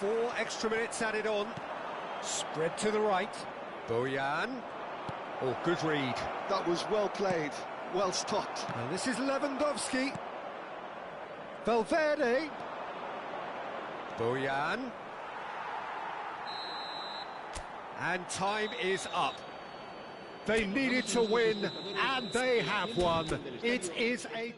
4 extra minutes added on. Spread to the right. Boyan. Oh, good read. That was well played, well stopped. And this is Lewandowski. Valverde. Boyan. And time is up. They needed to win, and they have won. It is a...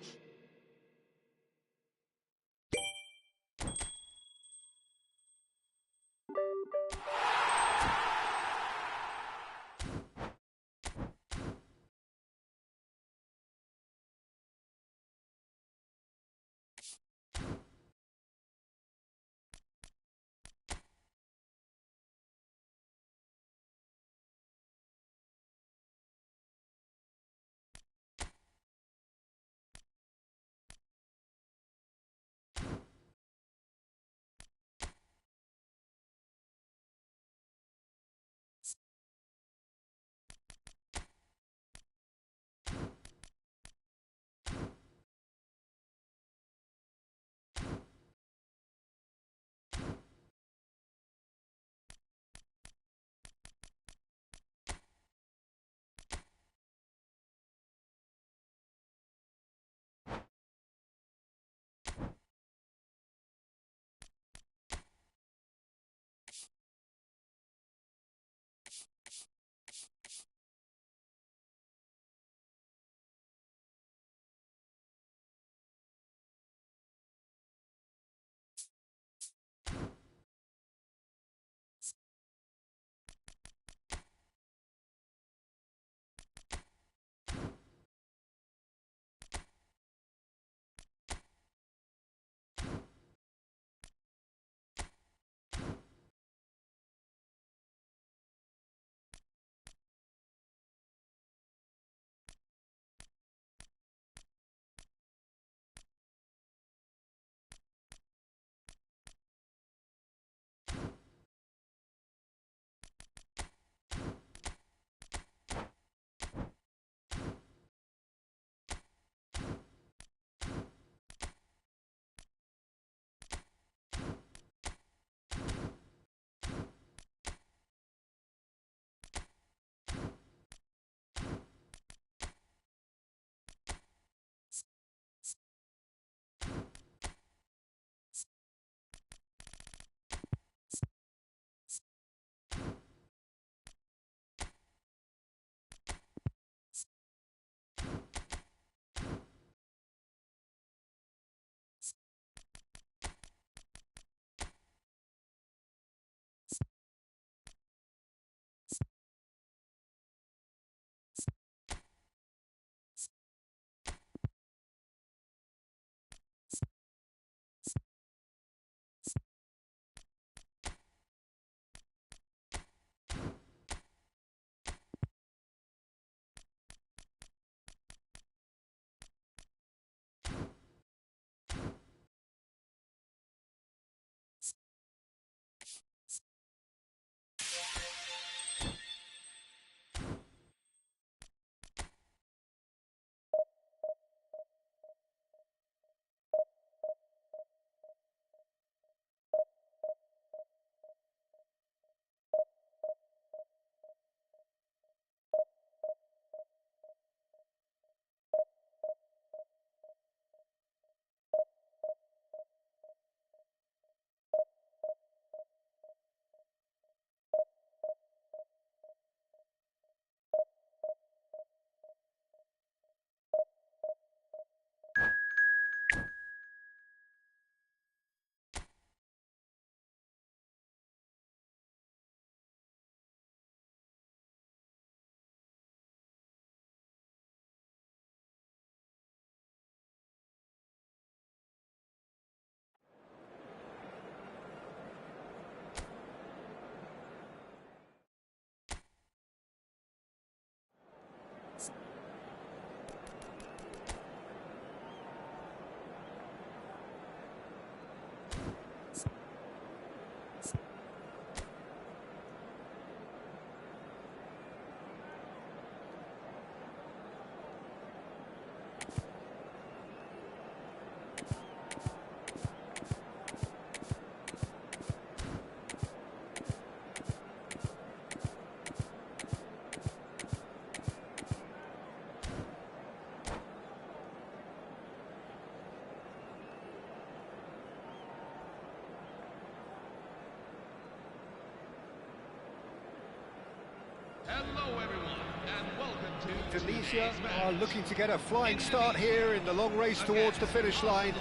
Hello, everyone, and welcome to Tunisia today's match. are looking to get a flying start here in the long race towards the finish line.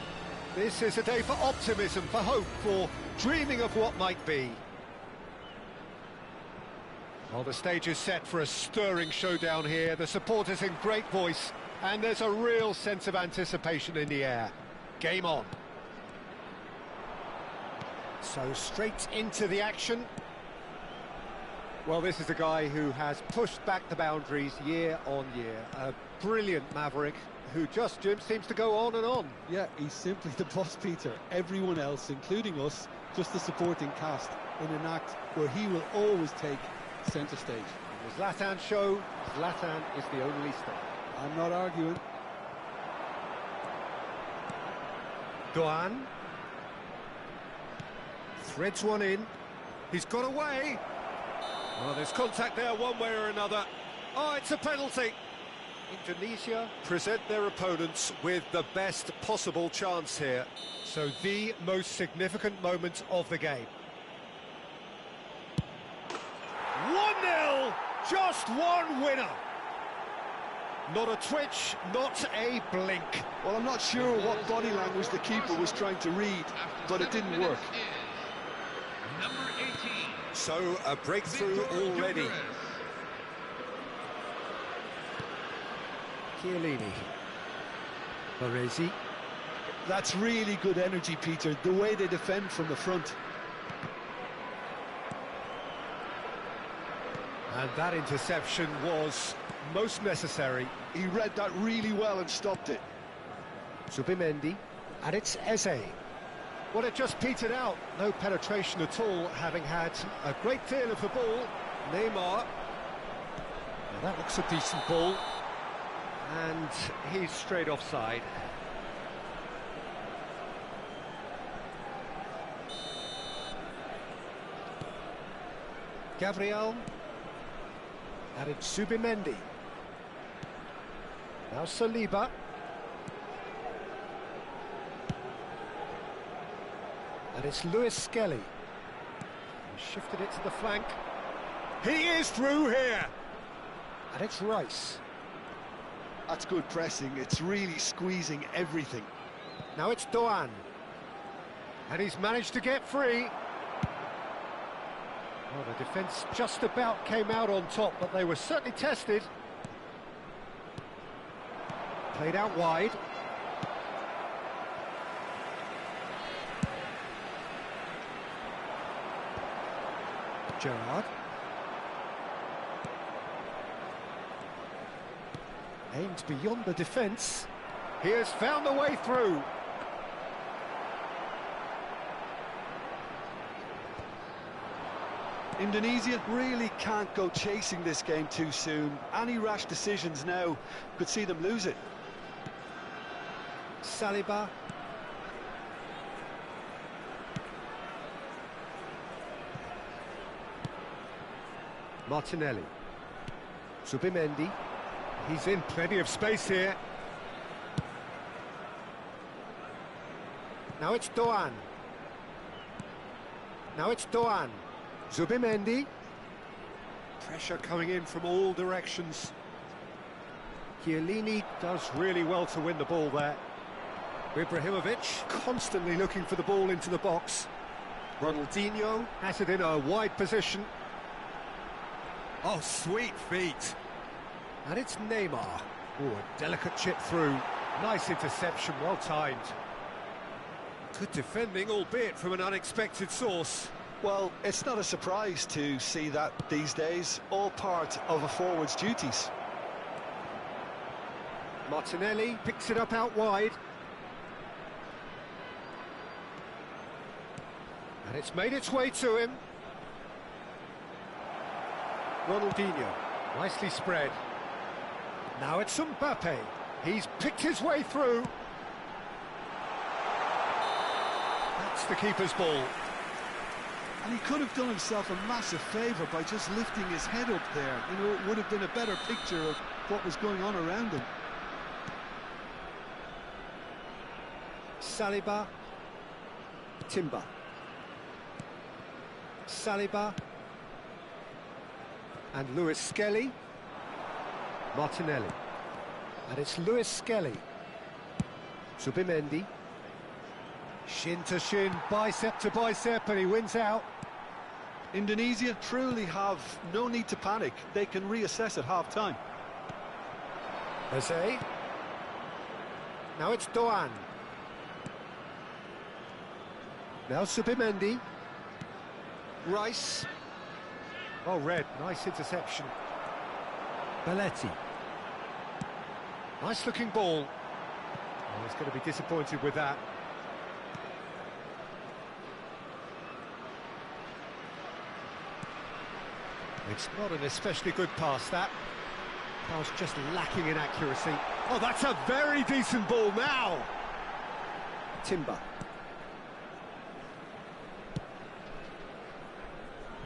This is a day for optimism, for hope, for dreaming of what might be. Well, the stage is set for a stirring showdown here. The supporters in great voice, and there's a real sense of anticipation in the air. Game on. So straight into the action. Well, this is a guy who has pushed back the boundaries year on year. A brilliant maverick who just seems to go on and on. Yeah, he's simply the boss, Peter. Everyone else, including us, just the supporting cast in an act where he will always take centre stage. The Zlatan show, Zlatan is the only star. I'm not arguing. Doan. Threads one in. He's got away. Well, there's contact there one way or another. Oh, it's a penalty. Indonesia present their opponents with the best possible chance here. So the most significant moment of the game. 1-0, just one winner. Not a twitch, not a blink. Well, I'm not sure what body language the keeper was trying to read, but it didn't work. Number 18. So, a breakthrough already. Chiellini. Baresi. That's really good energy, Peter, the way they defend from the front. And that interception was most necessary. He read that really well and stopped it. Zubimendi, and it's Eze. Well, it just petered out. No penetration at all, having had a great feel of the ball. Neymar. Now that looks a decent ball. And he's straight offside. Gabriel. And it's Zubimendi. Now Saliba. And it's Lewis Skelly. He shifted it to the flank. He is through here. And it's Rice. That's good pressing. It's really squeezing everything. Now it's Doan. And he's managed to get free. Well, the defence just about came out on top, but they were certainly tested. Played out wide. Gerrard. Aimed beyond the defence. He has found the way through. Indonesia really can't go chasing this game too soon. Any rash decisions now could see them lose it. Saliba. Martinelli. Zubimendi. He's in plenty of space here. Now it's Doan. Now it's Doan. Zubimendi. Pressure coming in from all directions. Chiellini does really well to win the ball there. Ibrahimovic constantly looking for the ball into the box. Ronaldinho has it in a wide position. Oh, sweet feet. And it's Neymar. Oh, a delicate chip through. Nice interception, well timed. Good defending, albeit from an unexpected source. Well, it's not a surprise to see that these days, all part of a forward's duties. Martinelli picks it up out wide. And it's made its way to him. Ronaldinho, nicely spread. Now it's Mbappe. He's picked his way through. That's the keeper's ball. And he could have done himself a massive favour by just lifting his head up there. You know, it would have been a better picture of what was going on around him. Saliba. Timber. Saliba. And Lewis Skelly. Martinelli. And it's Lewis Skelly. Subimendi. Shin to shin, bicep to bicep, and he wins out. Indonesia truly have no need to panic. They can reassess at half-time. Eze. Now it's Doan. Now Subimendi. Rice. Oh, Red, nice interception. Belletti. Nice looking ball. Oh, he's going to be disappointed with that. It's not an especially good pass, that. Pass just lacking in accuracy. Oh, that's a very decent ball now. Timber.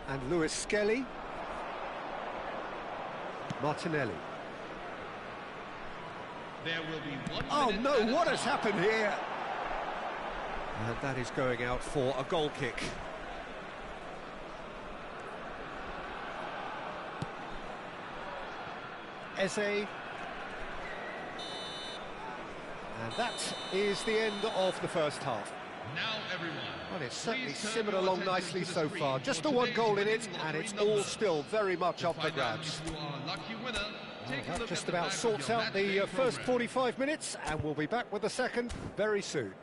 And Lewis Skelly. Martinelli. There will be 1 Oh minute no, added what has time. happened here? And that is going out for a goal kick. Eze. And that is the end of the first half. Now, everyone. Well, it's certainly please turn simmered your along attention nicely to the so screen far. for Just the one today's goal in it, winning and lottery it's all number. still very much To up for find out grabs. if you are a lucky winner, take a That look just at the about back of sorts your out the matchday first program. 45 minutes, and we'll be back with the second very soon.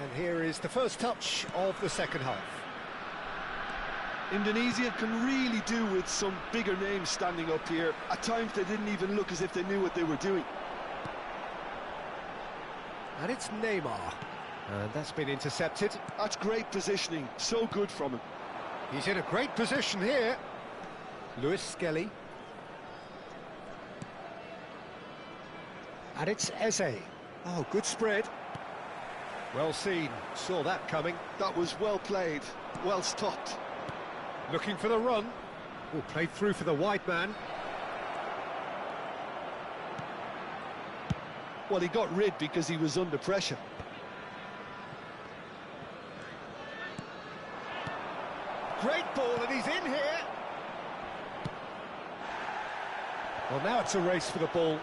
And here is the first touch of the second half. Indonesia can really do with some bigger names standing up here. At times they didn't even look as if they knew what they were doing. And it's Neymar. And that's been intercepted. That's great positioning, so good from him. He's in a great position here. Lewis Skelly. And it's Eze. Oh, good spread. Well seen, saw that coming. That was well played, well stopped. Looking for the run. Oh, played through for the wide man. Well, he got rid because he was under pressure. Great ball, and he's in here. Well, now it's a race for the ball.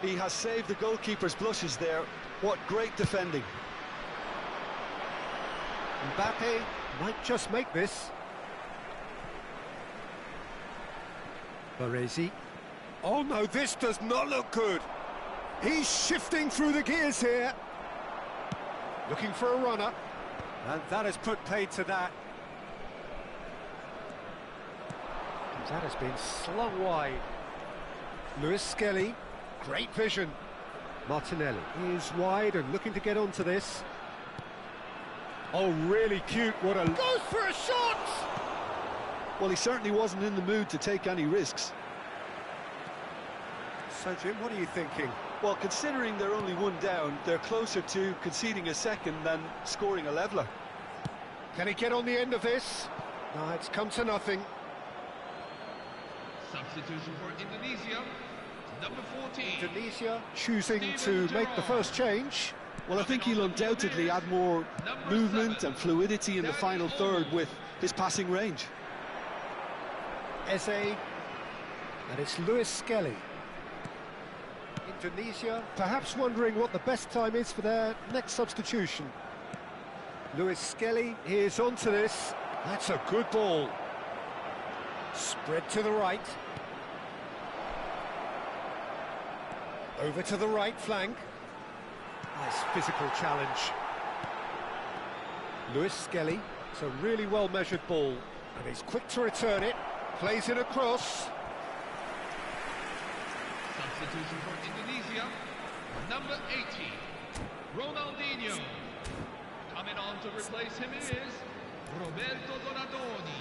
He has saved the goalkeeper's blushes there. What great defending. Mbappe might just make this. Baresi. Oh no, this does not look good. He's shifting through the gears here. Looking for a runner. And that has put paid to that. That has been slung wide. Lewis Skelly. Great vision. Martinelli is wide and looking to get onto this. Oh, really cute. What a... Goes for a shot! Well, he certainly wasn't in the mood to take any risks. So, Jim, what are you thinking? Well, considering they're only one down, they're closer to conceding a second than scoring a leveller. Can he get on the end of this? No, it's come to nothing. Substitution for Indonesia, number 14. Indonesia choosing to make the first change. Well, I think he'll undoubtedly add more movement and fluidity in the final third with his passing range. Eze, and it's Lewis Skelly. Indonesia perhaps wondering what the best time is for their next substitution. Lewis Skelly is onto this. That's a good ball. Spread to the right. Over to the right flank. Nice physical challenge. Lewis Skelly. It's a really well-measured ball. And he's quick to return it. Plays it across. Substitution for Indonesia, number 80, Ronaldinho. Coming on to replace him is Roberto Donadoni.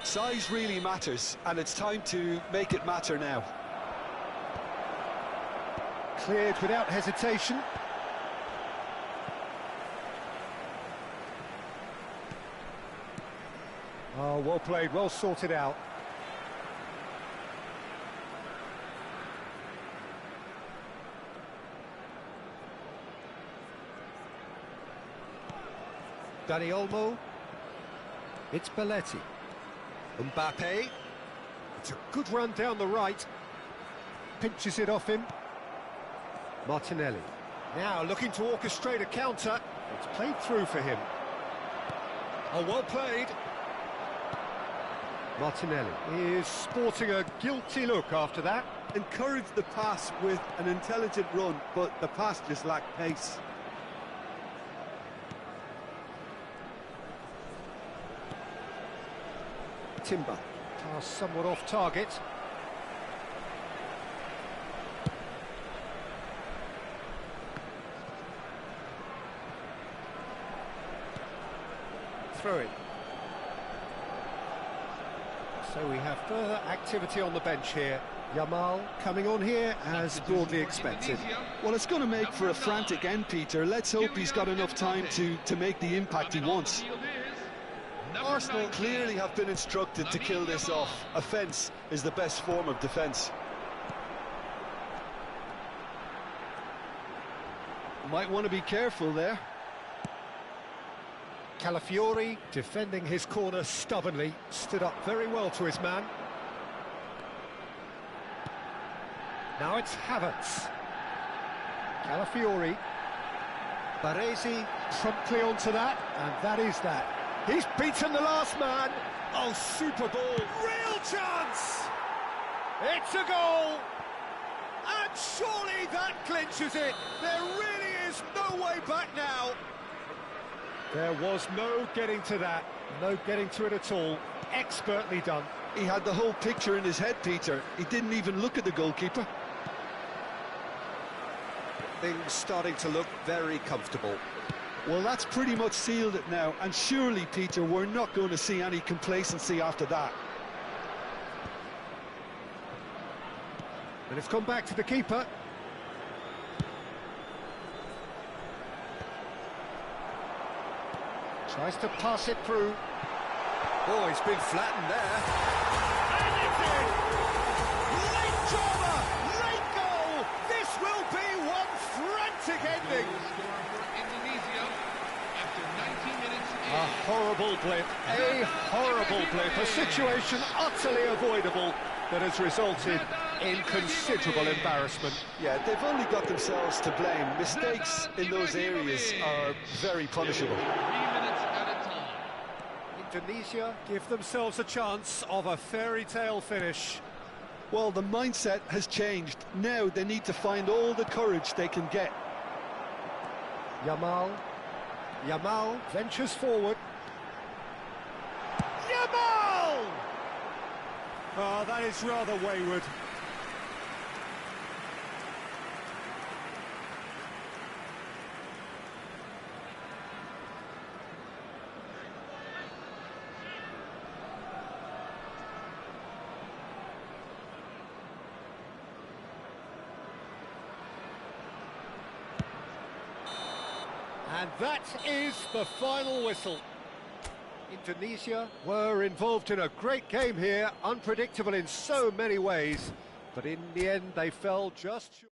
Size really matters, and it's time to make it matter now. Cleared without hesitation. Oh, well played, well sorted out. Dani Olmo. It's Belletti. Mbappe. It's a good run down the right. Pinches it off him. Martinelli. Now looking to orchestrate a counter. It's played through for him. Oh, well played. Martinelli is sporting a guilty look after that. Encouraged the pass with an intelligent run, but the pass just lacked pace. Timber. Pass somewhat off target. Throw it. So we have further activity on the bench here. Yamal coming on here as broadly expected. Well, it's going to make for a frantic end, Peter. Let's hope he's got enough time to make the impact he wants. Arsenal clearly have been instructed to kill this off. Offence is the best form of defence. Might want to be careful there. Calafiori defending his corner stubbornly, stood up very well to his man. Now it's Havertz. Calafiori. Baresi promptly onto that, and that is that. He's beaten the last man. Oh, super ball. Real chance! It's a goal! And surely that clinches it. There really is no way back now. There was no getting to that. No getting to it at all. Expertly done. He had the whole picture in his head, Peter. He didn't even look at the goalkeeper. Things starting to look very comfortable. Well, that's pretty much sealed it now, and surely, Peter, we're not going to see any complacency after that. And it's come back to the keeper. Tries to pass it through. Oh, he's been flattened there. And it's in! Late drama! Late goal! This will be one frantic ending! A horrible blip, a horrible blip, a situation utterly avoidable that has resulted in considerable embarrassment. Yeah, they've only got themselves to blame. Mistakes in those areas are very punishable. Indonesia give themselves a chance of a fairy tale finish. Well, the mindset has changed. Now they need to find all the courage they can get. Yamal ventures forward. Yamal! Oh, that is rather wayward. And that is the final whistle. Indonesia were involved in a great game here, unpredictable in so many ways, but in the end they fell just short.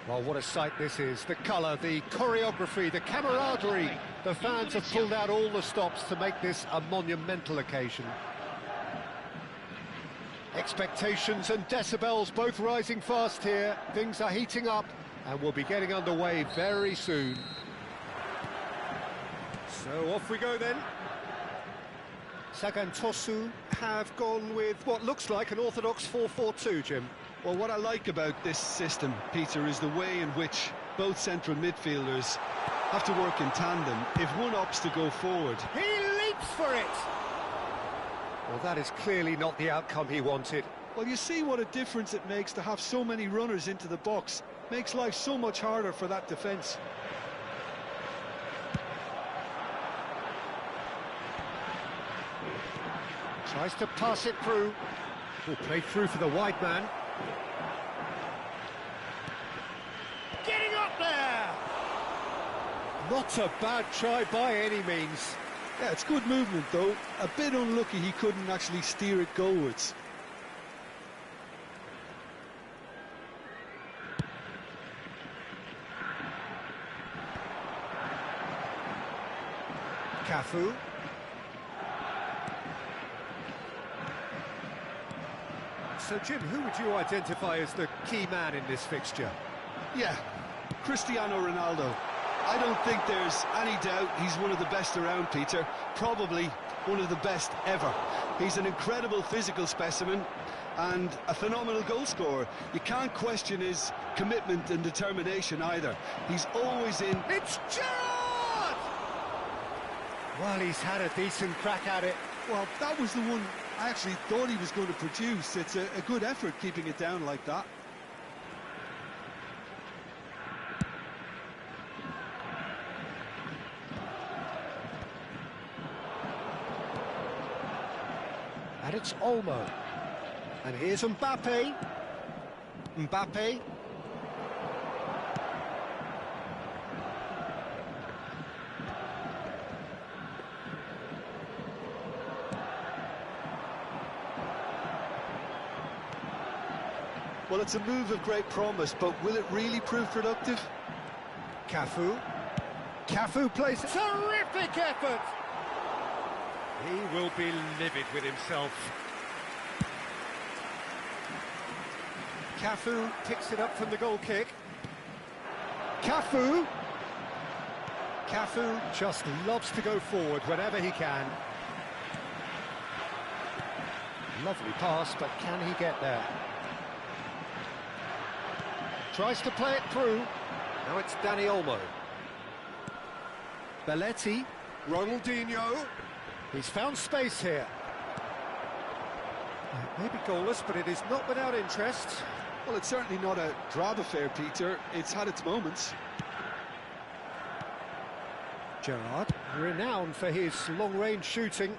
Well, what a sight this is. The colour, the choreography, the camaraderie. The fans have pulled out all the stops to make this a monumental occasion. Expectations and decibels both rising fast here. Things are heating up and we'll be getting underway very soon. So off we go then. Sagan Tosu have gone with what looks like an orthodox 4-4-2, Jim. Well, what I like about this system, Peter, is the way in which both central midfielders have to work in tandem. If one opts to go forward... He leaps for it! Well, that is clearly not the outcome he wanted. Well, you see what a difference it makes to have so many runners into the box. Makes life so much harder for that defence. Tries to pass it through. Will play through for the wide man. Getting up there! Not a bad try by any means. Yeah, it's good movement though. A bit unlucky he couldn't actually steer it goalwards. Cafu. So, Jim, who would you identify as the key man in this fixture? Yeah, Cristiano Ronaldo. I don't think there's any doubt he's one of the best around, Peter. Probably one of the best ever. He's an incredible physical specimen and a phenomenal goal scorer. You can't question his commitment and determination either. He's always in... It's Gerrard! Well, he's had a decent crack at it. Well, that was the one I actually thought he was going to produce. It's a good effort keeping it down like that. And it's Olmo. And here's Mbappe. Mbappe. Well, it's a move of great promise, but will it really prove productive? Cafu. Cafu plays a terrific effort. He will be livid with himself. Cafu picks it up from the goal kick. Cafu. Cafu just loves to go forward whenever he can. Lovely pass, but can he get there? Tries to play it through. Now it's Dani Olmo. Belletti. Ronaldinho. He's found space here. It may be goalless, but it is not without interest. Well, it's certainly not a drab affair, Peter. It's had its moments. Gerrard, renowned for his long-range shooting.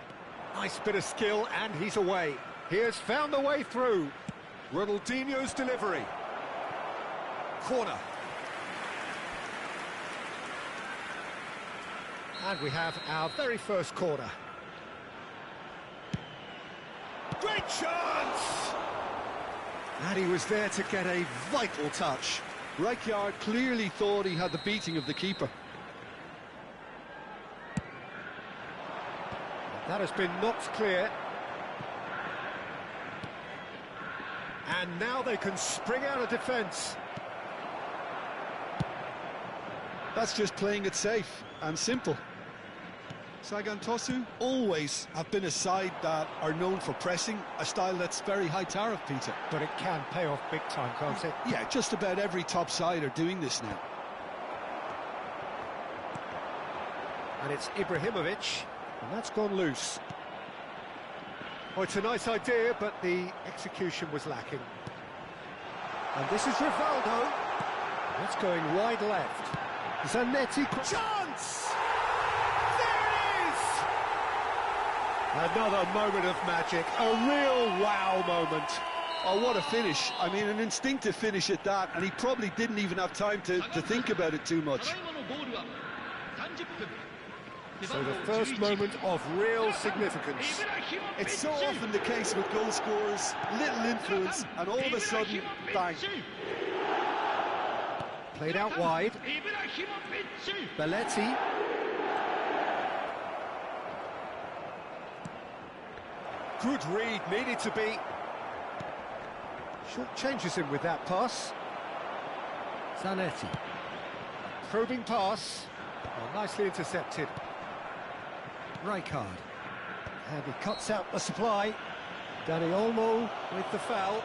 Nice bit of skill, and he's away. He has found the way through. Ronaldinho's delivery. Corner. And we have our very first corner. Great chance! And he was there to get a vital touch. Rijkaard clearly thought he had the beating of the keeper. That has been knocked clear. And now they can spring out of defence. That's just playing it safe and simple. Sagan Tosu always have been a side that are known for pressing, a style that's very high tariff, Peter. But it can pay off big time, can't it? Yeah, just about every top side are doing this now. And it's Ibrahimovic, and that's gone loose. Oh, it's a nice idea, but the execution was lacking. And this is Rivaldo. That's going wide left. Zanetti, chance! There it is! Another moment of magic, a real wow moment. Oh, what a finish. I mean, an instinctive finish at that, and he probably didn't even have time to think about it too much. So the first moment of real significance. It's so often the case with goal scorers, little influence, and all of a sudden, bang. Played out wide. Belletti. Good read, needed to be. Short changes him with that pass. Zanetti. Probing pass. Oh, nicely intercepted. Rijkaard. And he cuts out the supply. Dani Olmo with the foul.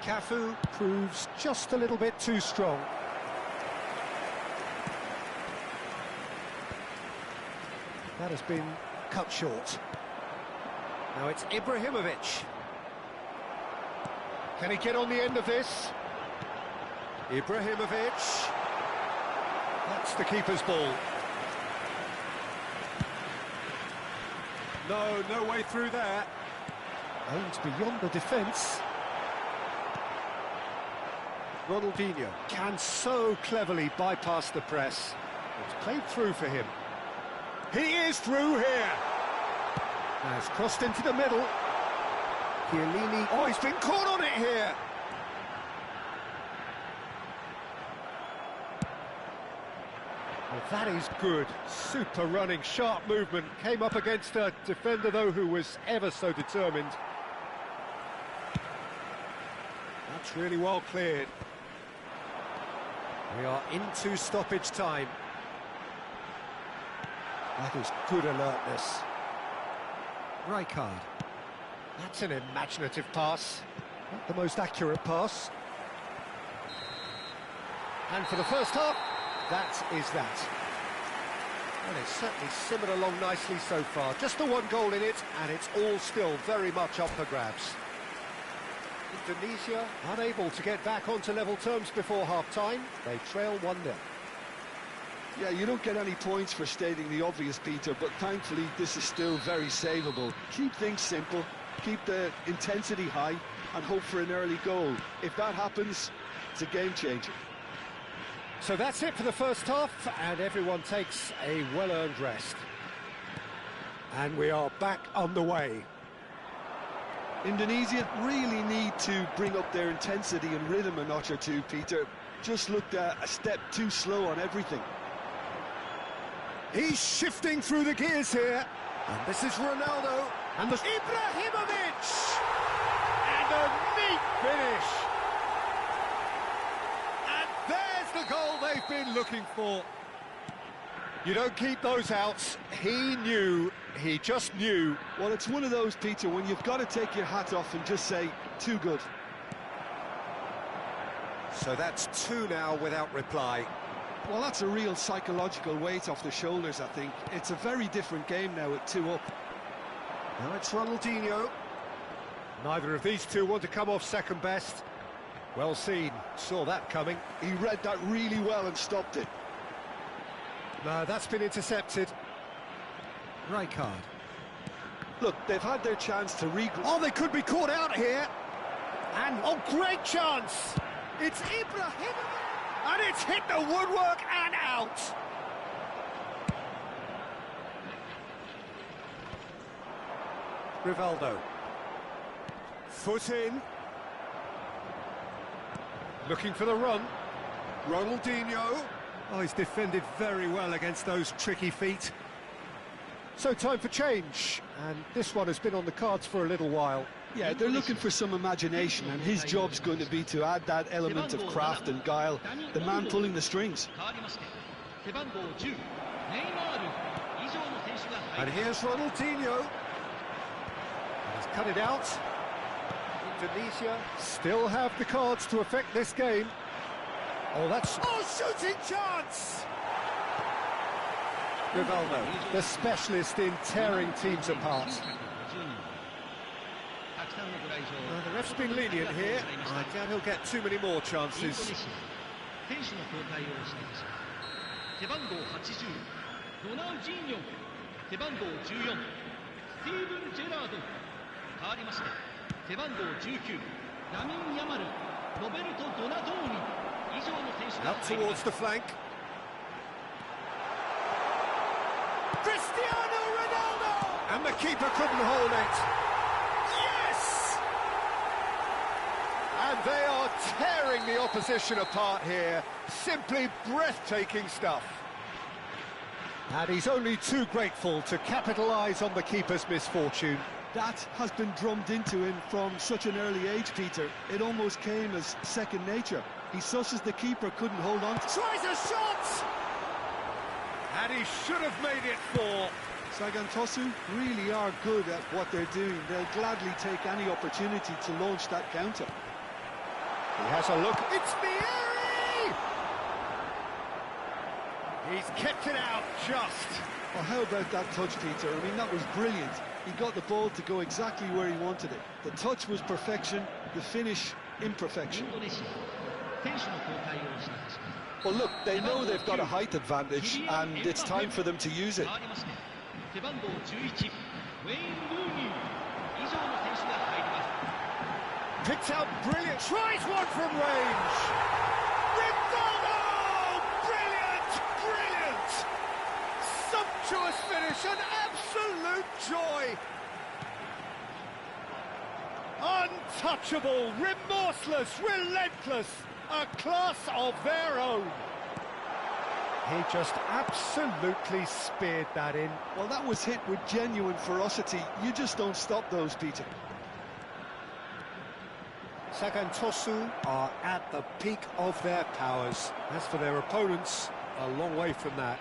Cafu proves just a little bit too strong. That has been cut short. Now it's Ibrahimovic. Can he get on the end of this? Ibrahimovic. That's the keeper's ball. No way through there. Aimed beyond the defence. Ronaldinho can so cleverly bypass the press. It's played through for him. He is through here. Now it's crossed into the middle. Chiellini. Oh, he's been caught on it here. Well, that is good. Super running, sharp movement. Came up against a defender, though, who was ever so determined. That's really well cleared. We are into stoppage time. That is good alertness. Rijkaard. That's an imaginative pass. Not the most accurate pass. And for the first half, that is that. Well, it's certainly simmered along nicely so far. Just the one goal in it, and it's all still very much up for grabs. Indonesia unable to get back onto level terms before half-time. They trail 1-0. Yeah, you don't get any points for stating the obvious, Peter, but thankfully this is still very savable. Keep things simple, keep the intensity high, and hope for an early goal. If that happens, it's a game-changer. So that's it for the first half, and everyone takes a well-earned rest. And we are back underway. Indonesia really need to bring up their intensity and rhythm a notch or two, Peter. Just looked a step too slow on everything. He's shifting through the gears here. And this is Ronaldo. And the Ibrahimovic! And a neat finish. And there's the goal they've been looking for. You don't keep those outs. He just knew. Well, it's one of those, Peter, when you've got to take your hat off and just say, too good. So that's two now without reply. Well, that's a real psychological weight off the shoulders, I think. It's a very different game now with 2 up. Now it's Ronaldinho. Neither of these two want to come off second best. Well seen, saw that coming. He read that really well and stopped it. No, that's been intercepted. Rijkaard. Look, they've had their chance to regroup. Oh, they could be caught out here. And, oh, great chance. It's Ibrahimovic. And it's hit the woodwork and out. Rivaldo. Foot in. Looking for the run. Ronaldinho. Oh, he's defended very well against those tricky feet. So time for change, and this one has been on the cards for a little while. Yeah, they're looking for some imagination, and his job's going to be to add that element of craft and guile, the man pulling the strings. And here's Ronaldinho. He's cut it out. Indonesia still have the cards to affect this game. Oh, that's... Oh, shooting chance! Rivaldo, the specialist in tearing teams apart. The ref's been lenient here. I doubt he'll get too many more chances. Up towards the flank. Cristiano Ronaldo! And the keeper couldn't hold it. Yes! And they are tearing the opposition apart here. Simply breathtaking stuff. And he's only too grateful to capitalise on the keeper's misfortune. That has been drummed into him from such an early age, Peter. It almost came as second nature. He susses the keeper couldn't hold on to. Tries a shot! And he should have made it 4. Sagan Tosu really are good at what they're doing. They'll gladly take any opportunity to launch that counter. He has a look. It's Vieri! He's kept it out just. Well, how about that touch, Peter? I mean, that was brilliant. He got the ball to go exactly where he wanted it. The touch was perfection, the finish imperfection. Well, look, they know they've got a height advantage, and it's time for them to use it. Picks out brilliant, tries one from range. Ronaldo! Brilliant, brilliant! Sumptuous finish, an absolute joy. Untouchable, remorseless, relentless, a class of their own. He just absolutely speared that in. Well, that was hit with genuine ferocity. You just don't stop those, Peter. Sagan Tosu are at the peak of their powers. As for their opponents, a long way from that.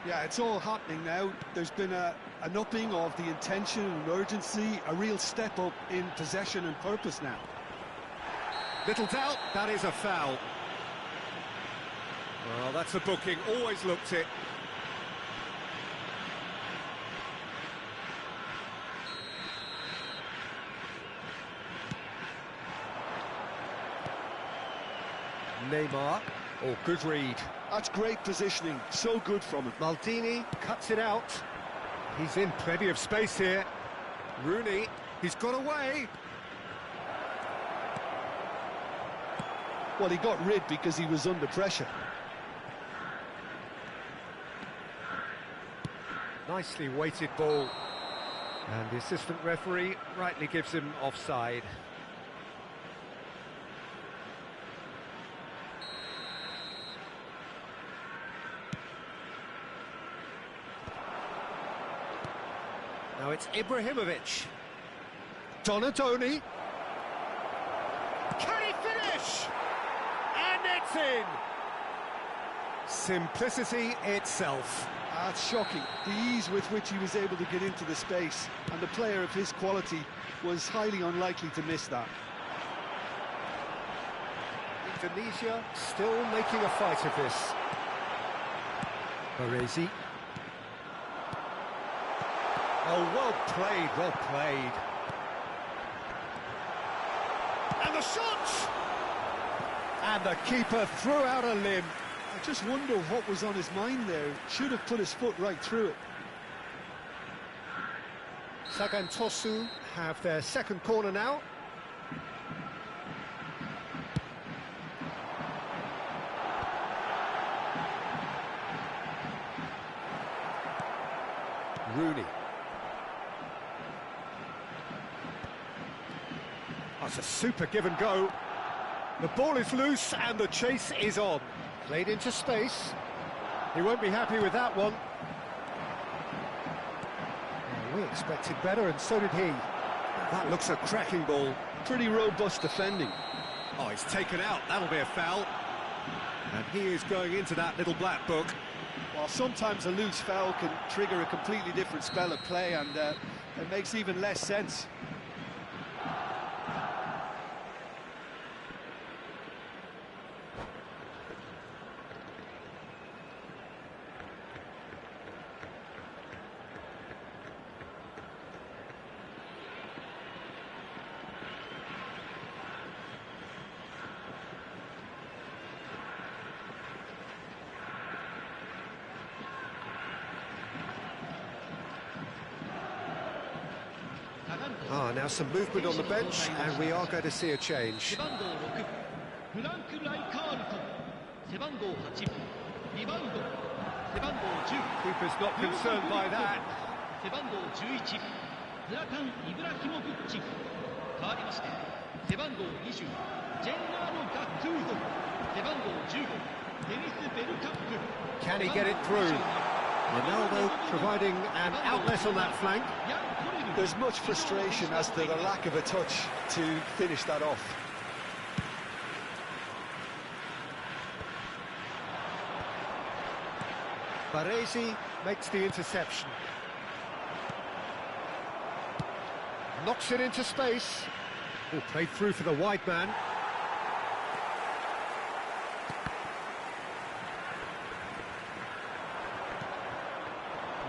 Yeah, it's all happening now. There's been an upping of the intention and urgency, a real step up in possession and purpose now. Little doubt, that is a foul. Well, that's a booking, always looked it. Neymar, oh, good read. That's great positioning, so good from him. Maldini cuts it out. He's in plenty of space here. Rooney, he's got away. Well, he got rid because he was under pressure. Nicely weighted ball. And the assistant referee rightly gives him offside. Now it's Ibrahimovic. Donatoni. Can he finish? And it's in. Simplicity itself. That's shocking. The ease with which he was able to get into the space, and the player of his quality was highly unlikely to miss that. Indonesia still making a fight of this. Baresi. Oh, well played, well played. And the shot! And the keeper threw out a limb. I just wonder what was on his mind there. Should have put his foot right through it. Sagan Tosu have their second corner now. Rooney. That's a super give and go. The ball is loose and the chase is on. Played into space. He won't be happy with that one. Well, we expected better, and so did he. That looks a cracking ball. Pretty robust defending. Oh, he's taken out. That'll be a foul. And he is going into that little black book. Well, sometimes a loose foul can trigger a completely different spell of play, and it makes even less sense. Ah, now some movement on the bench, and we are going to see a change. Keeper's not concerned by that. 背番号11ズラタン・イブラヒモビッチ変わりまして背番号20ジェンナード・ガットゥーゾ背番号15デニス・ベルカップ Can he get it through? Ronaldo providing an outlet on that flank. There's much frustration as to the lack of a touch to finish that off. Baresi makes the interception. Knocks it into space. Oh, played through for the wide man.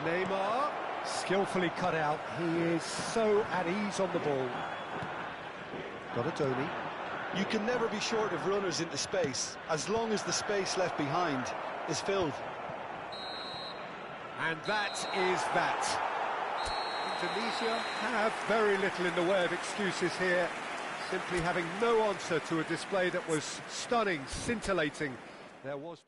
Neymar, skillfully cut out. He is so at ease on the ball. Got a Tony. You can never be short of runners into space, as long as the space left behind is filled. And that is that. Indonesia have very little in the way of excuses here, simply having no answer to a display that was stunning, scintillating. There was...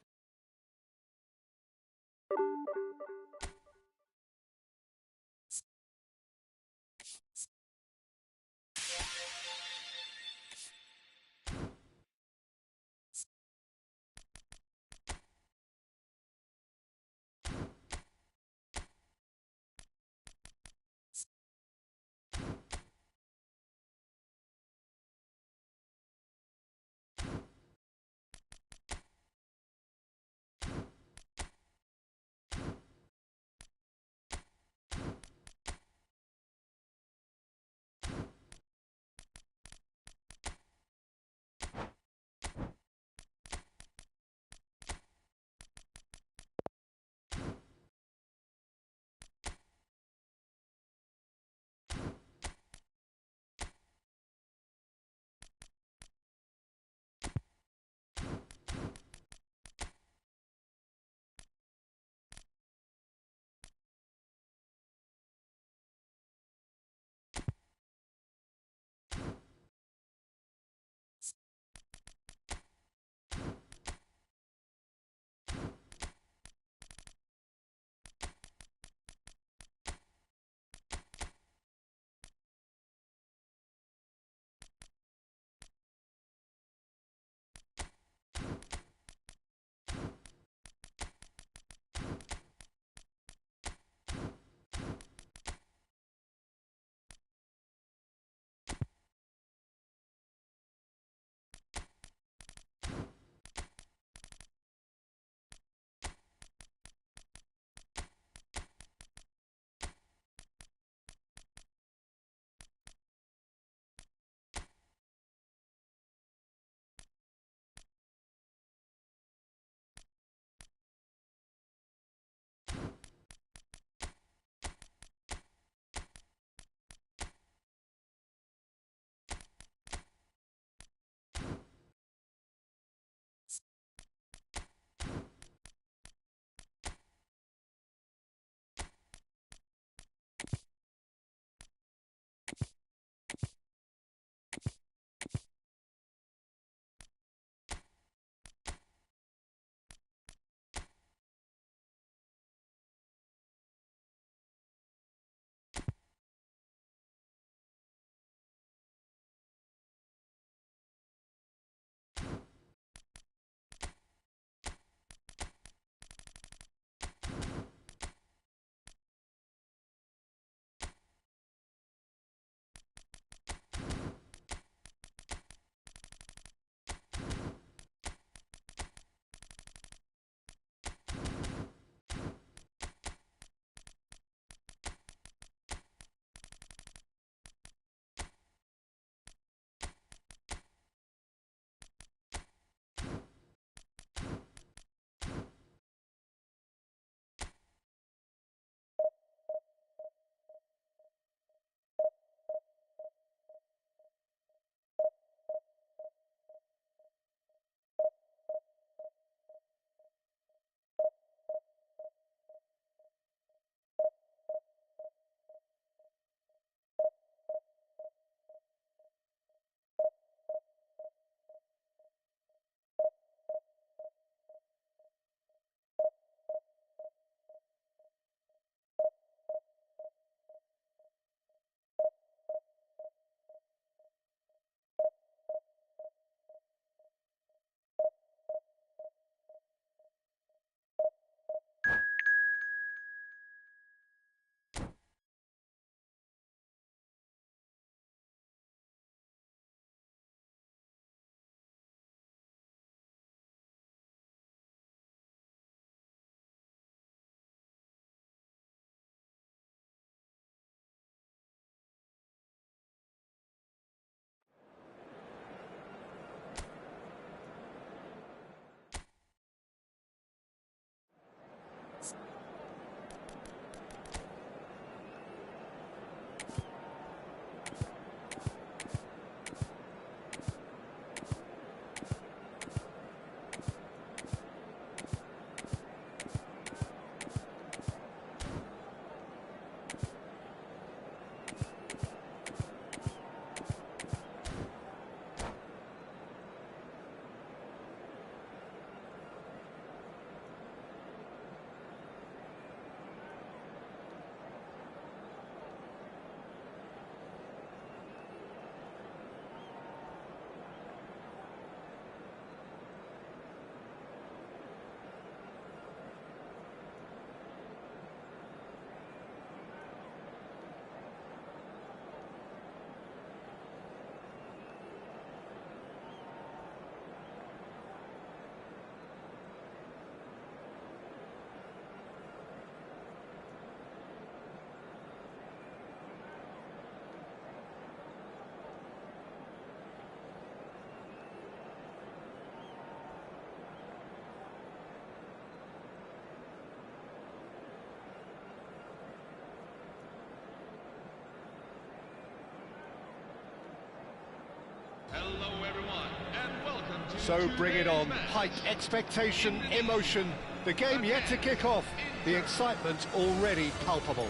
Hello, everyone, and welcome to So bring it on. today's match. Height, expectation, emotion. The game yet to kick off. The excitement already palpable.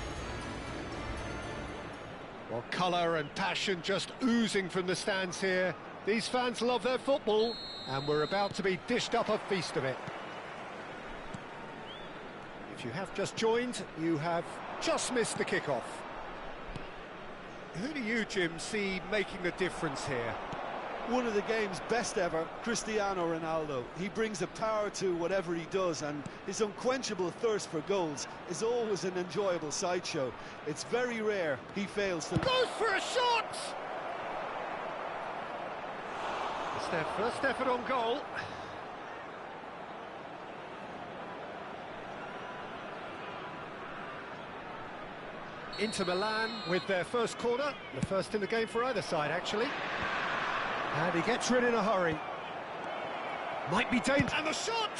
Well, colour and passion just oozing from the stands here. These fans love their football, and we're about to be dished up a feast of it. If you have just joined, you have just missed the kick-off. Who do you, Jim, see making a difference here? One of the game's best ever, Cristiano Ronaldo. He brings a power to whatever he does, and his unquenchable thirst for goals is always an enjoyable sideshow. It's very rare he fails to... Goes for a shot! It's their first effort on goal. Inter Milan with their first corner, the first in the game for either side, actually. And he gets rid in a hurry. Might be dangerous. And the shot!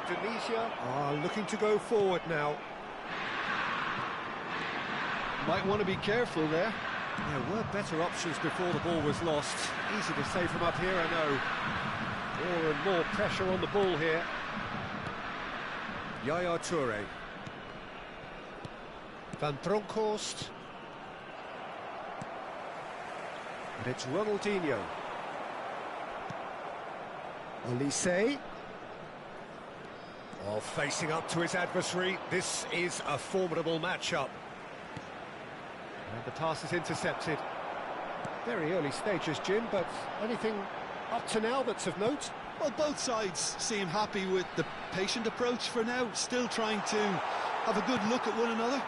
Indonesia are looking to go forward now. Might want to be careful there. There were better options before the ball was lost. Easy to say from up here, I know. More and more pressure on the ball here. Yaya Toure. Van Bronckhorst. And it's Ronaldinho. Olise. Oh, facing up to his adversary. This is a formidable matchup. And the pass is intercepted. Very early stages, Jim, but anything up to now that's of note? Well, both sides seem happy with the patient approach for now, still trying to have a good look at one another.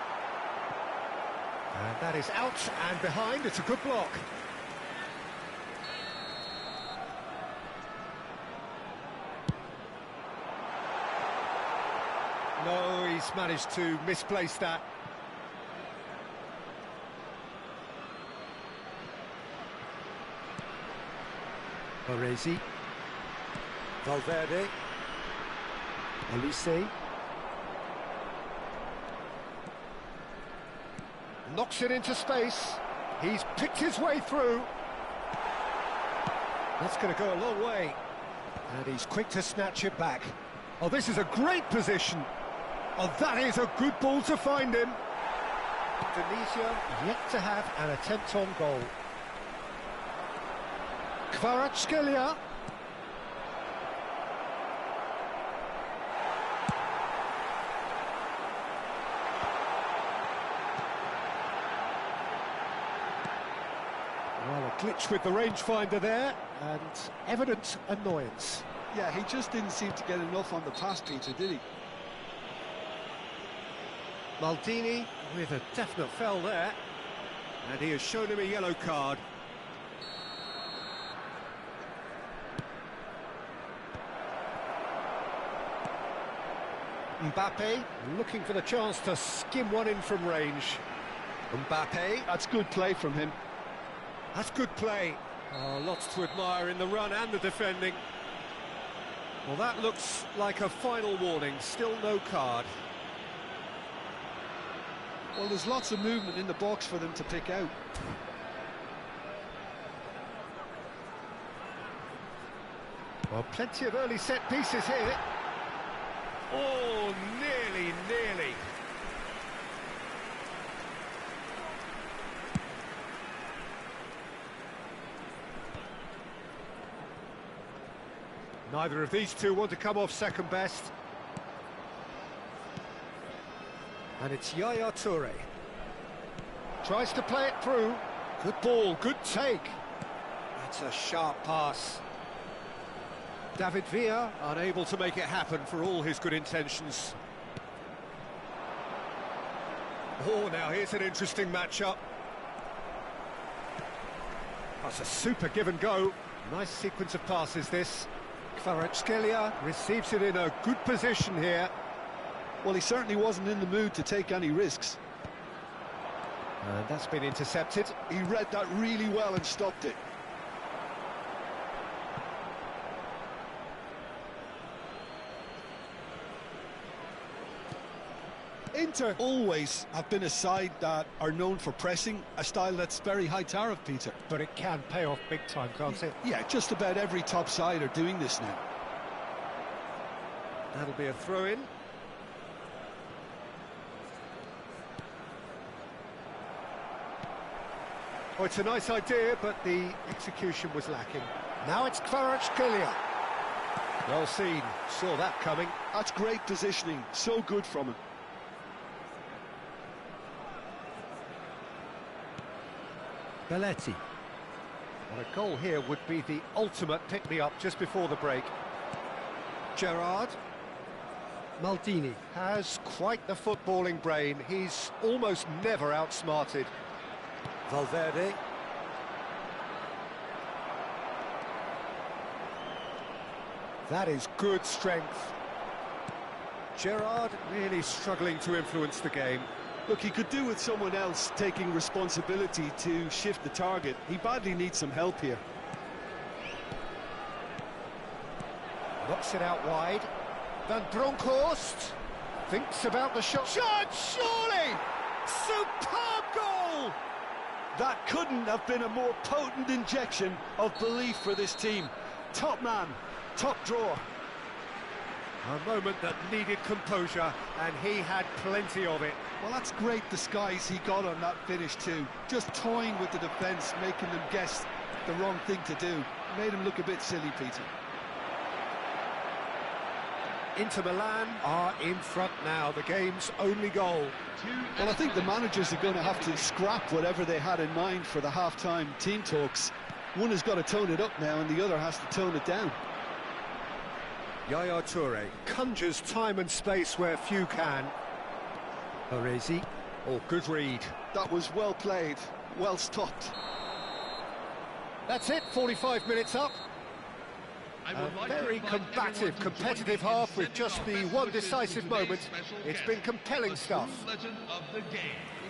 And that is out and behind. It's a good block. No, he's managed to misplace that. Baresi. Valverde. Olise. Knocks it into space. He's picked his way through. That's going to go a long way. And he's quick to snatch it back. Oh, this is a great position. Oh, that is a good ball to find him. Indonesia yet to have an attempt on goal. Kvaratskhelia. Well, a glitch with the rangefinder there, and evident annoyance. Yeah, he just didn't seem to get enough on the pass, Peter, did he? Maldini with a definite foul there, and he has shown him a yellow card. Mbappe looking for the chance to skim one in from range. Mbappe. That's good play from him. That's good play. Oh, lots to admire in the run and the defending. Well, that looks like a final warning. Still no card. Well, there's lots of movement in the box for them to pick out. Well, plenty of early set pieces here. Oh, nearly. Neither of these two want to come off second best. And it's Yaya Toure. Tries to play it through. Good ball, good take. That's a sharp pass. David Villa unable to make it happen for all his good intentions. Oh, now here's an interesting matchup. That's a super give and go. Nice sequence of passes, this. Kvaratskhelia receives it in a good position here. Well, he certainly wasn't in the mood to take any risks. And that's been intercepted. He read that really well and stopped it. Inter always have been a side that are known for pressing, a style that's very high tariff, Peter. But it can pay off big time, can't it? Yeah, just about every top side are doing this now. That'll be a throw-in. Oh, it's a nice idea, but the execution was lacking. Now it's Kvaratskhelia. Well seen, saw that coming. That's great positioning, so good from him. Belletti. Well, a goal here would be the ultimate pick-me-up just before the break. Gerrard. Maldini has quite the footballing brain. He's almost never outsmarted. Valverde. That is good strength. Gerrard really struggling to influence the game. Look, he could do with someone else taking responsibility to shift the target. He badly needs some help here. Knocks it out wide. Van Bronckhorst thinks about the shot. Shot, surely! Superb goal! That couldn't have been a more potent injection of belief for this team. Top man, top drawer. A moment that needed composure, and he had plenty of it. Well, that's great disguise he got on that finish too. Just toying with the defence, making them guess the wrong thing to do. Made him look a bit silly, Peter. Inter Milan are in front now, the game's only goal. Well, I think the managers are going to have to scrap whatever they had in mind for the half-time team talks. One has got to tone it up now and the other has to tone it down. Yaya Toure conjures time and space where few can. Baresi. Oh, good read. That was well played, well stopped. That's it, 45 minutes up. A very combative, competitive half with just the one decisive moment. It's been compelling stuff.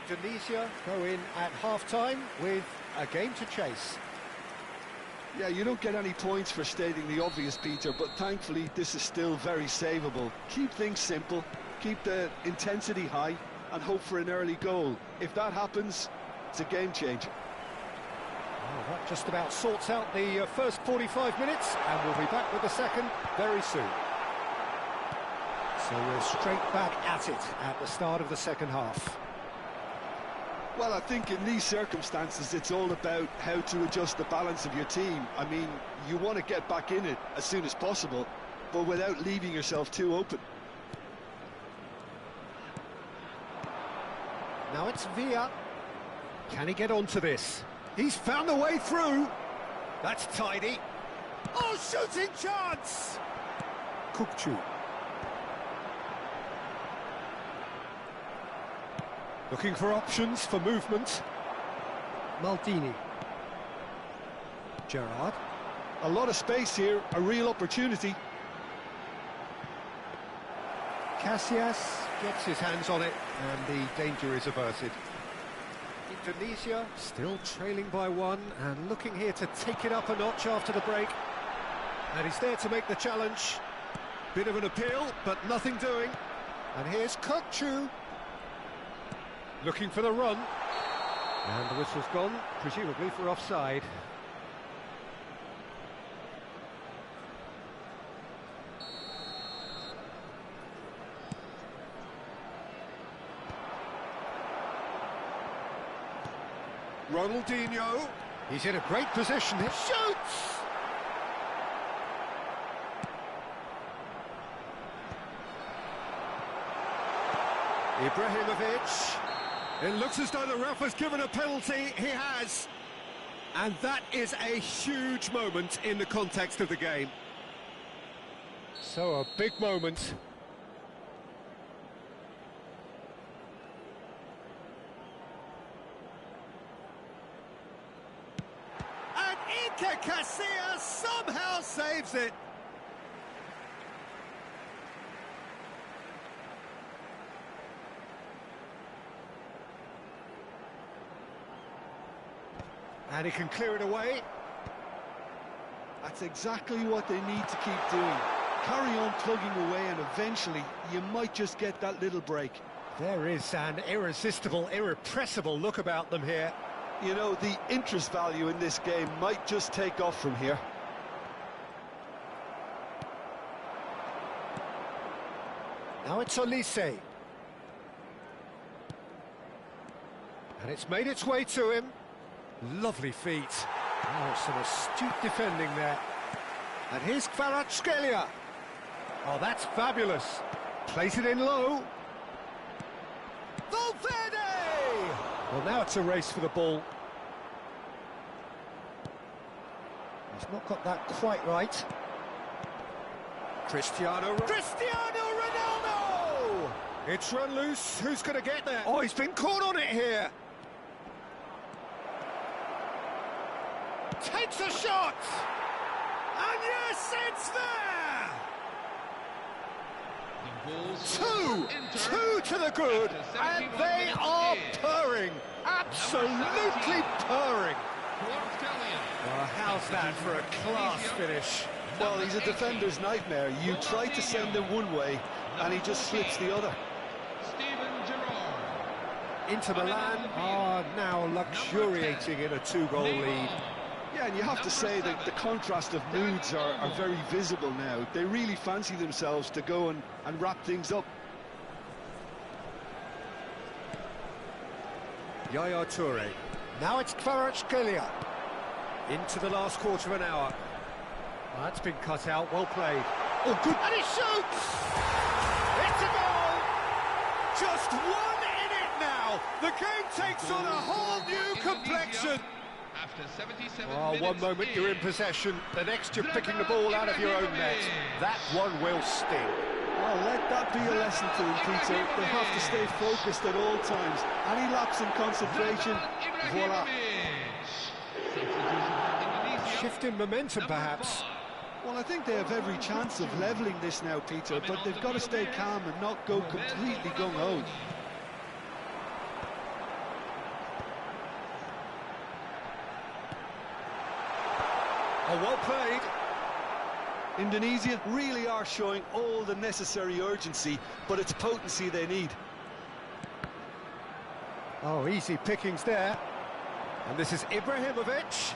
Indonesia go in at half-time with a game to chase. Yeah, you don't get any points for stating the obvious, Peter, but thankfully this is still very savable. Keep things simple, keep the intensity high, and hope for an early goal. If that happens, it's a game changer. Well, that just about sorts out the first 45 minutes, and we'll be back with the second very soon. So we're straight back at it at the start of the second half. Well, I think in these circumstances, it's all about how to adjust the balance of your team. I mean, you want to get back in it as soon as possible, but without leaving yourself too open. Now it's Villa. Can he get onto this? He's found a way through. That's tidy. Oh, shooting chance! Kukçu. Looking for options for movement. Maldini. Gerrard. A lot of space here, a real opportunity. Casillas gets his hands on it, and the danger is averted. Indonesia still trailing by one, and looking here to take it up a notch after the break. And he's there to make the challenge. Bit of an appeal, but nothing doing. And here's Kukçu. Looking for the run. And the whistle's gone, presumably for offside. Ronaldinho. He's in a great position. He shoots! Ibrahimovic. It looks as though the ref has given a penalty. He has. And that is a huge moment in the context of the game. So a big moment. And Iker Casillas somehow saves it. And he can clear it away. That's exactly what they need to keep doing. Carry on plugging away and eventually you might just get that little break. There is an irresistible, irrepressible look about them here. You know, the interest value in this game might just take off from here. Now it's Olise. And it's made its way to him. Lovely feet. Oh, some astute defending there. And here's Kvaratskhelia. Oh, that's fabulous. Plays it in low. Valverde! Well, now it's a race for the ball. He's not got that quite right. Cristiano Ronaldo! It's run loose. Who's going to get there? Oh, he's been caught on it here. Takes a shot! And yes, it's there! Two to the good, and they are purring, absolutely purring. Well, how's that for a class finish? Well, he's a defender's nightmare. You try to send him one way, and he just slips the other. Inter Milan are now luxuriating in a two-goal lead. Yeah, and you have to say that the contrast of moods are very visible now. They really fancy themselves to go and wrap things up. Yaya Toure. Now it's Kvaratskhelia. Into the last quarter of an hour. Well, that's been cut out, well played. Oh, good, and he shoots! It's a goal! Just one in it now! The game takes on a whole new complexion! After 77 Oh, minutes one moment you're in possession, the next you're picking the ball out of your own net. That one will sting. Well, let that be a lesson to them, Peter. They have to stay focused at all times. Any lapse in concentration, voila. Shift in momentum, perhaps. Well, I think they have every chance of levelling this now, Peter, but they've got to stay calm and not go completely gung-ho. Oh, well played. Indonesia really are showing all the necessary urgency, but it's potency they need. Oh, easy pickings there. And this is Ibrahimovic.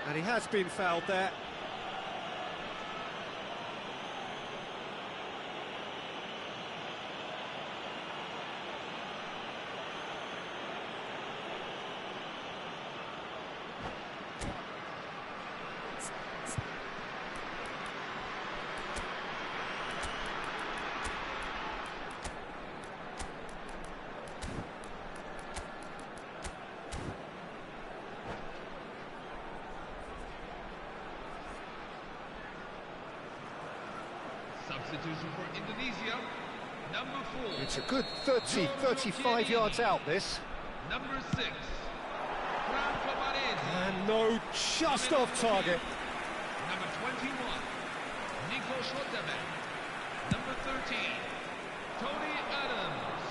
And he has been fouled there. Substitution for Indonesia, number 4. It's a good 30, 35 yards out, this. Number 6, Franco Baresi. And no, just off target. Number 21, Nico Schlotterbeck. Number 13, Tony Adams.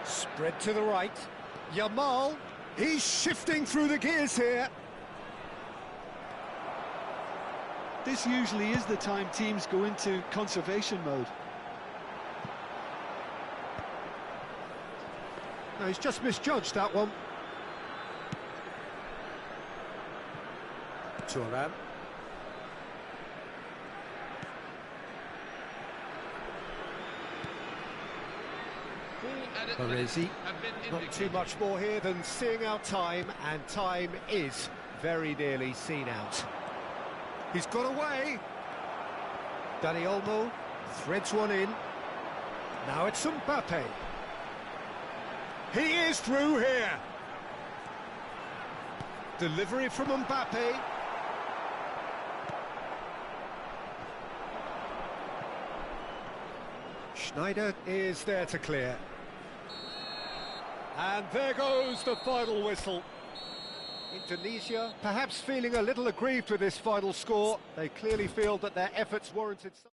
Spread to the right. Yamal, he's shifting through the gears here. This usually is the time teams go into conservation mode. No, he's just misjudged that one. Thuram. Baresi. Not too much more here than seeing out time, and time is very nearly seen out. He's got away. Dani Olmo threads one in. Now it's Mbappe. He is through here. Delivery from Mbappe. Schneider is there to clear. And there goes the final whistle. Indonesia perhaps feeling a little aggrieved with this final score. They clearly feel that their efforts warranted some